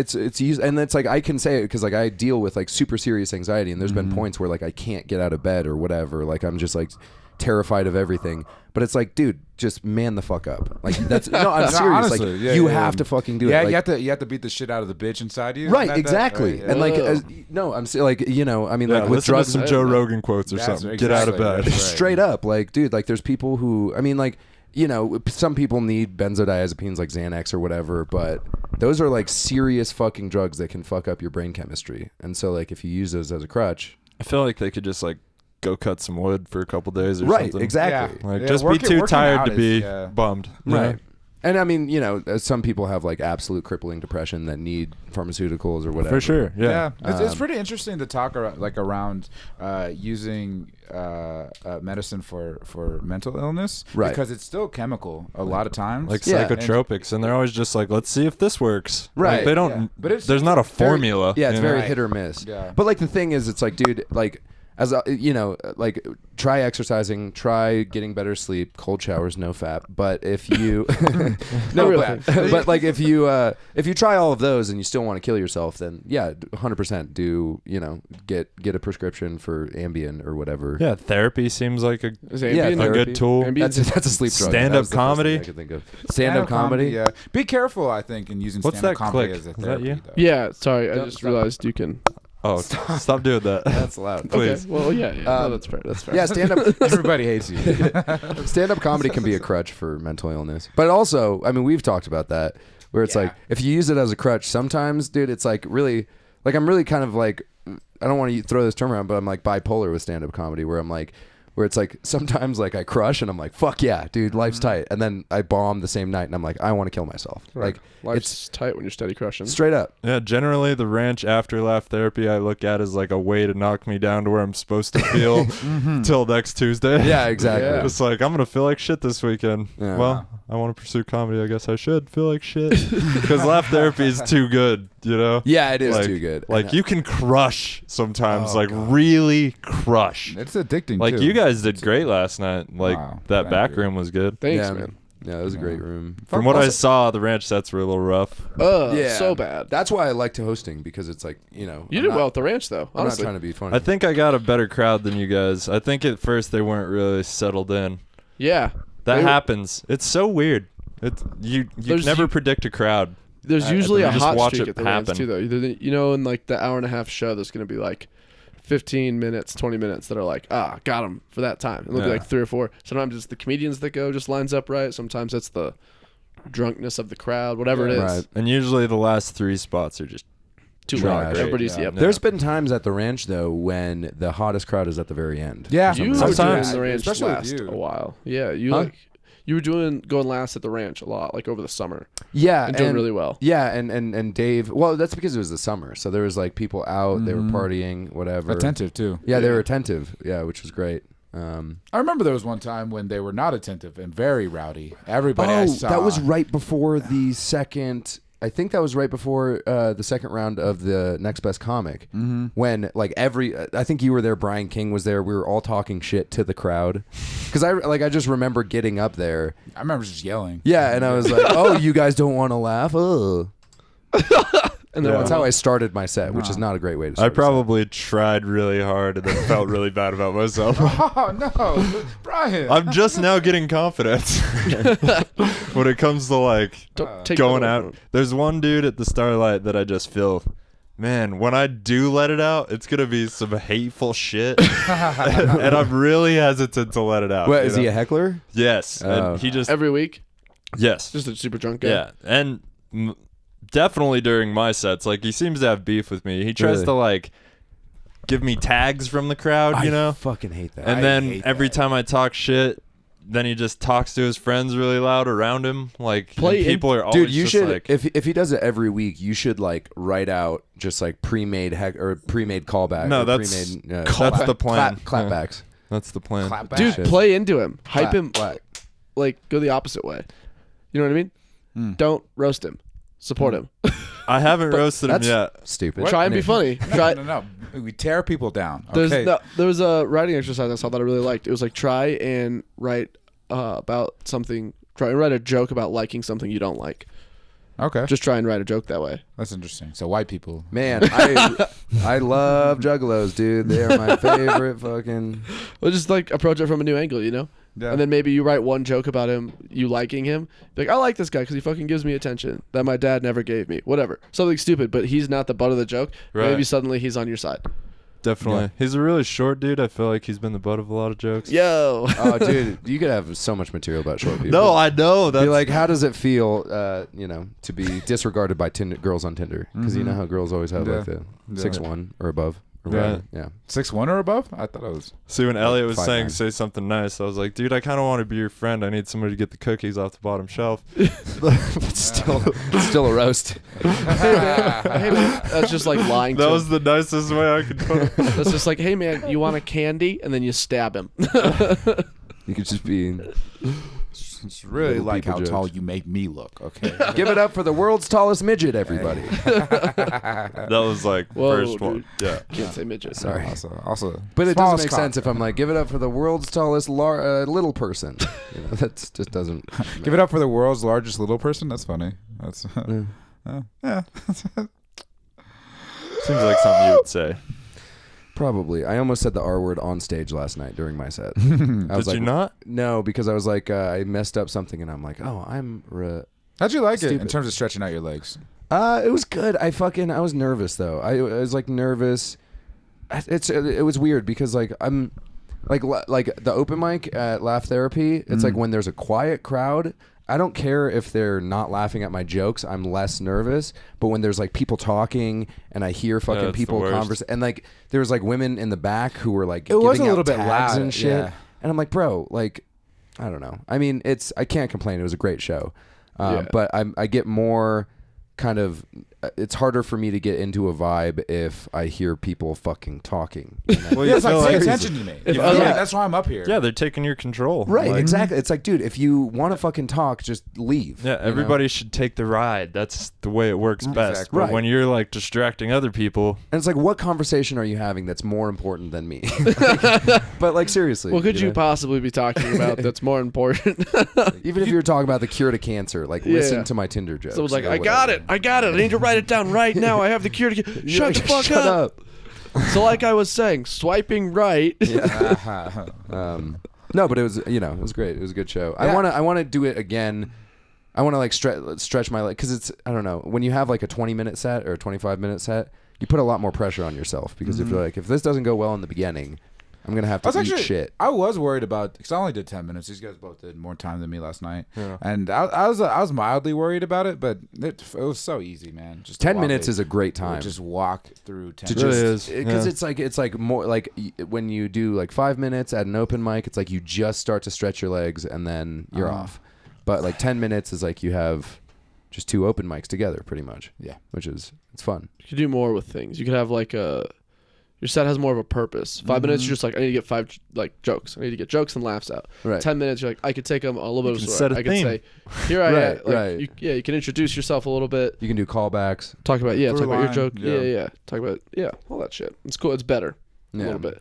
used, and it's like, I can say it because like I deal with like super serious anxiety, and there's been points where like I can't get out of bed or whatever, like I'm just like terrified of everything. But it's like, dude, just man the fuck up. Like, that's no, I'm No, serious. honestly, Like, yeah, you yeah, have yeah. to fucking do Yeah, it. Like, you have to beat the shit out of the bitch inside you. right, That- exactly. right, And like, Oh. no, I'm saying, like, you know, I mean, yeah, like with listen drugs, to some Joe Rogan quotes or That's something. Get out of exactly bed. right. straight up, like, dude, like there's people who, I mean, like, you know, some people need benzodiazepines like Xanax or whatever, but those are like serious fucking drugs that can fuck up your brain chemistry. And so like if you use those as a crutch, I feel like they could just like go cut some wood for a couple days or right, something. exactly. Like, Yeah, just be working too out tired to is- be yeah. bummed. you know? Right. And I mean, you know, some people have like absolute crippling depression that need pharmaceuticals or whatever. For sure. Yeah. It's pretty interesting to talk around using medicine for mental illness, Right. Because it's still chemical a lot of times, Like Yeah. psychotropics, and they're always just like, let's see if this works. Right. Like, they don't. Yeah. But it's there's not a formula. Yeah, it's you know? very Right. hit or miss. Yeah. But like the thing is, it's like, dude, like as a, you know, like try exercising, try getting better sleep, cold showers, no fap. But if you no, Real but like if you try all of those and you still want to kill yourself, then yeah, 100% do, you know, get a prescription for Ambien or whatever. Yeah, therapy seems like a Is Yeah, Ambien a therapy. good tool. Ambien- That's a sleep drug. Stand-up That was the first comedy? thing I could think of. Stand-up comedy. Yeah, be careful. I think in using What's stand-up that comedy click? as a Is that therapy. you? Though. Yeah, sorry, I Don't just stop. realized you can. Oh, stop doing that. That's loud. Please. Okay, well, yeah, no, that's fair. That's fair. Yeah, stand-up Everybody hates you. stand-up comedy can be a crutch for mental illness. But also, I mean, we've talked about that, where it's like, if you use it as a crutch, sometimes, dude, it's like really, like I'm really kind of like, I don't want to throw this term around, but I'm like bipolar with stand-up comedy, where I'm like, where it's like sometimes like I crush and I'm like, fuck yeah, dude, life's tight. And then I bomb the same night and I'm like, I want to kill myself. Like, Life's tight when you're steady crushing. straight up. Yeah, generally the ranch afterlife therapy I look at as like a way to knock me down to where I'm supposed to feel till next Tuesday. Yeah, exactly. Yeah. Just like, I'm gonna feel like shit this weekend. Yeah. Well, I want to pursue comedy. I guess I should feel like shit because laugh therapy is too good. You know? Yeah, it is Like- too good. Like And, you can crush sometimes, Oh, like God. really crush. It's addicting. Like too. you guys did great last night. Like Wow, that thank back you. room was good. Thanks, yeah, man. Yeah, it was a great room. From what I Also- saw, the ranch sets were a little rough. So bad. That's why I liked hosting, because it's like, you know, You I'm did not- well at the ranch, though. I'm not Honestly, trying to be funny. I think I got a better crowd than you guys. I think at first they weren't really settled in. yeah. That They were- happens. It's so weird. It's you There's never you- predict a crowd. There's usually you a just hot watch streak it at the happen. ranch too, though. You know, in like the hour and a half show, there's gonna be like 15 minutes, 20 minutes that are like, got them for that time. And there'll be Yeah. like 3 or 4. Sometimes it's the comedians that go just lines up right. Sometimes it's the drunkenness of the crowd, whatever it is. Right. And usually the last 3 spots are just Too Trash. loud. Everybody's Yeah. yep. There's been times at the ranch though when the hottest crowd is at the very end. Yeah, You were Sometimes. doing the ranch Especially with last you. a while. Yeah, you Huh? like you were going last at the ranch a lot, like over the summer, Yeah, and doing really well. Yeah, and Dave. Well, that's because it was the summer, so there was like people out. They were partying, whatever. attentive too. Yeah, they were attentive. Yeah, which was great. I remember there was one time when they were not attentive and very rowdy. Everybody I saw. that was right before the second. I think that was right before the second round of the Next Best Comic, when like I think you were there. Brian King was there. We were all talking shit to the crowd, because I just remember getting up there. I remember just yelling. Yeah, and I was like, "Oh, you guys don't want to laugh?" Oh. And then That's how I started my set, which is not a great way to start I a set. probably tried really hard and then felt really bad about myself. Oh no, Brian! I'm just now getting confidence when it comes to like Don't take going that out. over. There's one dude at the Starlight that I just feel, man, when I do let it out, it's gonna be some hateful shit, and I'm really hesitant to let it out. What, you is he know? a heckler? Yes, Oh. and he just every week, yes, just a super drunk guy. yeah, and definitely during my sets, like he seems to have beef with me. He tries Really? to like give me tags from the crowd, you know. fucking hate that. And I then hate every that. time I talk shit, then he just talks to his friends really loud around him. Like Play and people are always Dude, you just should like, if he does it every week, you should like write out just like pre-made callback. No, or that's pre-made, that's the plan. Clapbacks. That's the plan. Clap back. Dude, Shit. play into him. Hype him. Clap. Like, go the opposite way. You know what I mean? Don't roast him. Support him. I haven't roasted him That's yet. stupid. Try and be funny. Try. No. We tear people down. There's Okay. there was a writing exercise I saw that I really liked. It was like try and write about something. Try and write a joke about liking something you don't like. Okay. Just try and write a joke that way. That's interesting. So white people. Man, I love juggalos, dude. They are my favorite fucking. Well, just like approach it from a new angle, you know. Yeah. And then maybe you write one joke about him, you liking him. Be like, I like this guy because he fucking gives me attention that my dad never gave me. Whatever. Something stupid, but he's not the butt of the joke. Right. Maybe suddenly he's on your side. Definitely. Yeah. He's a really short dude. I feel like he's been the butt of a lot of jokes. Yo. Oh, dude, you could have so much material about short people. No, I know. That's Be like, how does it feel, to be disregarded by girls on Tinder? Because you know how girls always have like the 6'1" or above. Or Right. whatever. Yeah. 6'1" or above? I thought it was. See, when Elliot was 5'9". saying say something nice, I was like, dude, I kind of want to be your friend. I need somebody to get the cookies off the bottom shelf. But still a roast. Hey man, that's just like lying to That him. was the nicest way I could put it. That's just like, hey man, you want a candy? And then you stab him. You could just be. It's really Little like people how tall jokes. you make me look. Okay. Give it up for the world's tallest midget, everybody. That was like Whoa, first one. dude. Yeah. Can't say midget. Sorry. Also. But it doesn't smallest make cock. sense if I'm like, give it up for the world's tallest little person. You know, that just doesn't. Give it up for the world's largest little person. That's funny. That's yeah. Seems like something you would say. Probably. I almost said the R word on stage last night during my set. I was Did like, you not? No, because I was like, I messed up something, and I'm like, oh, How'd you like it in Stupid. terms of stretching out your legs? It was good. I was nervous though. I was like nervous. It was weird because like I'm like the open mic at Laugh Therapy. It's like when there's a quiet crowd, I don't care if they're not laughing at my jokes. I'm less nervous. But when there's like people talking and I hear fucking it's the people worst. converse, and like there was like women in the back who were like It was giving a little out bit tags loud, and shit. yeah. And I'm like, bro, like I don't know. I mean, I can't complain. It was a great show. Yeah. But I get more kind of. It's harder for me to get into a vibe if I hear people fucking talking. You know? Well, Yeah, you it's like feel pay like- attention to me. If You other- feel like that's why I'm up here. Yeah, they're taking your control. Right, Like, exactly. It's like, dude, if you want to fucking talk, just leave. Yeah, you know? everybody should take the ride. That's the way it works best. Exactly. But Right. when you're like distracting other people, And it's like, what conversation are you having that's more important than me? But like, seriously. What could you know? possibly be talking about that's more important? Even if you were talking about the cure to cancer, like Yeah. listen to my Tinder jokes. Someone's like, or I got it. whatever. I need to write it down right now. I have the cure to Shut the fuck Shut up. So like I was saying, swiping right. No, but it was it was great. It was a good show. Yeah. I want to do it again. I want to like stretch my leg because it's I don't know when you have like a 20-minute set or a 25-minute set, you put a lot more pressure on yourself because if you're like if this doesn't go well in the beginning, I'm gonna have to eat shit. I was worried about because I only did 10 minutes. These guys both did more time than me last night, Yeah. and I was mildly worried about it, but it was so easy, man. Just 10 minutes is a great to time. just walk through 10 to It really minutes. is. because Yeah. it's like more like when you do like 5 minutes at an open mic, it's like you just start to stretch your legs and then you're off. But like 10 minutes is like you have just 2 open mics together pretty much. Yeah. Which is it's fun. You could do more with things. You could have like your set has more of a purpose. 5 minutes, you're just like, I need to get 5 like jokes. I need to get jokes and laughs out. Right. 10 minutes, you're like, I could take them a little bit of a can story. set a I could theme. say, here I am. Right, Like, right. You can introduce yourself a little bit. You can do callbacks. Talk about Through talk about your line, joke. yeah. Yeah. Talk about all that shit. It's cool. It's better a Yeah. little bit.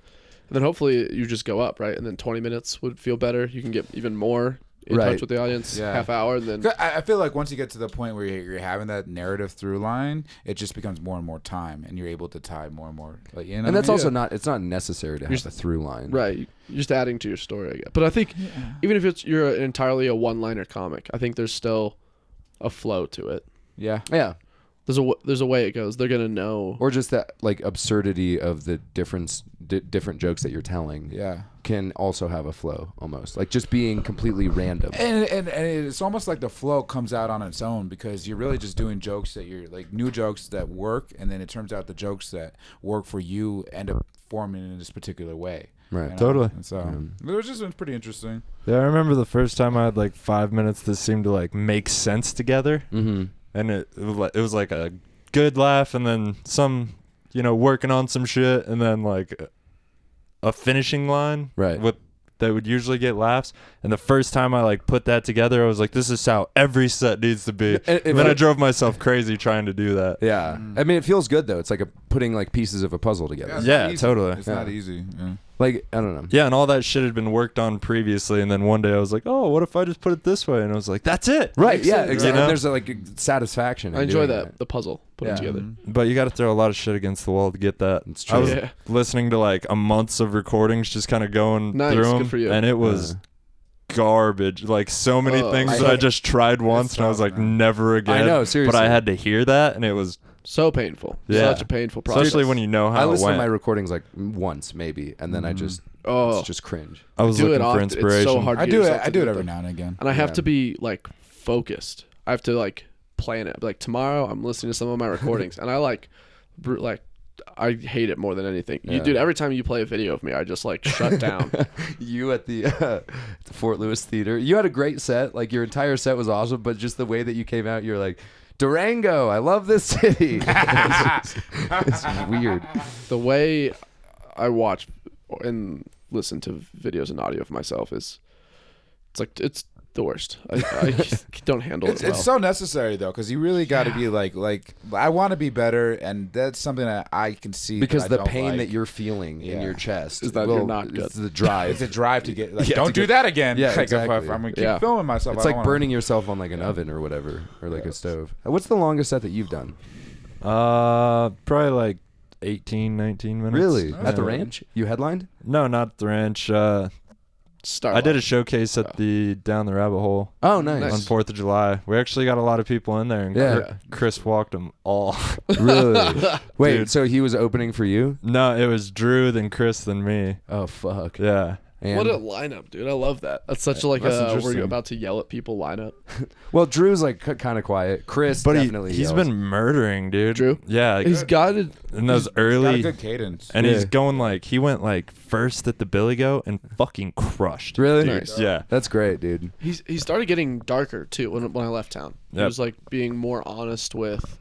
And then hopefully you just go up, right? And then 20 minutes would feel better. You can get even more in Right. touch with the audience. Yeah. Half hour, and then I feel like once you get to the point where you're having that narrative through line, it just becomes more and more time, and you're able to tie more and more. Like, you know, And that's what I also mean? not it's not necessary to have just- a through line. right, you're just adding to your story, I guess. But I think even if you're entirely a one-liner comic, I think there's still a flow to it. Yeah. Yeah. There's a way it goes. They're gonna know. Or just that like absurdity of the different jokes that you're telling. Yeah. Can also have a flow almost like just being completely random. And it's almost like the flow comes out on its own because you're really just doing jokes that you're like new jokes that work, and then it turns out the jokes that work for you end up forming in this particular way. Right. you know? Totally. And so it was just pretty interesting. Yeah, I remember the first time I had like 5 minutes that seemed to like make sense together, Mm-hmm. and it was like a good laugh, and then some, working on some shit, and then like a finishing line Right. that would usually get laughs. And the first time I like put that together, I was like, this is how every set needs to be. And then I drove myself crazy trying to do that. Yeah. I mean, it feels good though. It's like putting like pieces of a puzzle together. It's Yeah, not easy. totally. It's Yeah. not easy. Yeah. Like, I don't know. Yeah, and all that shit had been worked on previously, and then one day I was like, oh, what if I just put it this way? And I was like, that's it. Right. Yeah. sense, Exactly. you know? And there's like a satisfaction. I in enjoy doing that, the puzzle, putting Yeah. together. But you got to throw a lot of shit against the wall to get that. It's I true. was Yeah. listening to like a months of recordings, just kind of going Nice, through good them, for you. and it was garbage. Like so many Oh, things I that I hate- just tried once, and I was tough, like, man. never again. I know, seriously. But I had to hear that, and it was So painful. Yeah. Such a painful process. especially when you know how I it listen to went. my recordings like once maybe, and then I just Oh, it's just cringe. I was do it looking for often. inspiration. It's so hard to I get do it. yourself I to do it it, every though. now and again. And I have Yeah. to be like focused. I have to like plan it. Like tomorrow, I'm listening to some of my recordings, and I I hate it more than anything. Yeah. Dude, every time you play a video of me, I just like shut down. You at the Fort Lewis Theater, you had a great set. Like your entire set was awesome, but just the way that you came out, you're like, Durango, I love this city. it's weird. The way I watch and listen to videos and audio of myself it's the worst. I don't handle it well. It's so necessary though, because you really got to be like I want to be better, and that's something that I can see. Because that I the don't pain like. that you're feeling in Yeah. your chest Is that you're not good. It's the drive. It's a drive to get. Like, Yeah, don't to do get- that again. Yeah, Like, if exactly. I'm gonna keep Yeah. filming myself. It's I like don't wanna- burning yourself on like an oven or whatever, or like a stove. What's the longest set that you've done? Probably like 18, 19 minutes. Really? Yeah. At the ranch? You headlined? No, not at the ranch. Start I did a showcase at the Down the Rabbit Hole Oh, nice. on 4th of July. We actually got a lot of people in there, and Yeah. Chris walked them all. Really? Wait, Dude. so he was opening for you? No, it was Drew, then Chris, then me. Oh, fuck. Yeah. And, What a lineup, dude! I love that. That's such a That's we're interesting. about to yell at people lineup. well, Drew's like kind of quiet. Chris But definitely he's yells. been murdering, dude. Drew? Yeah. Like, He's got it. in those He's got a early. good cadence. And Yeah. he's going like, he went like first at the Billy Goat and fucking crushed. Really? Dude. Nice. Yeah. That's great, dude. He started getting darker too when I left town. He Yep. was like being more honest with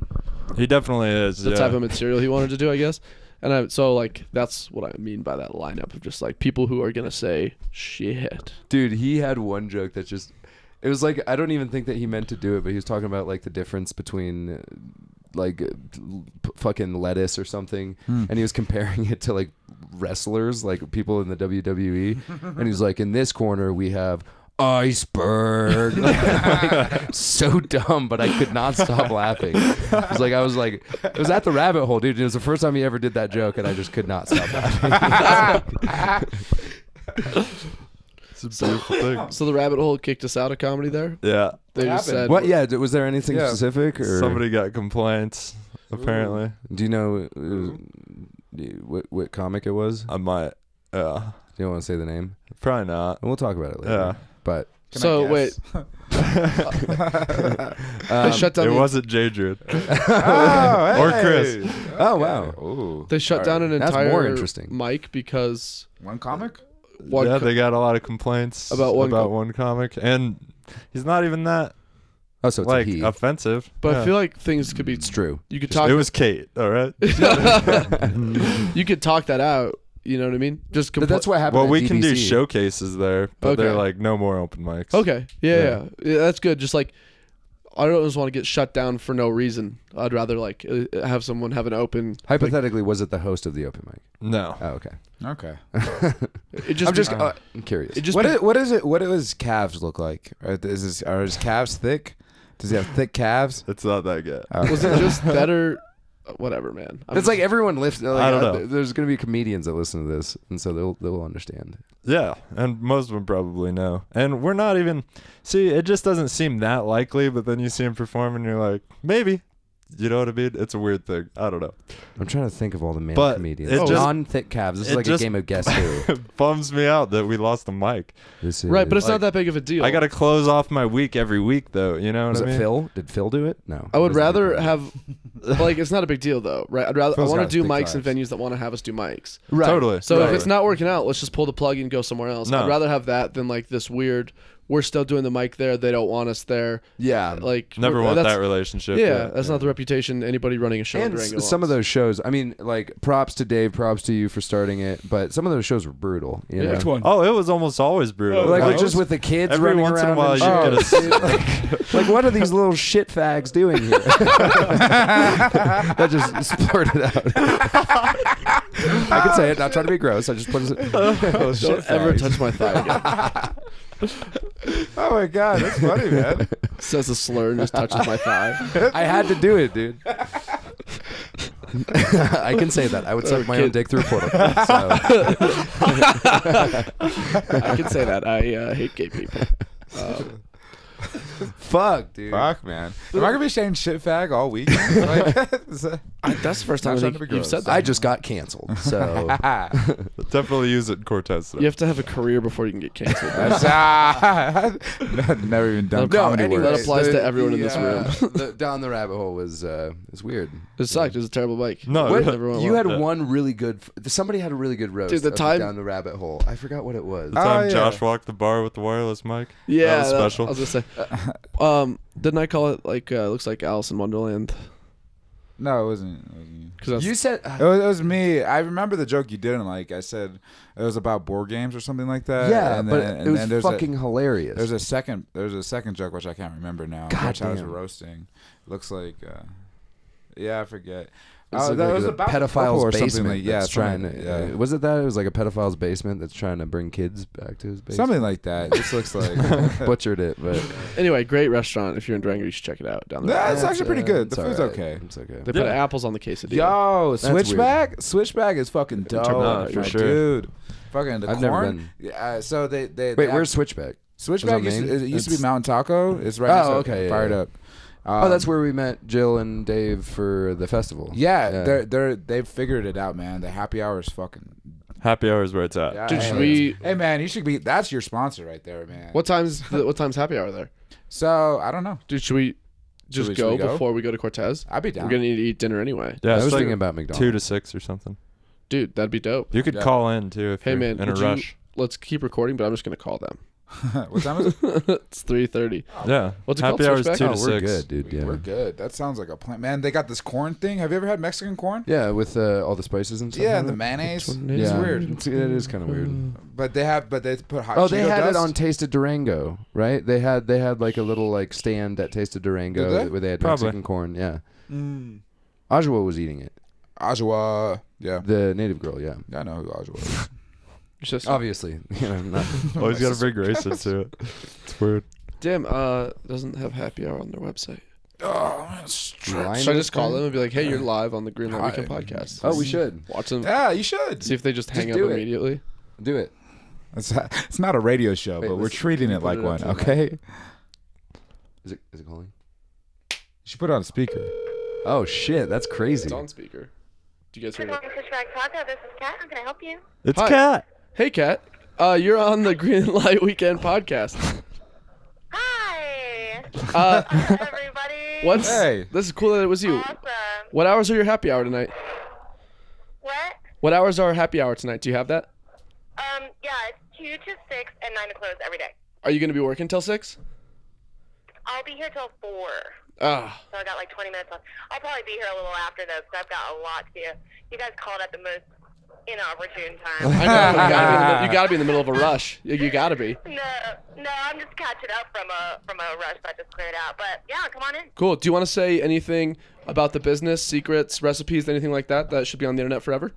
He definitely is. the yeah. type of material he wanted to do, I guess. And so like that's what I mean by that lineup of just like people who are gonna say shit. Dude, he had one joke that just it was like I don't even think that he meant to do it, but he was talking about like the difference between fucking lettuce or something, and he was comparing it to like wrestlers, like people in the WWE, and he's like, in this corner we have iceberg. Like, so dumb, but I could not stop laughing. I was like, it was at the rabbit hole, dude. It was the first time he ever did that joke, and I just could not stop laughing. It's a beautiful thing. So the rabbit hole kicked us out of comedy there. Yeah. They What just happened? said What? Yeah. Was there anything Yeah. specific, or Somebody got complaints, apparently. do you know what comic it was? I might. Yeah. Do you want to say the name? Probably not. We'll talk about it later. Yeah. But Can I So guess? they shut down. It the, wasn't J. Jude. Oh, Or hey. Chris. Oh, wow. Ooh. They shut down an That's entire more interesting. mic because One comic. one Yeah, co- they got a lot of complaints About about one one comic. And he's not even that, oh, so it's like, a he. offensive. but Yeah. I feel like things could be. It's true. You could talk. It was Kate, all right? You could talk that out. You know what I mean? Just But that's what happened. Well, at we can do DBC. showcases there, but they're Okay. like, no more open mics. Okay. Yeah. Yeah, that's good. Just like I don't just want to get shut down for no reason. I'd rather like have someone have an open. Hypothetically, was it the host of the open mic? No. Oh, okay. Okay. It just I'm just. be- I'm curious. it just What be- is, what is it? What do his calves look like? Are his calves thick? Does he have thick calves? It's not that good. Okay. was it just better? Whatever, man. It's like everyone lifts. Like, I don't know. There's gonna be comedians that listen to this, and so they'll understand. Yeah, and most of them probably know. And we're not even... See, it just doesn't seem that likely, but then you see him perform and you're like, maybe. You know what I mean? It's a weird thing. I don't know. I'm trying to think of all the male But comedians. it just- Non-thick calves. This is it like a just- game of Guess Who. It bums me out that we lost the mic. This is, right, but it's like- not that big of a deal. I got to close off my week every week, though. You know what Was I it mean? Phil? Did Phil do it? No. I would It was rather different. have Like, it's not a big deal though, right? I want to guys do big mics in vibes. venues that want to have us do mics. Right. Totally. So if Right. it's not working out, let's just pull the plug and go somewhere else. No. I'd rather have that than like this weird. We're still doing the mic there. They don't want us there. Yeah. Like Never want that's- that relationship. Yeah, that's not the reputation anybody running a show in And Durango some of wants. those shows, I mean, like, props to Dave, props to you for starting it, but some of those shows were brutal. You know? Which one? Oh, it was almost always brutal. Like, Like, just with the kids every running once in a around while and you shit. get a Like, what are these little shit fags doing here? That just splurted out. I can say it, not trying to be gross. I just put it. Don't ever touch my thigh again. Oh my god, that's funny, man. Says a slur and just touches my thigh. I had to do it, dude. I can say that. I would suck my own dick through a portal. So. I can say that. I hate gay people. Fuck, dude. Fuck, man. Am I gonna be saying shit fag all week? Like, That's the first time I Not trying think to be you've gross. said that. I just got canceled. So Definitely use it in Cortez. Though. You have to have a career before you can get canceled. That's, never even done No, comedy anyway, work. that applies to everyone in this room. Down the rabbit hole was weird. It sucked. It was a terrible bike. No, What? Everyone You had Yeah. one really good. Somebody had a really good roast. Dude, the of time- down the rabbit hole. I forgot what it was. The time yeah. Josh walked the bar with the wireless mic. Yeah, that was special. I was gonna say. Didn't I call it like looks like Alice in Wonderland? No, it wasn't. Because You said It was me. I remember the joke you didn't like. I said it was about board games or something like that. yeah, and but then, and it was then there's fucking hilarious. There's a second joke which I can't remember now. God Which I was damn. roasting. Looks like, yeah, I forget. It's like that a was about the couple pedophile's or something basement. like, yeah, that's trying something- to. yeah. Was it that? It was like a pedophile's basement that's trying to bring kids back to his basement. Something like that. This looks like. Butchered it, but anyway, great restaurant. If you're in Durango, you should check it out. Down there. Nah, it's actually pretty good. The it's food's alright. okay. It's okay. They put apples on the quesadilla. Yo, That's Switchback? Switchback is fucking dope. No, for Like, sure. Dude. Fucking the I've never corn. been. Yeah, so they Wait, they where's Switchback? Switchback Was that used Maine? to, it used to be It's- Mountain Taco. It's right Oh, next to okay, yeah, Fired yeah. Up. Oh, that's where we met Jill and Dave for the festival. Yeah, they've figured it out, man. The happy hour is fucking. Happy hour is where it's at. Yeah, Dude, hey, should we? Hey man, you should be. That's your sponsor right there, man. What time's happy hour there? So I don't know. Dude, should we just Should go we go? before we go to Cortez? I'd be down. We're gonna need to eat dinner anyway. Yeah, I it's was like thinking about McDonald's. 2 to 6 or something. Dude, that'd be dope. You could Yeah. call in too if Hey you're man, in a would you- rush. Let's keep recording, but I'm just gonna call them. What time is it? It's 3:30. Yeah. What's it Happy called, hour is Switchback? 2 Oh, to we're 6. good, dude. Yeah, We're good. That sounds like a plan, man. They got this corn thing. Have you ever had Mexican corn? yeah, with all the spices and stuff. Yeah, on and the it. mayonnaise. Which one It's is Yeah, weird. It is kind of weird. But they put hot. Oh, they Cheeto had it dust. on Tasted Durango, right? They had like a little like stand at Tasted Durango Did they? where they had Probably. Mexican corn. Yeah, Mm. Ajwa was eating it. Ajwa. Yeah. The native girl. Yeah, Yeah, I know who Ajwa is. Your sister. obviously. You know, not, Always got to bring race into it. It's weird. Damn, doesn't have happy hour on their website. Oh, Line Should I with just call them? them and be like, "Hey, you're live on the Green Light Hi. Weekend podcast"? Oh, we should Watch them. yeah, you should. See if they just hang up do it. immediately. do it. It's not a radio show, Wait, but we're let's- treating can it you like put it one. up to the Okay. Is it calling? You should put it on speaker. Oh shit, that's crazy. It's on speaker. Do you guys hear Good it? morning, Fishback Taco. This is Kat. How can I help you? It's Hi. Cat. Hey, Kat. You're on the Green Light Weekend podcast. Hi. Uh, Everybody. what's? Hey. This is cool that it was you. Awesome. What hours are your happy hour tonight? What? What hours are happy hour tonight? Do you have that? Yeah, it's 2 to 6 and 9 to close every day. Are you going to be working till 6? I'll be here till 4. Ah, So I got like 20 minutes left. I'll probably be here a little after though, because I've got a lot to do. You guys called at the most inopportune time. I know. You gotta be in the middle of a rush. You gotta be. No, I'm just catching up from a rush that just cleared out. But yeah, come on in. Cool. Do you want to say anything about the business, secrets, recipes, anything like that that should be on the internet forever?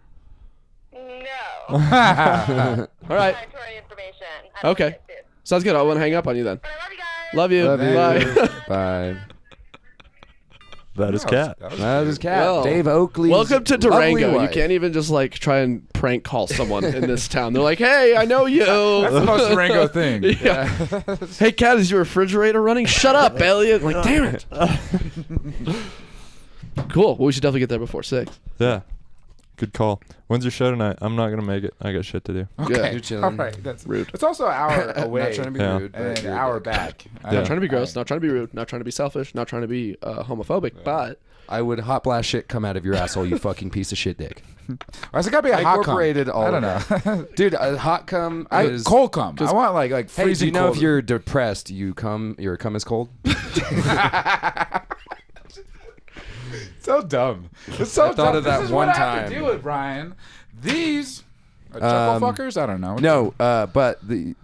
No. All right. Proprietary information. I don't Okay. get to. Sounds good. I won't hang up on you then. But I love you guys. Love you. Love you. Bye. Bye. That is Cat. That is Cat. Well, Dave Oakley. Welcome to Durango. You can't even just like try and prank call someone in this town. They're like, "Hey, I know you." That's the most Durango thing. Yeah. Hey, Kat, is your refrigerator running? Shut up, Elliot. I'm like, damn it. Cool. Well, we should definitely get there before 6. Yeah. Good call. When's your show tonight? I'm not going to make it. I got shit to do. Okay. You're chilling. All right. That's Rude. It's also an hour away. Not trying to be Yeah. rude, and but then an you're a hour dick. back. Yeah. Not trying to be gross. Not trying to be rude. Not trying to be selfish. Not trying to be homophobic. But I would hot blast shit come out of your asshole, you fucking piece of shit dick. Why's it gotta be a I hot cum? incorporated all I don't of know. Dude, a hot cum is... Cold cum. I want like Hey, freezing do you know cold. if you're depressed, your cum is cold? So dumb. It's so I thought dumb. of that this is one what I have time. to do with Brian. These are chuckle fuckers. I don't know. No, but the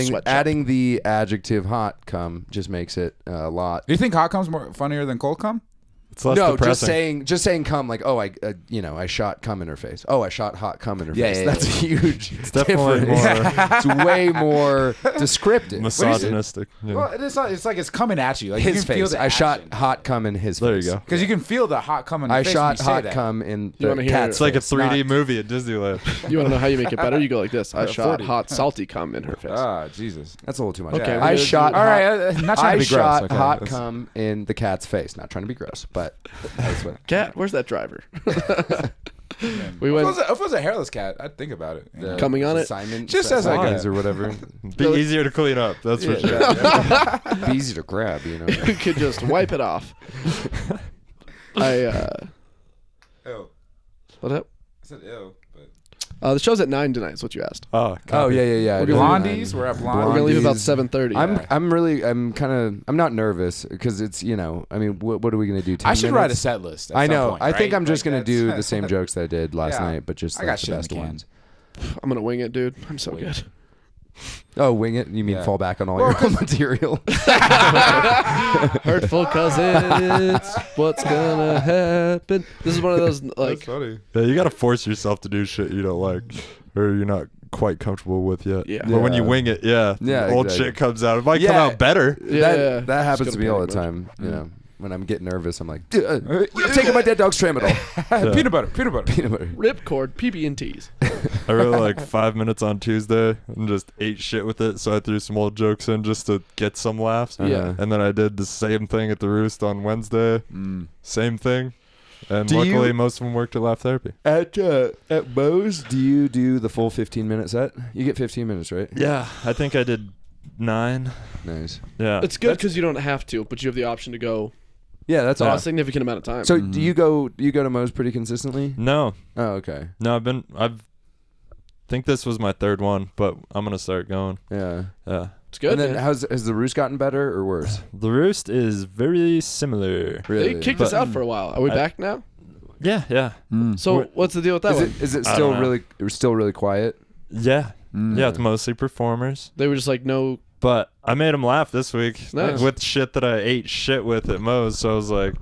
sweat adding the adjective hot cum just makes it a lot. Do you think hot cum's more funnier than cold cum? It's less No, depressing. just saying cum, like, oh, I shot cum in her face. Oh, I shot hot cum in her Yeah, face. yeah, That's yeah. huge. It's definitely difference. more It's way more descriptive. misogynistic. Yeah. Well, it's like it's coming at you. Like His you can feel face. the I shot action. hot cum in his There you face. go. Because you can feel the hot cum in your I face shot when you say hot that. cum in You wanna the hear- cat's It's like a face. 3D movie at Disneyland. You want to know how you make it better? You go like this. I shot 40. hot, salty cum in her face. Ah, Jesus. That's a little too much. Okay, I we shot. All right, not trying to be gross. shot Okay, hot that's- cum in the cat's face. Not trying to be gross, but that's what. Cat, where's that driver? We If went it was a hairless cat, I'd think about it. you know? Coming on it? Simon, Just as like Simons a- or whatever. Be easier to clean up. That's for sure. Be easy to grab, you know. you could just wipe it off. Ew. What up? I said ew, but The show's at 9 tonight. Is what you asked. Oh, Oh yeah. We're Blondies. We're at We're gonna leave about Blondies. 7:30. I'm not nervous because it's, you know, I mean, what are we gonna do? 10 I should write a minutes? set list. At I some know. point, I think right? I'm just Like, gonna do that's- the same jokes that I did last Yeah. night, but just I like got the shit in the best can. ones. I'm gonna wing it, dude. I'm so good. Oh, wing it? You mean Yeah. fall back on all your own material? Hurtful cousins. What's gonna happen? This is one of those like. funny. Yeah, you gotta force yourself to do shit you don't like or you're not quite comfortable with yet. Yeah. But when you Yeah. wing it, yeah, old exactly. shit comes out. It might come Yeah. out better. Yeah, that happens Just to me gotta all the panic time. You know, when I'm getting nervous, I'm like, I'm taking my dead dog's tramadol. Peanut butter. Peanut butter. Ripcord PB&Ts. I wrote like 5 minutes on Tuesday and just ate shit with it. So I threw some old jokes in just to get some laughs. Yeah. And then I did the same thing at the Roost on Wednesday. Same thing. And Do luckily, you- most of them worked at Laugh Therapy. At Moe's, do you do the full 15-minute set? You get 15 minutes, right? Yeah, I think I did 9. Nice. Yeah. It's good because you don't have to, but you have the option to go Yeah, that's a awesome. significant amount of time. So do you go to Moe's pretty consistently? No, Oh, okay. no, I've think this was my 3rd one, but I'm gonna start going. Yeah. Yeah. it's good. And then man. has the Roost gotten better or worse? The Roost is very similar. They kicked us out for a while. Are we back now? Yeah, yeah. So what's the deal with that one? Is it I still don't know. really quiet? Yeah. Yeah, it's mostly performers. They were just like, no. But I made them laugh this week Nice. with shit that I ate shit with at Moe's. So I was like,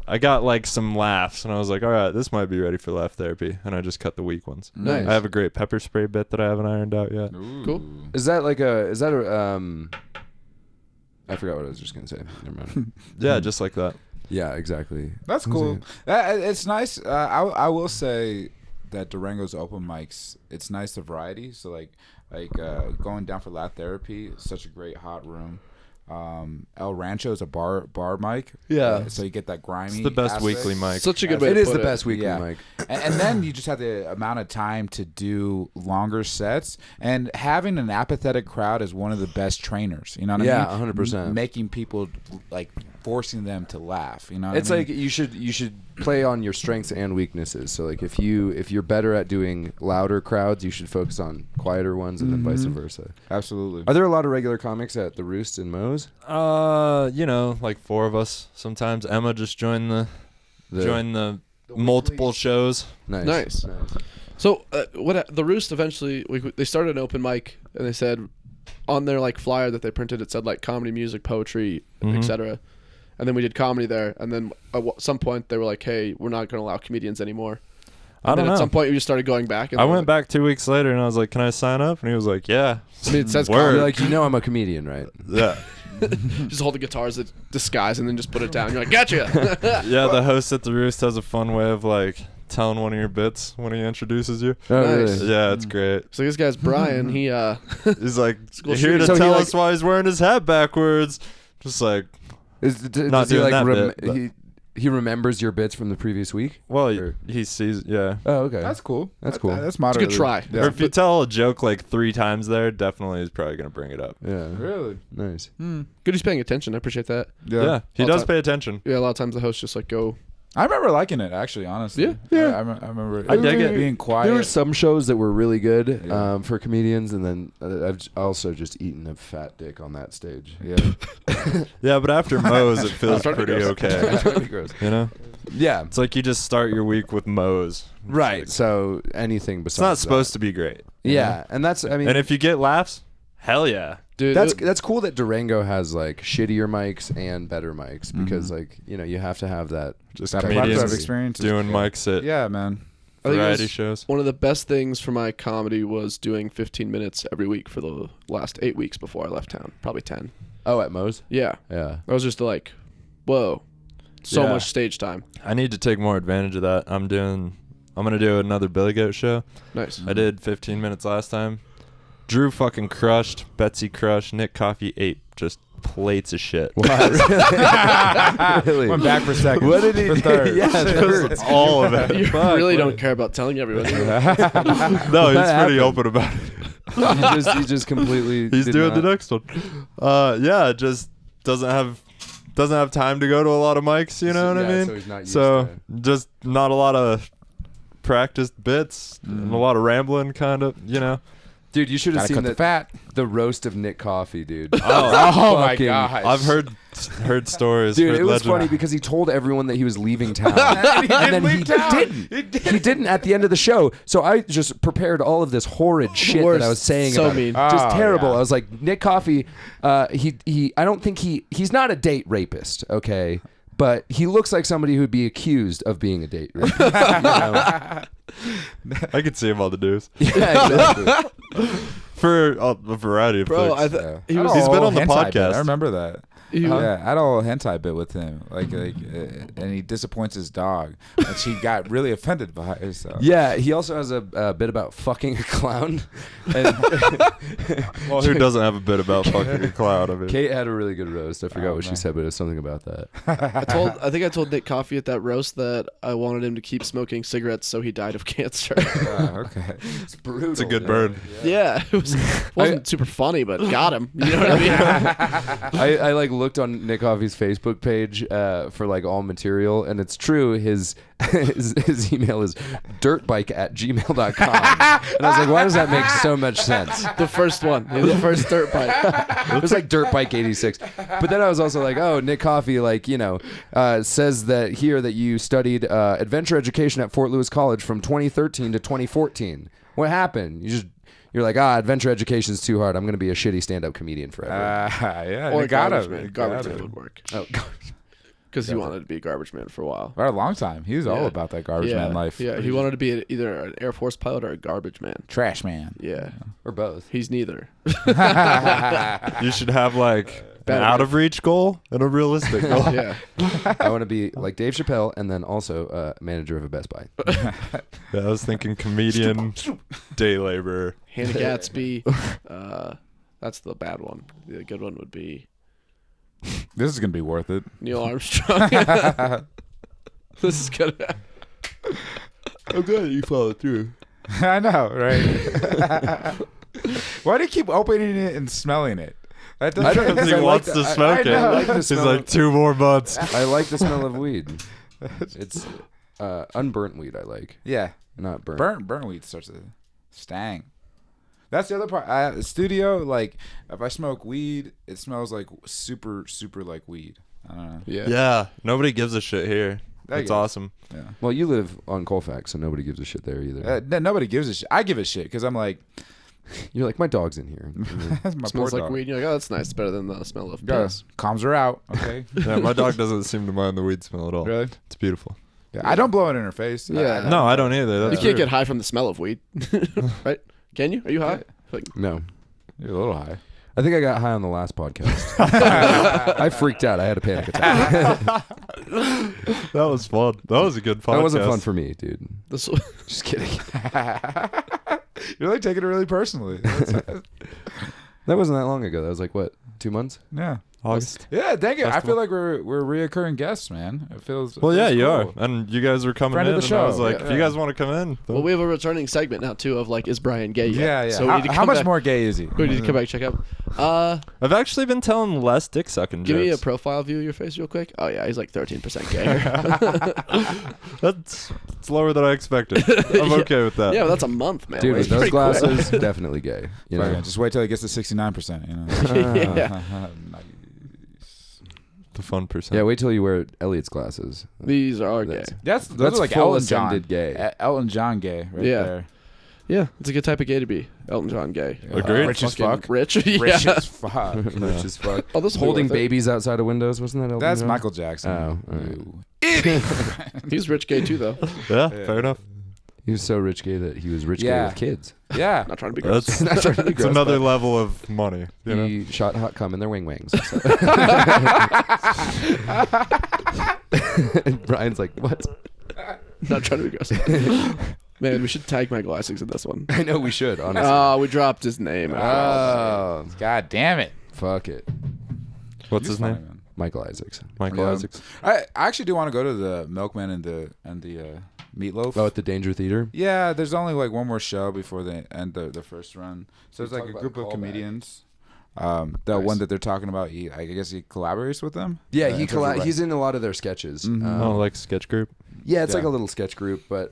I got like some laughs, and I was like, all right, this might be ready for Laugh Therapy. And I just cut the weak ones. Nice. I have a great pepper spray bit that I haven't ironed out yet. Cool. Is that I forgot what I was just gonna say. Never mind. Yeah, just like that. Yeah, exactly. That's cool. It's nice. I will say that Durango's open mics, it's nice the variety. So like going down for Laugh Therapy, it's such a great hot room. El Rancho is a bar mic. Yeah. So you get that grimy. It's the best aspect. weekly mic. Such a good way It to is put the best weekly Yeah. mic. And then you just have the amount of time to do longer sets, and having an apathetic crowd is one of the best trainers. You know what Yeah, I mean? 100%. Making people, like, forcing them to laugh. You know what It's I mean? like you should play on your strengths and weaknesses. So like if you're better at doing louder crowds, you should focus on quieter ones, and then vice versa. Absolutely. Are there a lot of regular comics at the Roost and Moe's? You know, like 4 of us sometimes. Emma just joined the multiple shows. Nice. So what the Roost eventually they started an open mic, and they said on their like flyer that they printed, it said like comedy, music, poetry, etc. And then we did comedy there, and then at some point they were like, "Hey, we're not going to allow comedians anymore." I don't then know. At some point we just started going back. And I they were went back 2 weeks later and I was like, "Can I sign up?" And he was like, "Yeah." I mean, it says Word. You're like, you know I'm a comedian, right? Yeah. just hold the guitars that disguise and then just put it down. You're like, "Gotcha." Yeah, the host at the Roost has a fun way of like telling one of your bits when he introduces you. Oh, Nice. really? Yeah, it's great. So this guy's Brian. He He's like School here to shooting. So he, tell like- us why he's wearing his hat backwards. Just like, Not Not does he doing like that bit, but- he remembers your bits from the previous week? well, Or- he sees, yeah. Oh, okay. That's cool. That's cool. That's it's a moderate. good try. Or if you tell a joke like 3 times there, definitely he's probably gonna bring it up. Yeah. Really? Nice. Good he's paying attention. I appreciate that. Yeah, he All does time. pay attention. Yeah, a lot of times the hosts just like go I remember liking it, actually, honestly. Yeah. I remember I dig it. being quiet. There were some shows that were really good Yeah. for comedians, and then I've also just eaten a fat dick on that stage. Yeah. Yeah, but after Moe's, it feels Starting to pretty gross. okay. Pretty gross. You know, Yeah, it's like you just start your week with Moe's. right. So anything It's besides not supposed to be great. Yeah, and that's I mean, And if you get laughs, hell yeah. Dude, that's cool that Durango has like shittier mics and better mics because like you have to have that. Just That comedians plethora of experience is doing good. mics at Yeah, man. I think it variety was shows. one of the best things for my comedy was doing 15 minutes every week for the last 8 weeks before I left town. Probably 10. Oh, at Moe's. Yeah. Yeah. I was just like, whoa, so Yeah. much stage time. I need to take more advantage of that. I'm gonna do another Billy Goat show. Nice. I did 15 minutes last time. Drew fucking crushed. Betsy crushed. Nick Coffey ate just plates of shit. Really? Went back for second. What did he for do? third. Yeah, third. All of it. You Fuck, really what- don't care about telling everyone. No, What he's pretty happened? open about it. he just completely. He's did doing not- the next one. Yeah, just doesn't have time to go to a lot of mics. You know what I Yeah, mean? so he's not used So to just not a lot of practiced bits and a lot of rambling, kind of. You know. Dude, you should have Gotta seen cut the fat. the roast of Nick Coffey, dude. Oh my Fucking- gosh. I've heard stories. Dude, heard it was legend. funny because he told everyone that he was leaving town. and then he didn't. He didn't at the end of the show. So I just prepared all of this horrid shit that worst. I was saying So about mean. him. Just Oh, terrible. yeah. I was like, Nick Coffey, I don't think he's not a date rapist, okay? But he looks like somebody who'd be accused of being a date rapist. You know? I could see him on the news Yeah, exactly. for a variety of Bro, things. he I had was. a He's been whole on the hentai bit. podcast. I remember that. He, Yeah, I had a whole hentai bit with him, and he disappoints his dog, and she got really offended by it. So. Yeah, he also has a bit about fucking a clown. And Well, who doesn't have a bit about fucking a cloud of it? Kate had a really good roast. I forgot Oh, what she man. said, but it was something about that. I think I told Nick Coffey at that roast that I wanted him to keep smoking cigarettes so he died of cancer. Okay. It's brutal. It's a good burn. Yeah, wasn't super funny, but got him. You know what I mean? I like looked on Nick Coffey's Facebook page for like all material, and it's true. His email is dirtbike@gmail.com. And I was like, why does that make so much sense? The first one, the first dirt bike. It was like dirtbike86. But then I was also like, oh, Nick Coffey, like, says that you studied adventure education at Fort Lewis College from 2013 to 2014. What happened? You're like, adventure education's too hard. I'm going to be a shitty stand-up comedian forever. Yeah, Or they got garbage him. man. They Garbage got man him. would work Oh, because he wanted to be a garbage man for a while. For a long time, he was all Yeah. about that garbage yeah, man life. Yeah, he wanted to be either an Air Force pilot or a garbage man. Trash man. Yeah, or both. he's neither. You should have like an Better. out of reach goal and a realistic goal. Yeah, I want to be like Dave Chappelle and then also manager of a Best Buy. Yeah, I was thinking comedian, day laborer. Hannah Gatsby. That's the bad one. The good one would be This is gonna be worth it. Neil Armstrong. This is gonna. I'm glad you followed through. I know, right? Why do you keep opening it and smelling it? That I don't know, Because he I like wants the- to I- smoke I it. know, I like the He's smell like of- 2 more months. I like the smell of weed. It's unburnt weed I like, Yeah, not burnt. burnt weed starts to stang. That's the other part. Studio, like if I smoke weed, it smells like super like weed. I don't know. Yeah. Yeah, nobody gives a shit here. There It's you go. awesome. Yeah. Well, you live on Colfax, so nobody gives a shit there either. Nobody gives a shit. I give a shit because I'm like, You're like, my dog's in here. that's my Smells poor like dog. weed. You're like, oh, that's nice. It's better than the smell of Yeah, piss. calms her out. Okay. Yeah, my dog doesn't seem to mind the weed smell at all. Really? It's beautiful. Yeah, I don't blow it in her face. Yeah. No, I don't either. You That's can't weird. get high from the smell of weed, right? Can you? Are you high? Like, No. You're a little high. I think I got high on the last podcast. I freaked out. I had a panic attack. That was fun. That was a good podcast. That wasn't fun for me, dude. this. Just kidding. You're like taking it really personally. That wasn't that long ago. That was like, what, 2 months? Yeah. August. Yeah, thank you. I Festival. feel like we're reoccurring guests, man. It feels. Well, yeah, feels you cool. are, and you guys were coming Friend in, of the and I was show. like, Yeah. if you guys want to come in, Well, we have a returning segment now too of like, is Brian gay yet? Yeah, yeah. So we need to how come much back- more gay is he? We need to come back and check out. I've actually been telling less dick sucking Give jokes. me a profile view of your face real quick. Oh yeah, he's like 13% gay. It's lower than I expected. I'm okay with that. Yeah, well, that's a month, man. Dude, That's with those pretty quick. glasses, definitely gay. You know? Just wait till he gets to 69%. You know. Yeah. Nice. The fun percent. Yeah, wait till you wear Elliot's glasses. These are gay. That's- Those That's are like full Elton John ascended gay. Elton John gay, right Yeah. there. Yeah, it's a good type of gay to be. Elton John gay. Agreed. Rich as Fucking fuck. Rich. Yeah. Rich as fuck. Rich as fuck. Oh, this will be Holding worth it. babies outside of windows, wasn't that Elton That's John? Michael Jackson. Oh, all right. You He's rich gay too, though. Yeah, fair enough. He was so rich gay that he was rich gay Yeah. with kids. Yeah. Not trying to be gross. That's Not trying to be it's gross, another but level of money. You know? He shot hot cum in their wing wings. So. And Brian's like, what? Not trying to be gross. Man, we should tag Michael Isaacs in this one. I know we should, honestly. Oh, we dropped his name. Oh, God damn it. fuck it. What's his Funny, name? man. Michael Isaacs. Michael Yeah. Isaacs. I actually do want to go to the Milkman and the Meatloaf. Oh, at the Danger Theater? Yeah, there's only like one more show before they end the first run. So it's You like talk a about group a of callback. comedians. The Nice. one that they're talking about, I guess he collaborates with them. Yeah, in terms of, like- he's in a lot of their sketches. Oh, like sketch group. Yeah, it's like Yeah. a little sketch group, but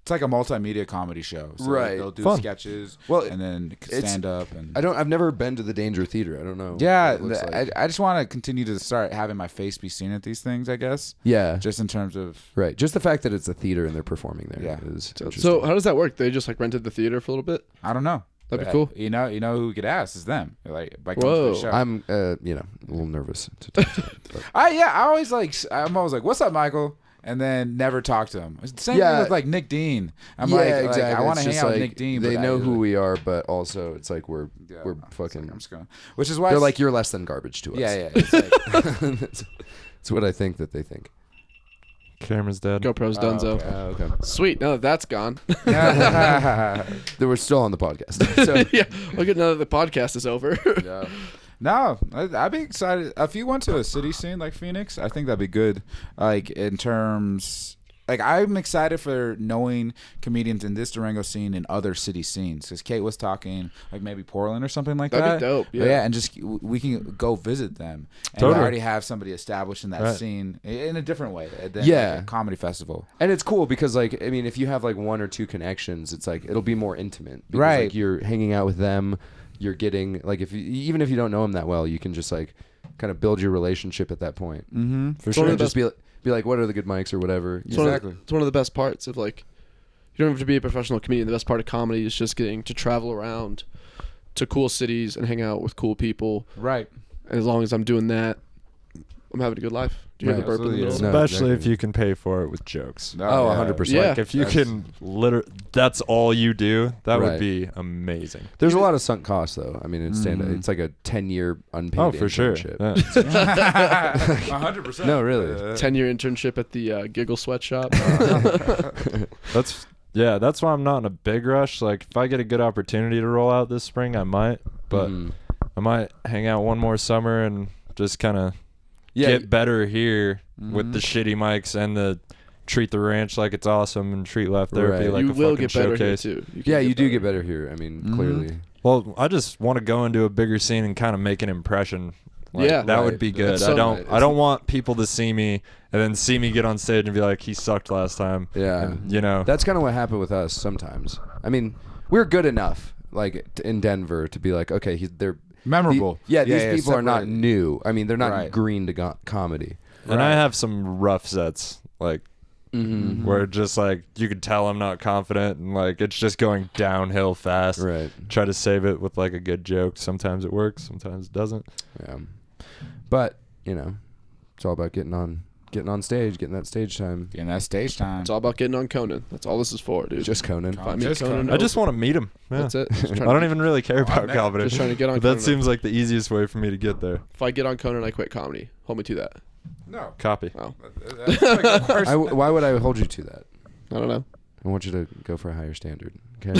It's like a multimedia comedy show. So Right. They'll do Fun. sketches. Well, and then it's- stand up and. I've never been to the Danger Theater. I don't know. Yeah, what it looks like. I just want to continue to start having my face be seen at these things. I guess Yeah, just in terms of right. Just the fact that it's a theater and they're performing there Yeah. is So interesting. how does that work? They just like rented the theater for a little bit? I don't know. That'd be But, cool. You know who we could ask is them. Like by Whoa. coming to the show. I'm, a little nervous to talk to them, but- I'm always like, "What's up, Michael?" And then never talk to him. It's the same Yeah. thing with like Nick Dean. I'm yeah, like, exactly. I want to It's hang just out with like, Nick Dean. They but know I, who we are, but also it's like we're I'm fucking. just going. Which is why They're it's- like you're less than garbage to us. Yeah, yeah. It's like, That's what I think that they think. Camera's dead. GoPro's Dunzo. Okay. Sweet. Now that that's gone. They were still on the podcast. So yeah. Well, good. Now that the podcast is over. yeah. No, I'd be excited if you went to a city scene like Phoenix. I think that'd be good. Like in terms, like I'm excited for knowing comedians in this Durango scene and other city scenes. Because Kate was talking like maybe Portland or something like That'd that. be dope, But yeah. and just we can go visit them and Totally. already have somebody established in that Right. scene in a different way than Yeah. like a comedy festival. And it's cool because, like, I mean, if you have like one or two connections, it's like it'll be more intimate. Because, Right. Like, you're hanging out with them. You're getting like even if you don't know them that well, you can just like kind of build your relationship at that point. Mm-hmm. For one sure. of the Just be like, what are the good mics or whatever. It's one of the- Exactly. it's one of the best parts of like, you don't have to be a professional comedian. The best part of comedy is just getting to travel around to cool cities and hang out with cool people. Right. And as long as I'm doing that, I'm having a good life. Do you hear Right. the burp in the Absolutely, middle? No, Especially if exactly. you can pay for it with jokes. Oh, yeah. 100%. Yeah. Like if you That's- can that's all you do, that Right. would be amazing. There's a lot of sunk costs though. I mean, it's Mm-hmm. it's like a 10-year unpaid Oh, for sure. internship. Yeah. 100%. No, really. 10-year internship at the Giggle Sweatshop. That's why I'm not in a big rush. Like if I get a good opportunity to roll out this spring, I might. But Mhm. I might hang out one more summer and just kind of Yeah, get better here with the shitty mics and the treat the ranch like it's awesome and treat left therapy Right. like you a will fucking get better showcase. here too. You yeah, can you do get better here. I mean, clearly. Well, I just want to go into a bigger scene and kind of make an impression. Like, Yeah. that would Right. be good. That's I so don't. nice. I don't want people to see me and then see me get on stage and be like, "He sucked last time." Yeah. And, you know. That's kind of what happened with us sometimes. I mean, we're good enough, like in Denver, to be like, okay, they're Memorable. these people are not separate. new. I mean, they're not Right. green to comedy. and I have some rough sets, like Mm-hmm. where just like you could tell I'm not confident and like it's just going downhill fast. Right. Try to save it with like a good joke. Sometimes it works. Sometimes it doesn't. Yeah. But it's all about getting on stage, getting that stage time. Getting that stage time. It's all about getting on Conan. That's all this is for, dude. Just Conan. If I meet Just Conan, Conan. I just want to meet him. Yeah. That's it. Just I trying don't to- even really care about man. comedy. Just trying to get on But that Conan. seems like the easiest way for me to get there. If I get on Conan, I quit comedy. Hold me to that. No. Copy. Oh, That's like the worst. Why would I hold you to that? I don't know. I want you to go for a higher standard. Okay.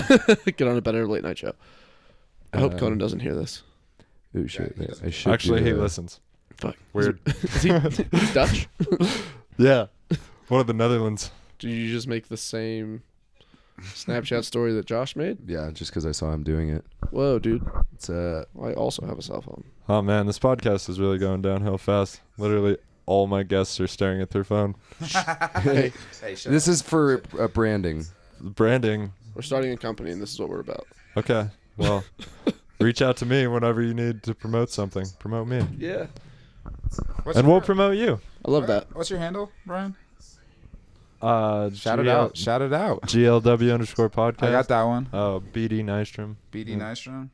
Get on a better late night show. I hope Uh, Conan doesn't hear this. Ooh, shit. I should Actually, do he that. listens. Fuck. Weird. Is he he's Dutch? Yeah. One of the Netherlands. Did you just make the same Snapchat story that Josh made? Yeah, just because I saw him doing it. Whoa, dude. It's I also have a cell phone. Oh, man. This podcast is really going downhill fast. Literally, all my guests are staring at their phone. Hey, this is for branding. Branding. we're starting a company, and this is what we're about. Okay. Well, reach out to me whenever you need to promote something. Promote me. Yeah. And we'll promote you. I love that. What's your handle, Brian? Shout it out. Shout it out. GLW_podcast. I got that one. Oh, BD Nystrom. BD Nystrom.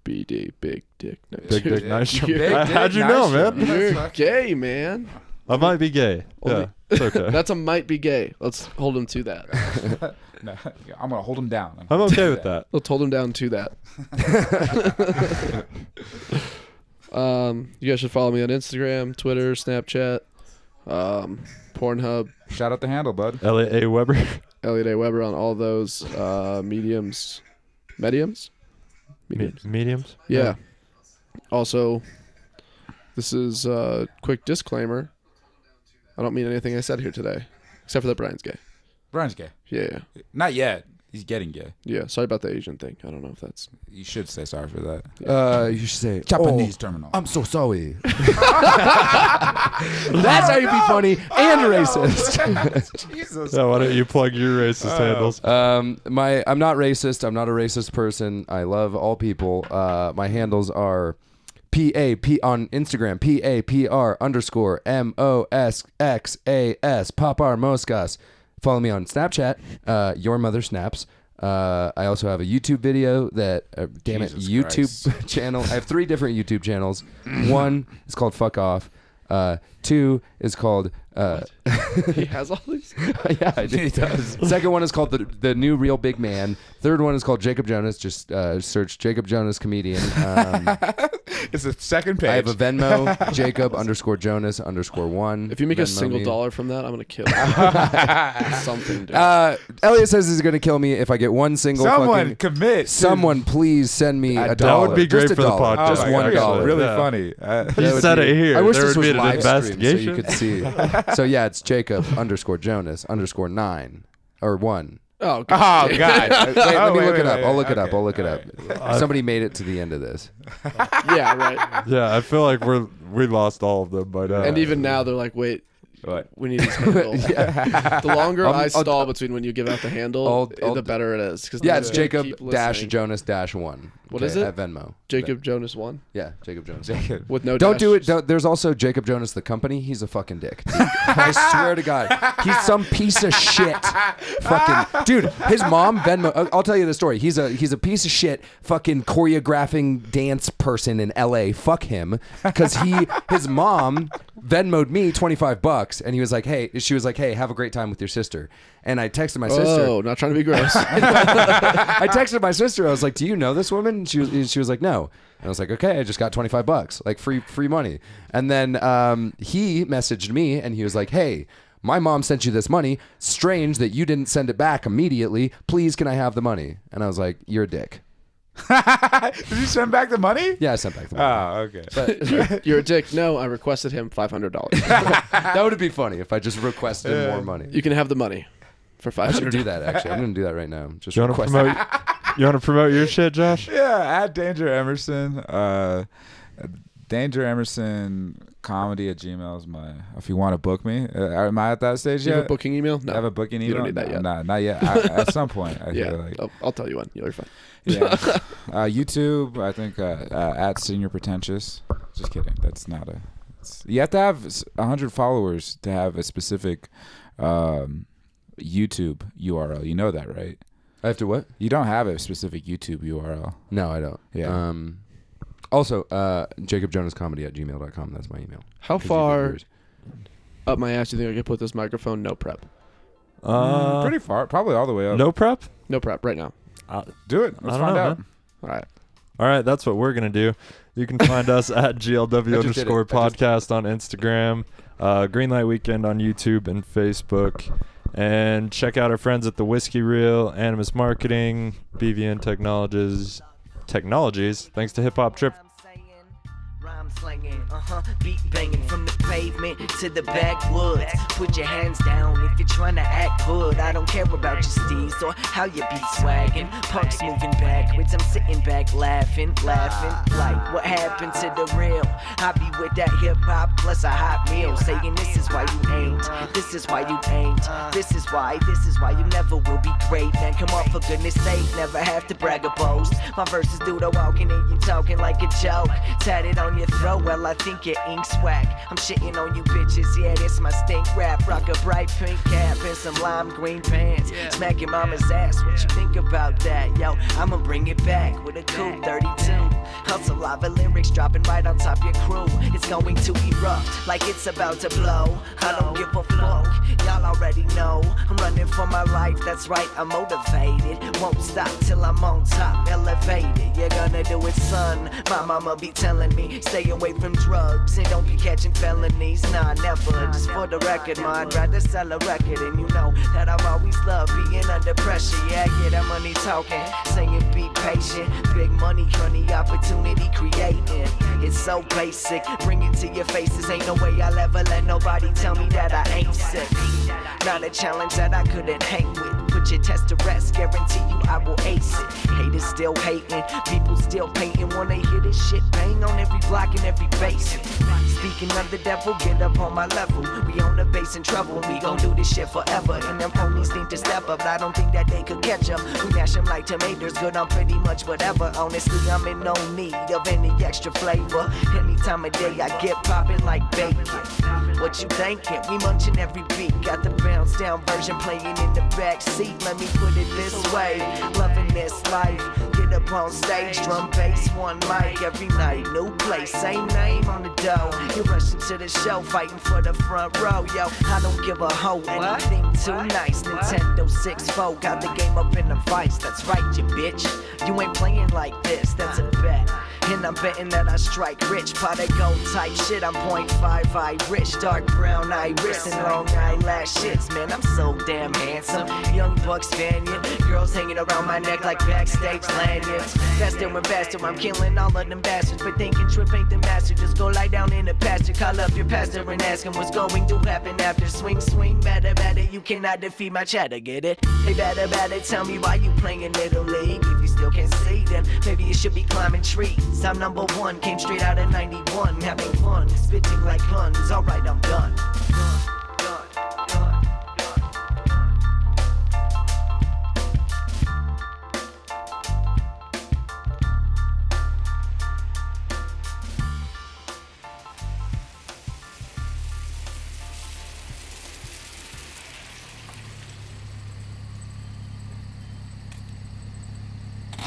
BD, big dick. No, Big dude, Dick Nystrom. Big Dick How'd you know, man? You're gay, man. I might be gay. Only- Yeah, it's okay. That's a might be gay. Let's hold him to that. No, I'm gonna hold him down. I'm okay with that. Let's hold him down to that. You guys should follow me on Instagram, Twitter, Snapchat, Pornhub, Shout out the handle, bud. Elliot A. Weber. Elliot A. Weber on all those mediums. Mediums? Mediums? Yeah. Also, this is a quick disclaimer. I don't mean anything I said here today, except for that Brian's gay. Brian's gay. Yeah. Not yet. He's getting gay. Yeah. Sorry about the Asian thing. I don't know if that's. You should say sorry for that. You should say Japanese terminal. I'm so sorry. That's how you be funny and racist. Jesus. Yeah, why don't you plug your racist handles? I'm not racist. I'm not a racist person. I love all people. My handles are PAP on Instagram, PAPR_MOSXAS, Papar Moscas. Follow me on Snapchat, Your Mother Snaps. I also have a YouTube video that, Jesus YouTube channel. I have 3 different YouTube channels. One is called Fuck Off. 2 is called He has all these. yeah, I do. He does. Second one is called the New Real Big Man. Third one is called Jacob Jonas. Just search Jacob Jonas comedian. It's the second page. I have a Venmo, Jacob_Jonas_1. If you make a Venmo single me. dollar from that, I'm gonna kill you. Something. Dude. Elliot says he's gonna kill me if I get one single. Someone commit. Someone please send me a That dollar. would be great Just a for the dollar. podcast. Just Oh my $1. God, really Yeah. funny. You said it here. I wish there this would was be an live stream so investigation. you could see. So yeah, it's Jacob_Jonas_9 or 1. Oh Oh God. God. Wait, let me look it up. wait. I'll look it up. Okay. I'll look it up. Somebody made it to the end of this. Yeah. Right. Yeah, I feel like we lost all of them by now. And even now, they're like, wait. What? We need his handle. The longer I stall between when you give out the handle, I'll- the better it is. 'Cause Yeah, then it's it's gonna keep listening. Jacob-Jonas-1. What is it? At Venmo. Jacob Jonas 1 Yeah, Jacob Jonas. with no. Don't do it. dashes. Don't, there's also Jacob Jonas, the company. He's a fucking dick. Dude. I swear to God, he's some piece of shit. Fucking dude. His mom Venmo. I'll tell you the story. He's a piece of shit. Fucking choreographing dance person in L.A. Fuck him, because his mom Venmo'd me $25, and he was like, hey, she was like, hey, have a great time with your sister. And I texted my sister. Oh, not trying to be gross. I texted my sister. I was like, "Do you know this woman?" And she was like, "No." And I was like, "Okay, I just got $25, like free money." And then he messaged me and he was like, "Hey, my mom sent you this money. Strange that you didn't send it back immediately. Please, can I have the money?" And I was like, "You're a dick." Did you send back the money? Yeah, I sent back the money. Oh, okay. You're a dick. No, I requested him $500. That would be funny if I just requested more money. You can have the money for I should $500. do that actually. I'm gonna do that right now. Just you want to request. promote? You want to promote your shit, Josh? Yeah, at Danger Emerson. Danger Emerson comedy at Gmail is my. If you want to book me, am I at that stage Do you yet? have a booking email? No. I have a booking email. You don't need that yet. Nah, not yet. At some point, I Yeah, feel like. I'll tell you when. You're fine. Yeah. YouTube, I think at Senior Pretentious. Just kidding. That's not a. You have to have 100 followers to have a specific YouTube URL. You know that, right? I have to what? You don't have a specific YouTube URL. No, I don't. Yeah. Also, JacobJonasComedy@gmail.com. That's my email. How 'Cause you far get yours. up my ass do you think I could put this microphone? No prep. Pretty far. Probably all the way up. No prep. No prep right now. Do it. Let's I don't find know, out. man. All right. All right, that's what we're gonna do. You can find us at GLW_podcast on Instagram, Greenlight Weekend on YouTube and Facebook, and check out our friends at the Whiskey Reel, Animus Marketing, BVN Technologies, technologies thanks to Hip Hop Trip. Rhyme slanging, beat banging from the pavement to the backwoods. Put your hands down if you're trying to act good. I don't care about your steez or how you be swagging. Punks moving backwards, I'm sitting back laughing. Like what happened to the real? I be with that hip hop plus a hot meal, saying this is why you ain't, this is why you ain't, this is why you never will be great. Man, come on, for goodness sake, never have to brag or boast. My verses do the walking and you talking like a joke. Tatted on your throat, well I think your ink's whack. I'm shitting on you bitches, yeah, this my stink rap. Rock a bright pink cap and some lime green pants. Smack your mama's ass, what you think about that? Yo, I'ma bring it back with a cool 32. Hustle lava lyrics dropping right on top your crew. It's going to erupt like it's about to blow. I don't give a fuck, y'all already know. I'm running for my life, that's right, I'm motivated. Won't stop till I'm on top, elevated. You're gonna do it, son. My mama be telling me, stay away from drugs and don't be catching felonies. Nah, never. Just for the record, ma, I'd rather sell a record. And you know that I've always loved being under pressure. Yeah, get that money talking, saying be patient. Big money, honey, opportunity creating. It's so basic, bring it to your faces. Ain't no way I'll ever let nobody tell me that I ain't sick. Not a challenge that I couldn't hang with. Put your test to rest, guarantee you I will ace it. Haters still hating, people still painting. Wanna hear this shit bang on every block and every base. Speaking of the devil, get up on my level. We on the base in trouble, we gon' do this shit forever. And them ponies need to step up, I don't think that they could catch up. We mash them like tomatoes, good on pretty much whatever. Honestly, I'm in no need of any extra flavor. Any time of day I get poppin' like bacon. What you thinking? We munchin' every beat. Got the bounce down version playing in the back seat. Let me put it this way, loving this life. Get up on stage, drum bass, one mic every night. New place, same name on the dough. You rushing to the show, fighting for the front row. Yo, I don't give a hoe, anything too nice. Nintendo 6-4, got the game up in a vice. That's right, you bitch. You ain't playing like this, that's a bet. And I'm betting that I strike rich, pot of gold type shit. I'm 0.5 Irish, dark brown iris and long eyelashes. Man, I'm so damn handsome. Young buck Spaniard, girls hanging around my neck like backstage lanyards. Faster and faster, I'm killing all of them bastards. But thinking trip ain't the master, just go lie down in the pasture. Call up your pastor and ask him what's going to happen after. Swing, swing, batter, batter, you cannot defeat my chatter, get it? Hey, batter, batter, tell me why you playing Little League. If you still can't see, then maybe you should be climbing trees. I'm number one, came straight out of 91, having fun, spitting like guns. Alright, I'm done.